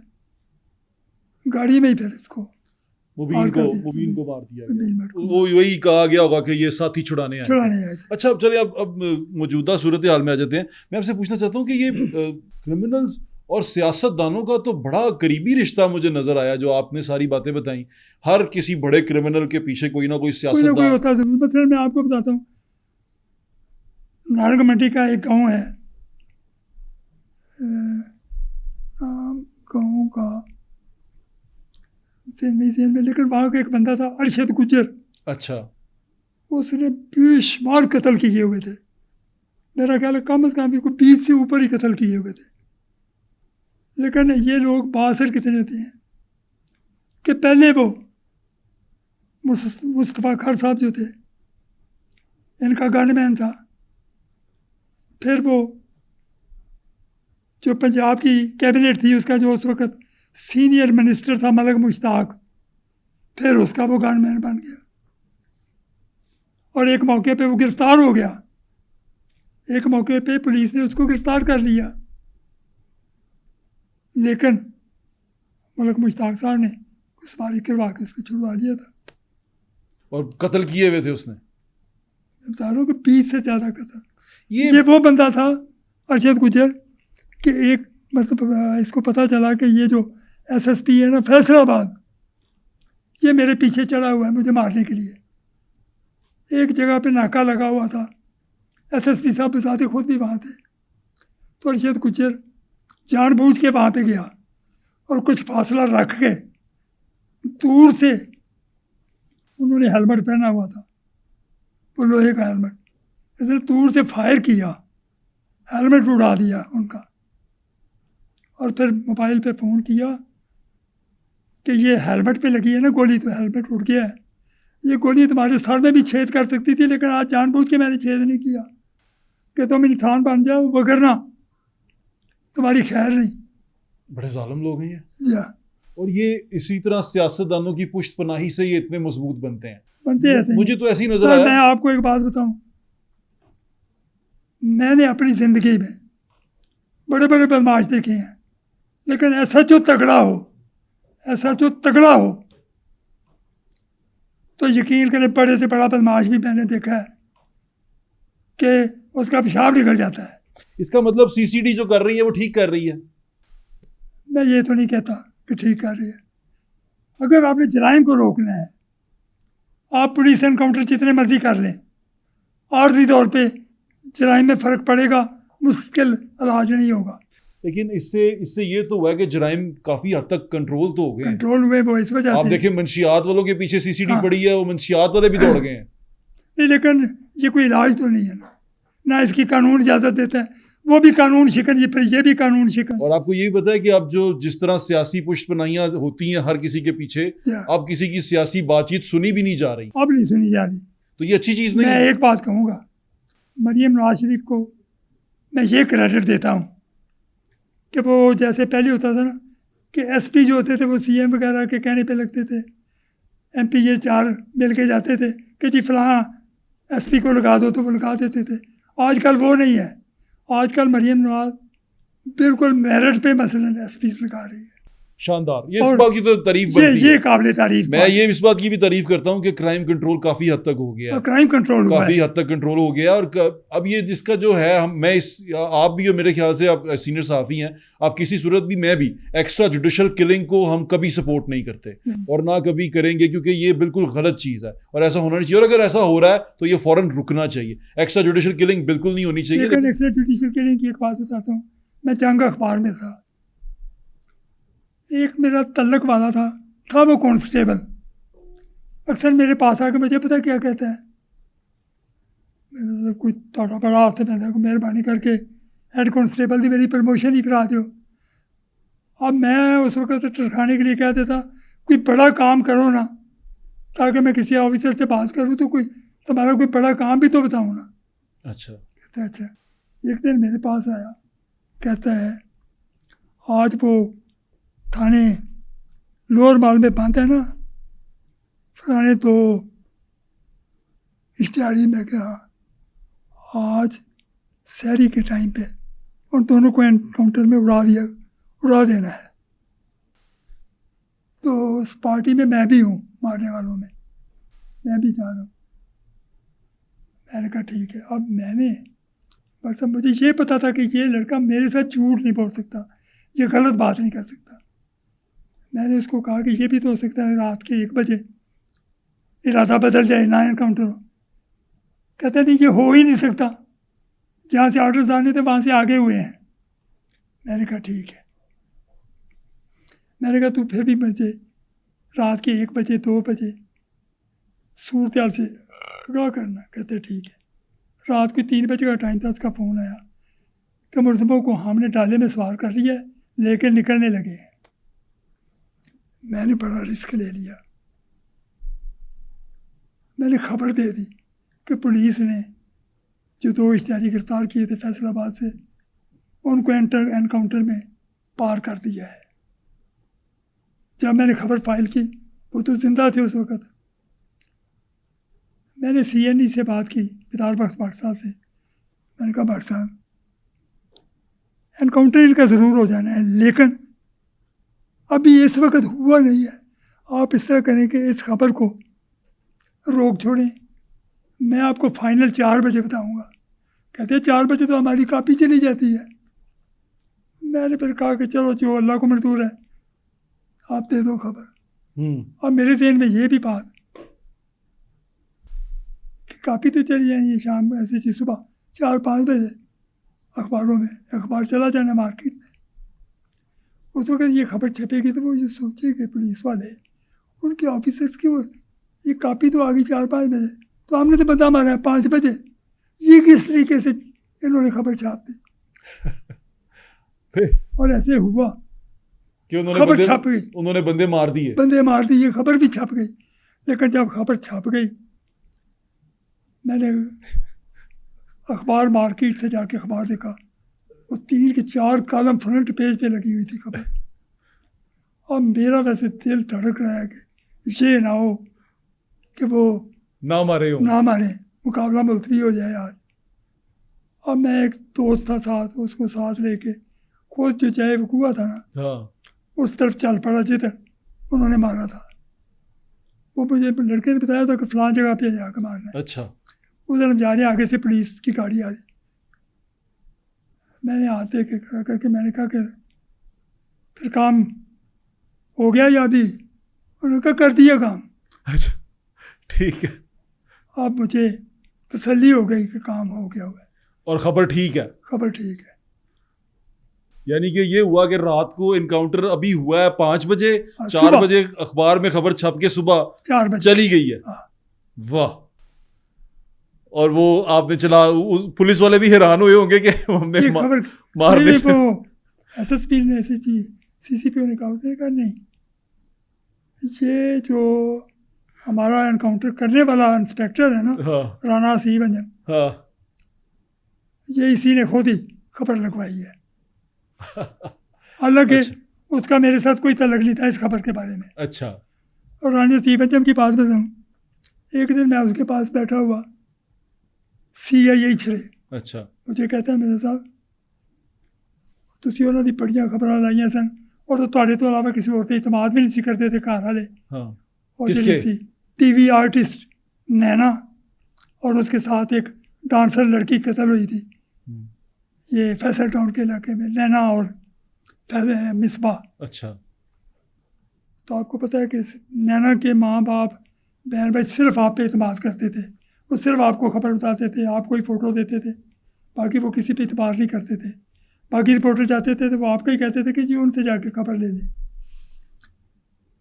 गाड़ी में ही फिर इसको मुबीन को मार दिया गया। वो वही कहा गया होगा कि ये साथी छुड़ाने आए थे। अच्छा, चलिए अब मौजूदा सूरत हाल में आ जाते हैं। मैं आपसे पूछना चाहता हूँ कि ये क्रिमिनल्स और सियासतदानों का तो बड़ा करीबी रिश्ता मुझे नजर आया, जो आपने सारी बातें बताई। हर किसी बड़े क्रिमिनल के पीछे कोई ना कोई सियासतदान होता है। मतलब मैं आपको बताता हूँ, नारंग मंडी का एक गाँव है, गाँव का जेल में, लेकिन वहाँ का एक बंदा था अरशद गुजर। अच्छा। उसने बेशुमार कत्ल किए हुए थे। मेरा ख्याल है कम से कम भी 20 से ऊपर ही कत्ल किए हुए थे। लेकिन ये लोग बासर कितने होते हैं कि पहले वो मुस्तफ़ा खान साहब जो थे, इनका गनमैन था। फिर वो जो पंजाब की कैबिनेट थी उसका जो उस वक़्त सीनियर मिनिस्टर था मलिक मुश्ताक, फिर उसका वो गनमैन बन गया। और एक मौके पे वो गिरफ्तार हो गया। एक मौके पे पुलिस ने उसको गिरफ्तार कर लिया, लेकिन मलिक मुश्ताक साहब ने गुस्ताखी करवा के उसको छुड़वा लिया था। और कत्ल किए हुए थे उसने गिरफ्तारों के 20 से ज़्यादा कत्ल। ये वो बंदा था अरशद गुजर कि एक मतलब इसको पता चला कि ये जो SSP है ना फैसलाबाद, ये मेरे पीछे चढ़ा हुआ है मुझे मारने के लिए। एक जगह पे नाका लगा हुआ था, SSP साहब बजाते खुद भी वहाँ थे। तो अरशद गुजर जानबूझ के वहाँ पे गया और कुछ फासला रख के दूर से, उन्होंने हेलमेट पहना हुआ था, वो लोहे का हेलमेट, इसने दूर से फायर किया, हेलमेट उड़ा दिया उनका। और फिर मोबाइल पे फ़ोन किया कि ये हेलमेट पे लगी है ना गोली, तो हेलमेट उड़ गया है, ये गोली तुम्हारे सर में भी छेद कर सकती थी, लेकिन आज जानबूझ के मैंने छेद नहीं किया कि तुम इंसान बन जाओ, वगरना तुम्हारी खैर नहीं। बड़े जालिम लोग हैं ये। या और ये इसी तरह सियासतदानों की पुश्त पनाही से ये इतने मजबूत बनते हैं। ऐसे मुझे तो ऐसी नजर आया। मैं आपको एक बात बताऊं, मैंने अपनी ज़िंदगी में बड़े बड़े बदमाश देखे हैं, लेकिन ऐसा जो तगड़ा हो, ऐसा जो तगड़ा हो, तो यकीन करें बड़े से बड़ा बदमाश भी मैंने देखा है कि उसका पेशाब निकल जाता है। इसका मतलब CCD जो कर रही है वो ठीक कर रही है? मैं ये तो नहीं कहता कि ठीक कर रही है। अगर आपने जराइम को रोकना है, आप पुलिस एनकाउंटर जितने मर्जी कर लें, आर्जी तौर पे जराइम में फ़र्क पड़ेगा, मुश्किल इलाज नहीं होगा। लेकिन इससे ये तो हुआ है कि जराइम काफी हद तक कंट्रोल तो हो गए हैं। कंट्रोल हुए वो इस वजह आप से। देखें मंशियात वालों के पीछे सीसीडी हाँ। पड़ी है, वो मंशियात वाले भी दौड़ गए हैं। नहीं, लेकिन ये कोई इलाज तो नहीं है ना इसकी कानून इजाज़त देता है। वो भी कानून शिकन, ये भी कानून शिकन। और आपको यही पता है कि अब जो जिस तरह सियासी पुष्पनाइयां होती हैं हर किसी के पीछे, अब किसी की सियासी बातचीत सुनी भी नहीं जा रही। अब नहीं सुनी जा रही। तो ये अच्छी चीज़ नहीं मैं है। एक बात कहूँगा, मरियम नवाज शरीफ को मैं ये क्रेडिट देता हूँ कि वो जैसे पहले होता था ना कि एसपी जो होते थे वो सीएम वगैरह के कहने पे लगते थे, एमपी ये 4 मिल के जाते थे कि जी फलां एसपी को लगा दो, तो वो लगा देते थे। आजकल वो नहीं है। आजकल मरियम नवाज बिल्कुल मेरिट पे मसलन एसपी लगा रही है। शानदार। ये इस बात की तो तारीफ बनती ये है। काबिल तारीफ। मैं ये इस बात की भी तारीफ करता हूँ कि क्राइम कंट्रोल काफी हद तक हो गया है। क्राइम कंट्रोल हुआ काफी है। हद तक कंट्रोल हो गया। और अब ये जिसका जो है आप भी हो, मेरे ख्याल से आप सीनियर सहाफ़ी हैं, आप किसी सूरत भी, मैं भी, एक्स्ट्रा जुडिशल किलिंग को हम कभी सपोर्ट नहीं करते और ना कभी करेंगे, क्योंकि ये बिल्कुल गलत चीज़ है और ऐसा होना नहीं चाहिए। और अगर ऐसा हो रहा है तो ये फौरन रुकना चाहिए। एक्स्ट्रा जुडिशल किलिंग बिल्कुल नहीं होनी चाहिए। लेकिन एक्स्ट्रा जुडिशल किलिंग की एक बात बताता हूँ। मैं जंग अखबार में था, एक मेरा तल्लक वाला था वो कांस्टेबल। अक्सर मेरे पास आके मुझे पता क्या कहता है, कोई थोड़ा बड़ा हाथ मैंने को मेहरबानी करके हेड कांस्टेबल की मेरी प्रमोशन ही करा दो। अब मैं उस वक्त टरखाने के लिए कह देता कोई बड़ा काम करो ना, ताकि मैं किसी ऑफिसर से बात करूँ तो कोई तुम्हारा कोई बड़ा काम भी तो बताऊँ ना। अच्छा। कहता है अच्छा। एक दिन मेरे पास आया, कहता है आज वो थाने लोअर माल में बंद है ना, फलाने तो इश्तिहारी में कहा आज शहरी के टाइम पे उन दोनों को एनकाउंटर में उड़ा देना है। तो उस पार्टी में मैं भी हूँ, मारने वालों में मैं भी जा रहा हूँ। मैंने कहा ठीक है। अब मैंने बस मुझे ये पता था कि ये लड़का मेरे साथ झूठ नहीं बोल सकता, ये गलत बात नहीं कर सकता। मैंने उसको कहा कि ये भी तो हो सकता है रात के 1 बजे इरादा बदल जाए ना एनकाउंटर हो। कहते नहीं, ये हो ही नहीं सकता, जहाँ से ऑर्डर्स आने थे वहाँ से आगे हुए हैं। मैंने कहा ठीक है। मैंने कहा तू फिर भी मुझे रात के 1 बजे 2 बजे सूरत से आगाह करना। कहते ठीक है। रात को 3 बजे का टाइम था, उसका फ़ोन आया कि मुर्तबों को हमने डाले में सवार कर लिया है, लेकर निकलने लगे हैं। मैंने बड़ा रिस्क ले लिया। मैंने खबर दे दी कि पुलिस ने जो 2 इश्तिहारी गिरफ्तार किए थे फैसलाबाद से, उनको एनकाउंटर में पार कर दिया है। जब मैंने खबर फाइल की वो तो जिंदा थे उस वक़्त। मैंने CNE से बात की, बिलाल बख्श भट्ट साहब से। मैंने कहा भट्ट साहब एनकाउंटर इनका ज़रूर हो जाना है, लेकिन अभी इस वक्त हुआ नहीं है। आप इस तरह करें कि इस खबर को रोक छोड़ें, मैं आपको फाइनल 4 बजे बताऊंगा। कहते 4 बजे तो हमारी कापी चली जाती है। मैंने फिर कहा कि चलो जो अल्लाह को मंजूर है आप दे दो खबर। और मेरे जहन में ये भी बात कि कापी तो चली जानी है शाम में, ऐसी चीज सुबह 4-5 बजे अखबारों में, अखबार चला जाना मार्केट में। उस वक्त ये खबर छपेगी तो वो ये सोचेंगे पुलिस वाले, उनके ऑफिसर्स की, वो ये कापी तो आ गई 4-5 बजे, तो हमने तो बता मारा है 5 बजे। ये किस तरीके से इन्होंने खबर छाप दी। और ऐसे हुआ कि खबर छप गई, उन्होंने बंदे मार दिए, मार दिए, खबर भी छप गई। लेकिन जब खबर छप गई, मैंने अखबार मार्केट से जाके अखबार देखा, वो 3 के 4 कॉलम फ्रंट पेज पे लगी हुई थी खबर। और मेरा वैसे दिल धड़क रहा है कि ये ना हो कि वो ना मारे, मुकाबला मुलतवी हो जाए आज। और मैं एक दोस्त था साथ, उसको साथ लेके खुद जो चाहे वकूआ था ना, उस तरफ चल पड़ा जिधर उन्होंने मारा था। वो मुझे लड़के ने बताया था कि फलां जगह पे जाकर मारना है। अच्छा। उधर हम जा रहे हैं, आगे से पुलिस की गाड़ी आ रही। मैंने हाथ दे के खड़ा करके मैंने कहा कि फिर काम हो गया या अभी? उन्होंने कहा कर दिया काम। अच्छा ठीक है। अब मुझे तसल्ली हो गई कि काम हो गया हुआ है, और खबर ठीक है। खबर ठीक है। यानी कि ये हुआ कि रात को इनकाउंटर अभी हुआ है 5 बजे, हाँ, 4 सुबह। बजे अखबार में खबर छप के सुबह 4 बजे चली गई है। हाँ। वाह। और वो आपने चला, पुलिस वाले भी हैरान हुए होंगे कि हमने ये खबर मारने नहीं, से। वो एसएसपी ने ऐसी चीज सीसीपी ने कहा, उसने कहा नहीं, ये जो हमारा एनकाउंटर करने वाला इंस्पेक्टर है ना, हाँ राणा सी अंजम, हाँ। ये इसी ने खुद ही खबर लगवाई है। हालांकि अच्छा। उसका मेरे साथ कोई तल्लुक नहीं था इस खबर के बारे में। अच्छा। और राणा सी अंजम की बात बताऊँ, एक दिन मैं उसके पास बैठा हुआ, CIA छड़े अच्छा। मुझे कहता है, मेरे साहब ਤੁਸੀਂ ਉਹਨਾਂ ਦੀ ਬੜੀਆਂ ਖਬਰਾਂ ਲਾਈਆਂ ਸਨ और ਤੁਹਾਡੇ ਤੋਂ ਇਲਾਵਾ ਕਿਸੇ ਹੋਰ ਤੇ ਇਤਮਾਦ ਵੀ ਨਹੀਂ ਸੀ ਕਰਦੇ थे घर वाले। हाँ। और किसके? ਜਿਹੜੀ थी TV आर्टिस्ट नैना और उसके साथ एक डांसर लड़की कत्ल हुई थी ये फैसल टाउन के इलाके में, नैना और मिसबा। अच्छा। तो आपको पता है कि नैना के माँ बाप बहन भाई सिर्फ आप पे इतमाद करते थे, वो सिर्फ आपको खबर बताते थे, आपको ही फ़ोटो देते थे, बाकी वो किसी पे इतबार नहीं करते थे। बाकी रिपोर्टर जाते थे तो वो आपको ही कहते थे कि जी उनसे जाके खबर ले लें।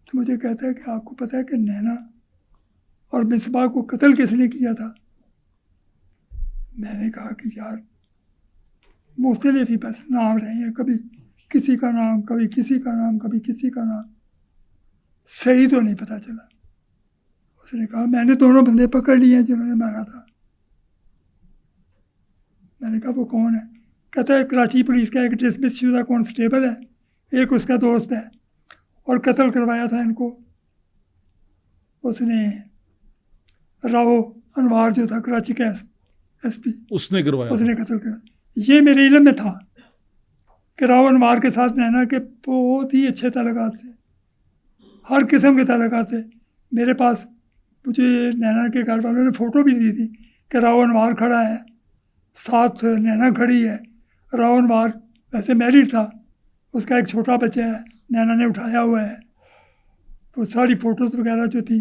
तो मुझे कहता है कि आपको पता है कि नैना और मिसबा को कत्ल किसने किया था? मैंने कहा कि यार मुख्तलिफ ही बस नाम रहे हैं, कभी किसी का नाम, कभी किसी का नाम, कभी किसी का नाम, सही तो नहीं पता चला। उसने कहा मैंने दोनों बंदे पकड़ लिए हैं जिन्होंने मारा था। मैंने कहा वो कौन है? कहता है कराची पुलिस का एक डिसमिस शुदा कांस्टेबल है, एक उसका दोस्त है, और कत्ल करवाया था इनको उसने, राव अनवार जो था कराची का SP, उसने करवाया। उसने कत्ल किया। ये मेरे इल्म में था कि राव अनवार के साथ नैना के बहुत ही अच्छे ताल्लुकात थे, हर किस्म के ताल्लुकात थे। मेरे पास मुझे नैना के घर वालों ने फ़ोटो भी दी थी कि राव अनवार खड़ा है, साथ नैना खड़ी है। राव अनवार वैसे मैरिड था, उसका एक छोटा बच्चा है, नैना ने उठाया हुआ है। तो सारी फ़ोटोज़ वगैरह जो थी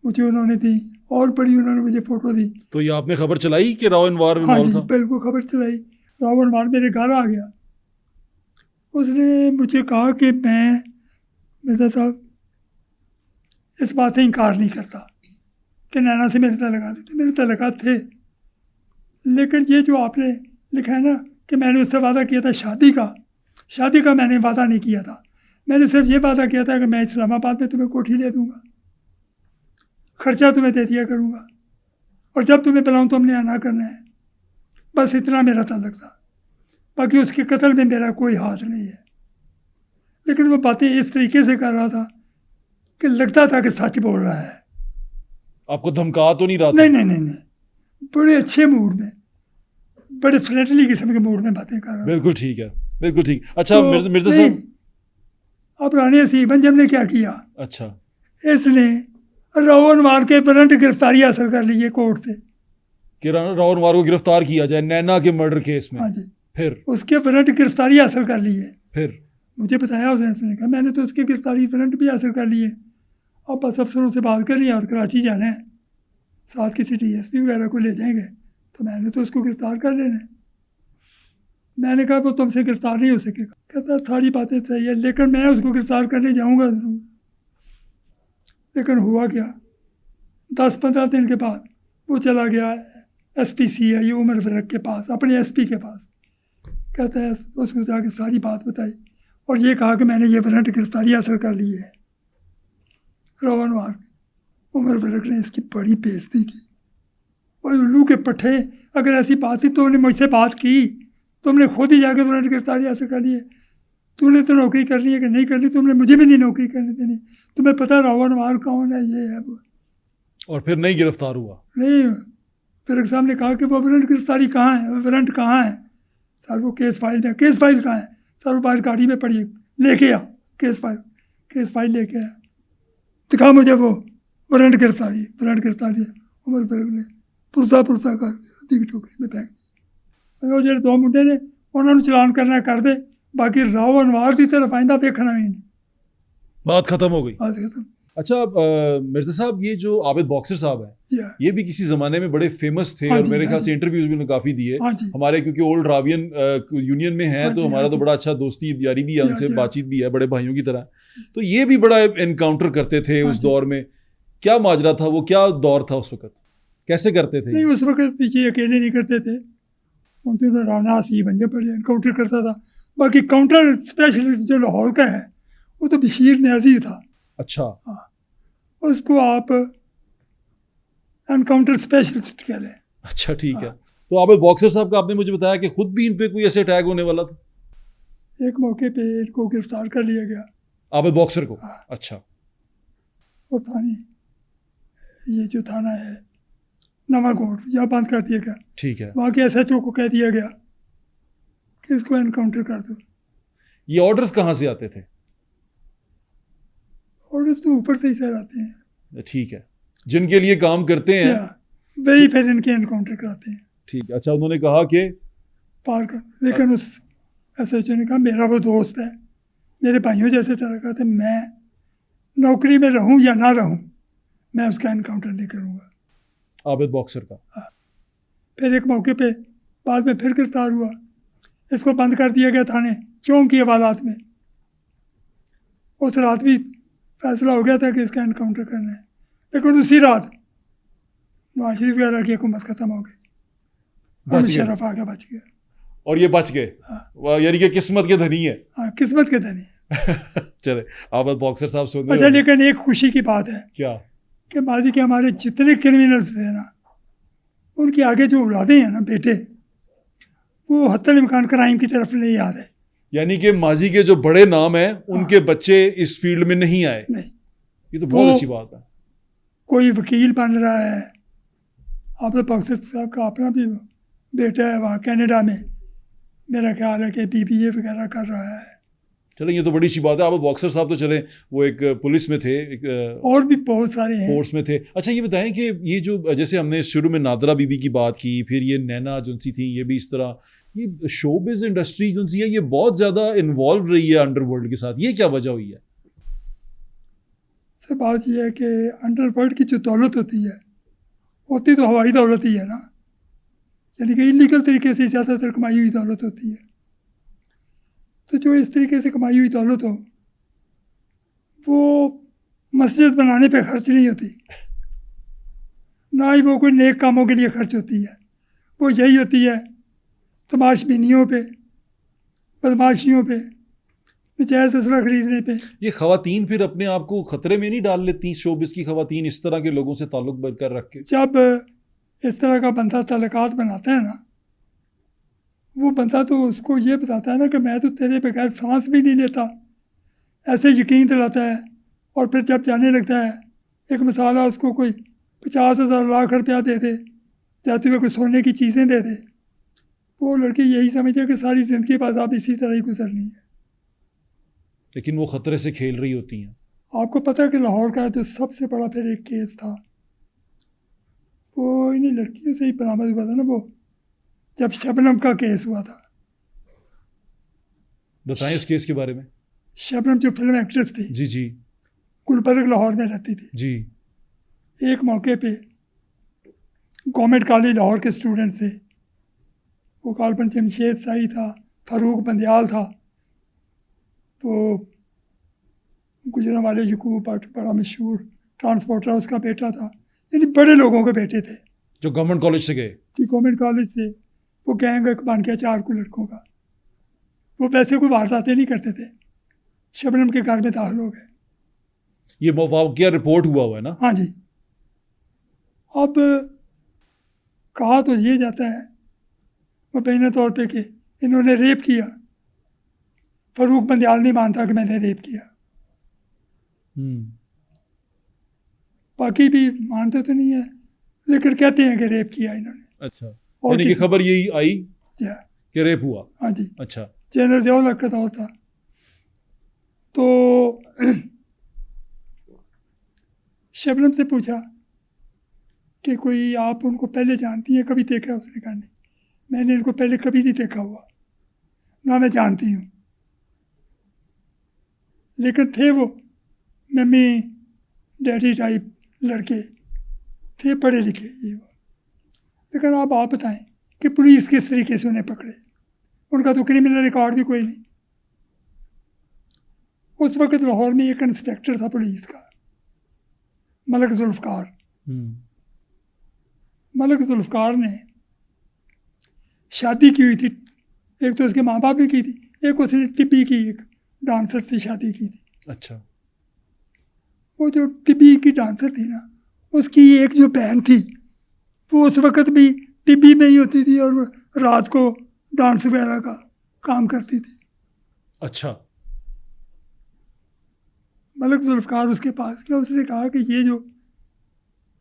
मुझे उन्होंने दी, और बड़ी उन्होंने मुझे फ़ोटो दी। तो ये आपने खबर चलाई कि राव अनवार हाँ जी, था? बिल्कुल खबर चलाई। राव अनवार मेरे घर आ गया, उसने मुझे कहा कि मैं मिर्ज़ा साहब इस बात से इनकार नहीं करता कि नैना से मेरे ताल्लुकात थे, मेरे ताल्लुकात थे, लेकिन ये जो आपने लिखा है ना कि मैंने उससे वादा किया था शादी का मैंने वादा नहीं किया था। मैंने सिर्फ ये वादा किया था कि मैं इस्लामाबाद में तुम्हें कोठी ले दूँगा, खर्चा तुम्हें दे दिया करूँगा, और जब तुम्हें बुलाऊँ तो हमने आना करना है, बस इतना मेरा ताल्लुक था। बाकी उसके कत्ल में मेरा कोई हाथ नहीं है। लेकिन वो बातें इस तरीके से कर रहा था कि लगता था कि सच बोल रहा है। आपको धमका तो नहीं रहा था? नहीं, बड़े अच्छे मूड में, बड़े फ्रेंडली किस्म के मूड में बातें कर रहा था। बिल्कुल ठीक है, बिल्कुल ठीक। अच्छा तो मिर्जा नहीं, साहब, अब रानी हसीब अंजम ने क्या किया, अच्छा, इसने राव अनवार के वारंट गिरफ्तारी हासिल कर ली है कोर्ट से कि राव अनवार को गिरफ्तार किया जाए नैना के मर्डर केस में। हाँ जी, फिर उसके वारंट गिरफ्तारी हासिल कर ली है। फिर मुझे बताया उसने कहा मैंने तो उसकी गिरफ्तारी वारंट भी हासिल कर लिए, अब बस अफसरों से बात करनी है और कराची जाना है, साथ किसी DSP वगैरह को ले जाएंगे, तो मैंने तो उसको गिरफ्तार कर लेना है। मैंने कहा वो तुमसे गिरफ्तार नहीं हो सकेगा। कहता सारी बातें सही है, लेकिन मैं उसको गिरफ्तार करने जाऊंगा ज़रूर। लेकिन हुआ क्या, 10-15 दिन के बाद वो चला गया SP CIA उमर फरक के पास, अपने SP के पास। कहता है उसको जाके सारी बात बताई और ये कहा कि मैंने ये वारंट गिरफ्तारी हासिल कर ली है। राव अनवार उमर फरक ने इसकी बड़ी बेइज्जती की। और उल्लू के पट्टे, अगर ऐसी बात थी तुमने मुझसे बात की, तुमने खुद ही जाके वारंट गिरफ्तारी हासिल कर ली है, तूने तो नौकरी करनी है कि नहीं करनी, तुमने मुझे भी नहीं नौकरी करने देनी, तुम्हें पता राव अनवार कौन है, ये है वो। और फिर नहीं गिरफ्तार हुआ? नहीं, फिर साहब ने कहा कि वो वारंट गिरफ्तारी कहाँ है, वारंट कहाँ है सर, वो केस फाइल में, केस फाइल कहाँ है सर, वो बाहर गाड़ी में पड़ी है, लेके आ केस फाइल लेके आया, दिखा मुझे वो वारंट गिरफ्तारी उमर फरक ने पुरसा कर दी टोकरी में फेंक दी। वो जो 2 मुंडे ने उन्होंने चलान करना कर दे, बाकी राव अनवार की तरफ आइंदा देखना भी नहीं। बात खत्म हो गई। बात खत्म। अच्छा मिर्जा साहब, ये जो आबिद बॉक्सर साहब हैं, या ये भी किसी जमाने में बड़े फेमस थे हाँ और जी, मेरे हाँ ख्याल से जी। इंटरव्यूज भी उन्होंने काफी दिए हाँ जी, हमारे, क्योंकि ओल्ड रावियन यूनियन में हैं हाँ तो जी, हमारा हाँ तो जी। बड़ा अच्छा दोस्ती यारी भी है जी, उनसे, जी, बातचीत भी है बड़े भाइयों की तरह। तो ये भी बड़ा एनकाउंटर करते थे हाँ उस जी। दौर में। क्या माजरा था वो, क्या दौर था उस वक्त, कैसे करते थे नहीं, ये? उस वक्त ये अकेले नहीं करते थे, उनके तो राना हसीब बंजे पर एनकाउंटर करता था। बाकी काउंटर स्पेशलिस्ट जो लाहौर का है वो तो बशीर न्याजी था। अच्छा, हाँ, उसको आप एनकाउंटर स्पेशलिस्ट कह लें। अच्छा ठीक है। हाँ। तो आबिद बॉक्सर साहब का आपने मुझे बताया कि खुद भी इन पे कोई ऐसे अटैक होने वाला था, एक मौके पे इनको गिरफ्तार कर लिया गया आबिद बॉक्सर को? हाँ। अच्छा, और थाने, ये जो थाना है नवाकोट, यहाँ बंद कर दिया गया। ठीक है। वहाँ के SHO को कह दिया गया कि इसको एनकाउंटर कर दो। ये ऑर्डर्स कहाँ से आते थे? और तो ऊपर से ही सर आते हैं, ठीक है, जिनके लिए काम करते हैं। क्या वही फिर इनके एनकाउंटर कराते हैं ठीक है। अच्छा, उन्होंने कहा कि पार कर। लेकिन उस SHO ने कहा मेरा वो दोस्त है, मेरे भाइयों जैसे तरह का, तो मैं नौकरी में रहूं या ना रहूं मैं उसका एनकाउंटर नहीं करूंगा। आबिद बॉक्सर का। फिर एक मौके पे बाद में फिर गिरफ्तार हुआ, इसको बंद कर दिया गया थाने चौंक की हवालात में। उस रात भी फैसला हो गया था कि इसका एनकाउंटर करना है, लेकिन उसी रात नवाज शरीफ वगैरह की हुकूमत खत्म हो गई, बच अमित गए। शरीफ आगे बच गया। और ये बच गए। हाँ। वाह, यानी कि किस्मत के धनी है। हाँ, किस्मत के धनी। चले, आबिद बॉक्सर साहब सुन रहे अच्छा, हो? लेकिन एक खुशी की बात है क्या? कि माजी के हमारे जितने क्रिमिनल्स थे ना, उनके आगे जो औलादे हैं ना, बेटे, वो हत्तल इम्कान क्राइम की तरफ नहीं आ रहे। यानी कि माजी के जो बड़े नाम हैं उनके बच्चे इस फील्ड में नहीं आए। नहीं, ये तो बहुत वो- अच्छी बात है। कोई वकील बन रहा है, आबिद बॉक्सर साहब का अपना भी बेटा है वहाँ कनाडा में, मेरा ख्याल है कि BBA वगैरह कर रहा है। चले, ये तो बड़ी अच्छी बात है। आबिद बॉक्सर साहब तो चले, वो एक पुलिस में थे, एक और भी बहुत सारे हैं। फोर्स में थे। अच्छा, ये बताएं कि ये जो जैसे हमने शुरू में नादरा बीबी की बात की, फिर ये नैना जो सी थी, ये भी इस तरह, ये शोबिज इंडस्ट्री जो सी है ये बहुत ज्यादा इन्वॉल्व रही है अंडरवर्ल्ड के साथ, ये क्या वजह हुई है? सर, बात यह है कि अंडरवर्ल्ड की जो दौलत होती तो हवाई दौलत ही है ना, यानी कि इलीगल तरीके से ज़्यादातर कमाई हुई दौलत होती है। तो जो इस तरीके से कमाई हुई दौलत हो, वो मस्जिद बनाने पे खर्च नहीं होती, ना ही वो कोई नेक कामों के लिए खर्च होती है। वो यही होती है तमाशबीनियों पे, बदमाशियों पे, नजायज़ असला खरीदने पे। ये खवातीन फिर अपने आप को खतरे में नहीं डाल लेती, शोबिस की खवातीन इस तरह के लोगों से ताल्लुक बरकरार रख के? जब इस तरह का बंदा तल्लुकात बनाता है ना, वो बंदा तो उसको ये बताता है ना कि मैं तो तेरे बगैर सांस भी नहीं लेता, ऐसे यकीन दिलाता है। और फिर जब जाने लगता है, एक मिसाल है, उसको कोई 50,000 लाख रुपया दे दे, जाते हुए कोई सोने की चीज़ें दे दे, वो लड़की यही समझे कि सारी ज़िंदगी बस आप इसी तरह ही गुजरनी है। लेकिन वो खतरे से खेल रही होती हैं। आपको पता है कि लाहौर का जो सबसे बड़ा फिर एक केस था, वो इन्हीं लड़कियों से ही बरामद हुआ था ना, वो जब शबनम का केस हुआ था। बताएं उस केस के बारे में। शबनम जो फिल्म एक्ट्रेस थी, जी जी गुलबर्ग लाहौर में रहती थी। जी। एक मौके पे गवर्नमेंट कॉलेज लाहौर के स्टूडेंट से, वो गालबन जमशेद साई था, फारूक बंदयाल था, तो गुजरा वाले यकूब भट्ट बड़ा मशहूर ट्रांसपोर्टर, उसका बेटा था, यानी बड़े लोगों के बेटे थे जो गवर्नमेंट कॉलेज से गए? जी, गवर्नमेंट कॉलेज से। वो गैंग एक बन गया 4 को लड़कों का। वो वैसे कोई वारदातें नहीं करते थे, शबनम के घर में दाखिल हो गए। ये वाकया रिपोर्ट हुआ है ना? हाँ जी। अब कहा तो ये जाता है मुबैना तौर पे कि इन्होंने रेप किया। फारूक बंदयाल नहीं मानता कि मैंने रेप किया, बाकी भी मानते तो नहीं है, लेकिन कहते हैं कि रेप किया इन्होंने। अच्छा, और यानी कि किसी- खबर यही आई क्या? कि रेप हुआ? हाँ जी। अच्छा। जनरल ज़ियाउल हक का दौर था। तो शबनम से पूछा कि कोई आप उनको पहले जानती हैं, कभी देखा? उसने कहा नहीं, मैंने इनको पहले कभी नहीं देखा हुआ, ना मैं जानती हूँ, लेकिन थे वो मम्मी डैडी टाइप लड़के थे, पढ़े लिखे ये वो। लेकिन अब आप बताएं कि पुलिस किस तरीके से उन्हें पकड़े, उनका तो क्रिमिनल रिकॉर्ड भी कोई नहीं। उस वक्त लाहौर में एक इंस्पेक्टर था पुलिस का, मलक जुल्फ़कार। मलक जुल्फ़कार ने शादी की हुई थी, एक तो उसके माँ बाप ने की थी, एक उसने टिब्बी की एक डांसर से शादी की थी। अच्छा। वो जो टिब्बी की डांसर थी ना, उसकी एक जो बहन थी वो उस वक्त भी टिब्बी में ही होती थी और वो रात को डांस वगैरह का काम करती थी। अच्छा। मलक जुल्फ़कार उसके पास गया, उसने कहा कि ये जो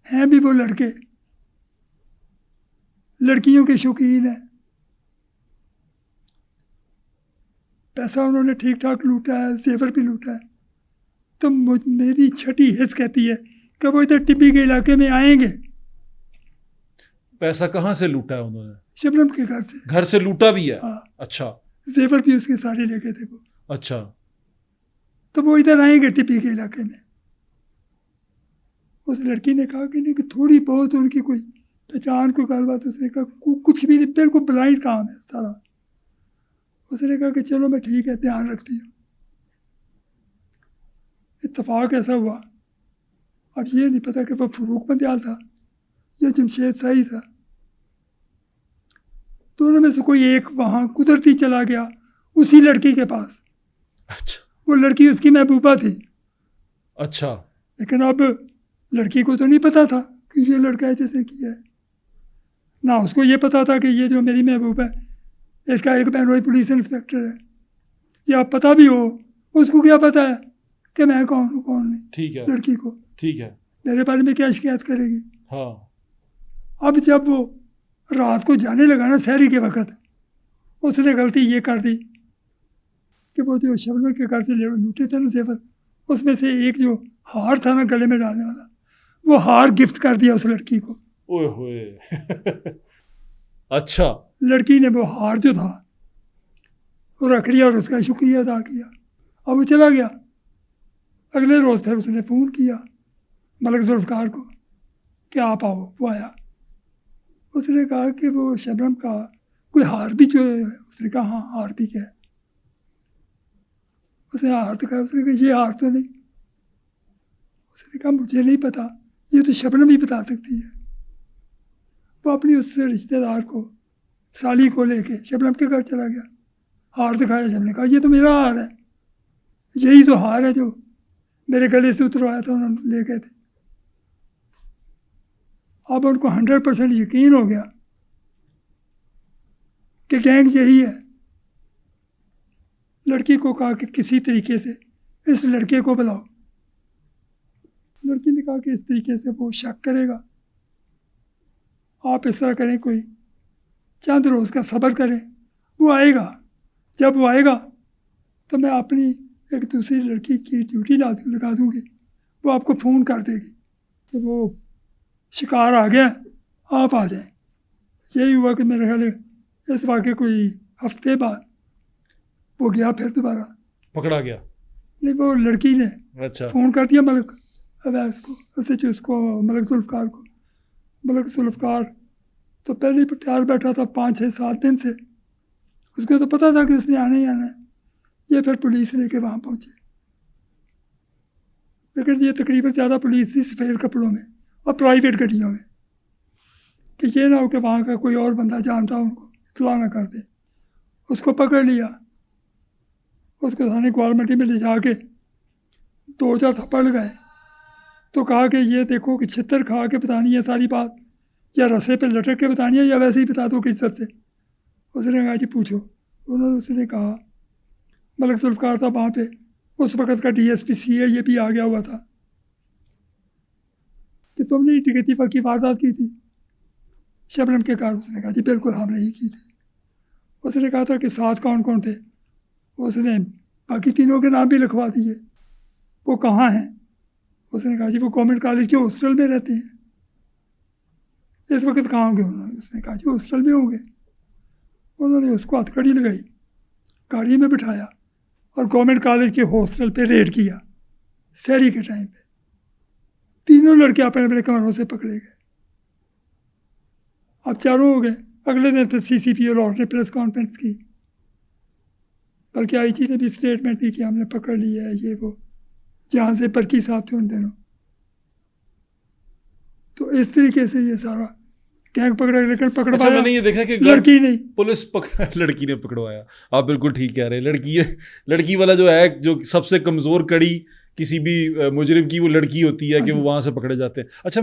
हैं भी वो लड़के लड़कियों के शौकीन हैं, पैसा उन्होंने ठीक ठाक लूटा है, जेवर भी लूटा है, तो मेरी छठी हिस्स कहती है कि वो इधर टिब्बी के इलाके में आएंगे। पैसा कहाँ से लूटा है उन्होंने? शबनम के घर से। घर से लूटा भी है? हाँ। अच्छा। जेवर भी उसके सारे लेके थे वो। अच्छा। तो वो इधर आएंगे टिब्बी के इलाके में। उस लड़की ने कहा कि नहीं, कि थोड़ी बहुत उनकी कोई पहचान, कोई गलबात। उसने कहा कुछ भी नहीं, बिल्कुल ब्लाइंड काम है सारा। उसने कहा कि चलो मैं ठीक है, ध्यान रखती हूँ। इत्तफाक ऐसा हुआ, अब ये नहीं पता कि वह फरूक बंदियाल था या जमशेद शाही था। दोनों में से कोई एक वहाँ कुदरती चला गया उसी लड़की के पास। अच्छा। वो लड़की उसकी महबूबा थी। अच्छा। लेकिन अब लड़की को तो नहीं पता था कि ये लड़का है जैसे किया है, ना उसको ये पता था कि ये जो मेरी महबूब है इसका एक बहनोई पुलिस इंस्पेक्टर है, या पता भी हो उसको क्या पता है कि मैं कौन हूँ कौन नहीं। ठीक है। लड़की को ठीक है। मेरे बारे में क्या शिकायत करेगी। हाँ। अब जब वो रात को जाने लगा ना सहरी के वक्त, उसने गलती ये कर दी कि वो जो शबनम के घर से लूटे थे ना जेवर, उसमें से एक जो हार था ना गले में डालने वाला, वो हार गिफ्ट कर दिया उस लड़की को। ओए होए। अच्छा। लड़की ने वो हार जो था वो रख लिया और उसका शुक्रिया अदा किया। अब वो चला गया। अगले रोज़ फिर उसने फ़ोन किया मलक जुल्फ़कार को कि आप आओ। वो आया। उसने कहा कि वो शबनम का कोई हार भी जो है। उसने कहा हाँ हार भी क्या है। उसने हार दिखाया। उसने कहा ये हार तो नहीं। उसने कहा मुझे नहीं पता, ये तो शबनम ही बता सकती है। वो अपनी उस रिश्तेदार को, साली को लेके शबनम के घर चला गया। हार दिखाया। शबनम ने कहा ये तो मेरा हार है, यही तो हार है जो मेरे गले से उतरवाया था, उन्होंने ले गए थे। अब उनको 100% यकीन हो गया कि गैंग यही है। लड़की को कहा कि किसी तरीके से इस लड़के को बुलाओ। लड़की ने कहा कि इस तरीके से वो शक करेगा, आप इस तरह करें, कोई चंद रोज़ का सब्र करें, वो आएगा। जब वो आएगा तो मैं अपनी एक दूसरी लड़की की ड्यूटी लगा दूँगी, वो आपको फ़ोन कर देगी कि वो शिकार आ गया, आप आ जाएं। यही हुआ कि मेरे ख्याल इस वाक़े कोई हफ्ते बाद वो गया, फिर दोबारा पकड़ा गया। नहीं, वो लड़की ने अच्छा। फ़ोन कर दिया मलक अवैस को, उससे जो उसको मलक जुल्फ़कार को। मलक जुल्फ़कार तो पहले ही तैयार बैठा था 5-6-7 दिन से। उसको तो पता था कि उसने आना ही आना है। ये फिर पुलिस लेके वहाँ पहुँचे। लेकिन ये तकरीबन ज़्यादा पुलिस थी सफ़ेद कपड़ों में और प्राइवेट गाड़ियों में, कि ये ना हो कि वहाँ का कोई और बंदा जानता उनको इतला ना कर दे। उसको पकड़ लिया, उसको थाने ग्वालमंडी में ले जाके 2-4 थप्पड़ लगाए। तो कहा कि ये देखो कि छितर खा के बतानी है सारी बात, या रस्से पे लटक के बतानी है, या वैसे ही बता दो कि इज्जत से। उसने कहा जी पूछो। उसने कहा, मलक जुल्फ़कार था वहाँ पे, उस वक़्त का DSP CA ये भी आ गया हुआ था, कि तुमने टिकटी पर की वारदात की थी शबनम के घर। उसने कहा जी बिल्कुल हमने ही की थी। उसने कहा था कि साथ कौन कौन थे। उसने बाकी तीनों के नाम भी लिखवा दिए। वो कहाँ हैं? उसने कहा जी वो गवर्नमेंट कॉलेज के हॉस्टल में रहते हैं। इस वक्त कहाँ होंगे उन्होंने? उसने कहा जी हॉस्टल में होंगे। उन्होंने उसको हथकड़ी लगाई, गाड़ी में बिठाया और गवर्नमेंट कॉलेज के हॉस्टल पे रेड किया सहरी के टाइम पे। तीनों लड़के अपने अपने कमरों से पकड़े गए। अब चारों हो गए। अगले दिन फिर CCP लाहौर ने प्रेस कॉन्फ्रेंस की, बल्कि IG ने भी स्टेटमेंट दी कि हमने पकड़ लिया है ये वो, जहाँ से परकी साहब थे उन दिनों। तो इस तरीके से ये सारा गैंग पकड़ा, लेकिन अच्छा, पकड़वाया मैंने ये देखा कि लड़की नहीं। पुलिस लड़की ने पकड़वाया। आप बिल्कुल ठीक कह रहे हैं। लड़की वाला जो है, जो सबसे कमज़ोर कड़ी किसी भी मुजरिम की वो लड़की होती है कि वो वहाँ से पकड़े जाते हैं। अच्छा,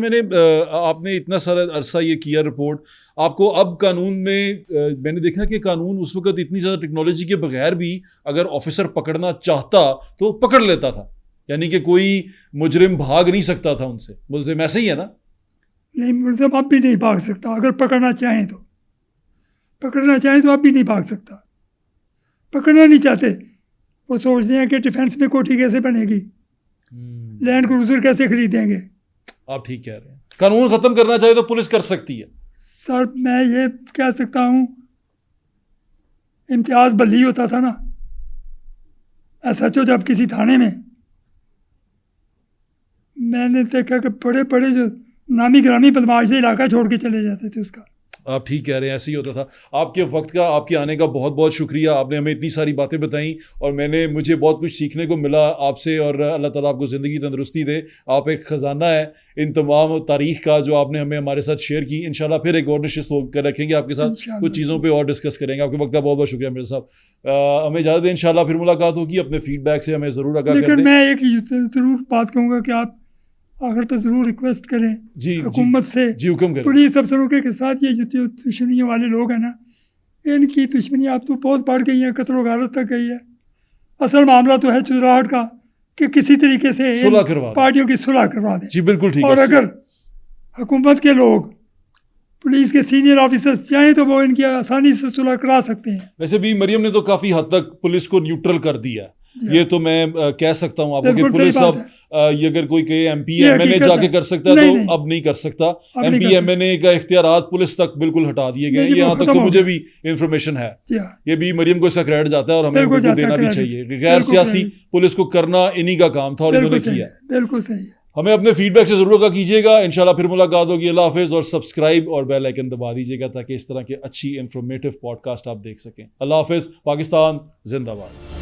आपने इतना सारा अरसा ये किया रिपोर्ट, आपको अब कानून में मैंने देखा कि कानून उस वक्त इतनी ज़्यादा टेक्नोलॉजी के बगैर भी अगर ऑफिसर पकड़ना चाहता तो पकड़ लेता था, यानी कि कोई मुजरिम भाग नहीं सकता था उनसे। मुझसे ऐसा ही है ना? नहीं, मुल्ज़म अब भी नहीं भाग सकता। अगर पकड़ना चाहें तो अब भी नहीं भाग सकता। पकड़ना नहीं चाहते, वो सोचते हैं कि डिफेंस में कोठी कैसे बनेगी, लैंड क्रूजर कैसे खरीदेंगे। आप ठीक कह रहे हैं। कानून ख़त्म करना चाहे तो पुलिस कर सकती है। सर मैं ये कह सकता हूँ, इम्तियाज़ बली होता था ना SHO, जब किसी थाने में, मैंने देखा कि बड़े बड़े जो नामी ग्रामी बदमाश से इलाका छोड़ के चले जाते थे उसका। आप ठीक कह रहे हैं, ऐसे ही होता था। आपके वक्त का, आपके आने का बहुत बहुत शुक्रिया। आपने हमें इतनी सारी बातें बताई और मुझे बहुत कुछ सीखने को मिला आपसे, और अल्लाह ताला आपको ज़िंदगी तंदुरुस्ती दे। आप एक ख़जाना है इन तमाम तारीख़ का जो आपने हमारे साथ शेयर की। इंशाल्लाह फिर एक और नशिस्त कर रखेंगे आपके साथ, कुछ चीज़ों पे और डिस्कस करेंगे। आपके वक्त का बहुत बहुत शुक्रिया मेरे साहब। हमें इजाज़त दें, इंशाल्लाह फिर मुलाकात होगी। अपने फीडबैक से हमें ज़रूर आगाह करें। लेकिन मैं एक ज़रूर बात कहूँगा कि आप अगर तो ज़रूर रिक्वेस्ट करें जी हुकूमत से, जी हुक्म करें। पुलिस अफसरों के साथ ये जो दुश्मनियों वाले लोग हैं ना, इनकी दुश्मनी अब तो बहुत बढ़ गई है, कत्ल गारत तक गई है। असल मामला तो है चुराहट का, कि किसी तरीके से सुलह करवा दें, पार्टियों की सुलह करवा दें। जी बिल्कुल ठीक है। और अगर हुकूमत के लोग, पुलिस के सीनियर ऑफिसर्स चाहें तो वो इनकी आसानी से सुलह करा सकते हैं। वैसे भी मरियम ने तो काफ़ी हद तक पुलिस को न्यूट्रल कर दिया, ये तो मैं कह सकता हूँ आपको कि पुलिस अब ये अगर कोई कहे MP MNA जाके कर सकता है तो अब नहीं कर सकता। MP MNA का इख्तियारात पुलिस तक बिल्कुल हटा दिए गए। यहाँ तक तो मुझे भी इंफॉर्मेशन है। ये भी मरियम को इसका क्रेडिट जाता है और हमें बिल्कुल देना भी चाहिए। गैर सियासी पुलिस को करना इन्हीं का काम था और इन्होंने किया। बिल्कुल सही। हमें अपने फीडबैक से जरूर कीजिएगा। इंशाल्लाह फिर मुलाकात होगी। अल्लाह हाफिज़, और सब्सक्राइब और बेल आइकन दबा दीजिएगा ताकि इस तरह के अच्छी इंफॉर्मेटिव पॉडकास्ट आप देख सकें। अल्लाह हाफिज़। पाकिस्तान जिंदाबाद।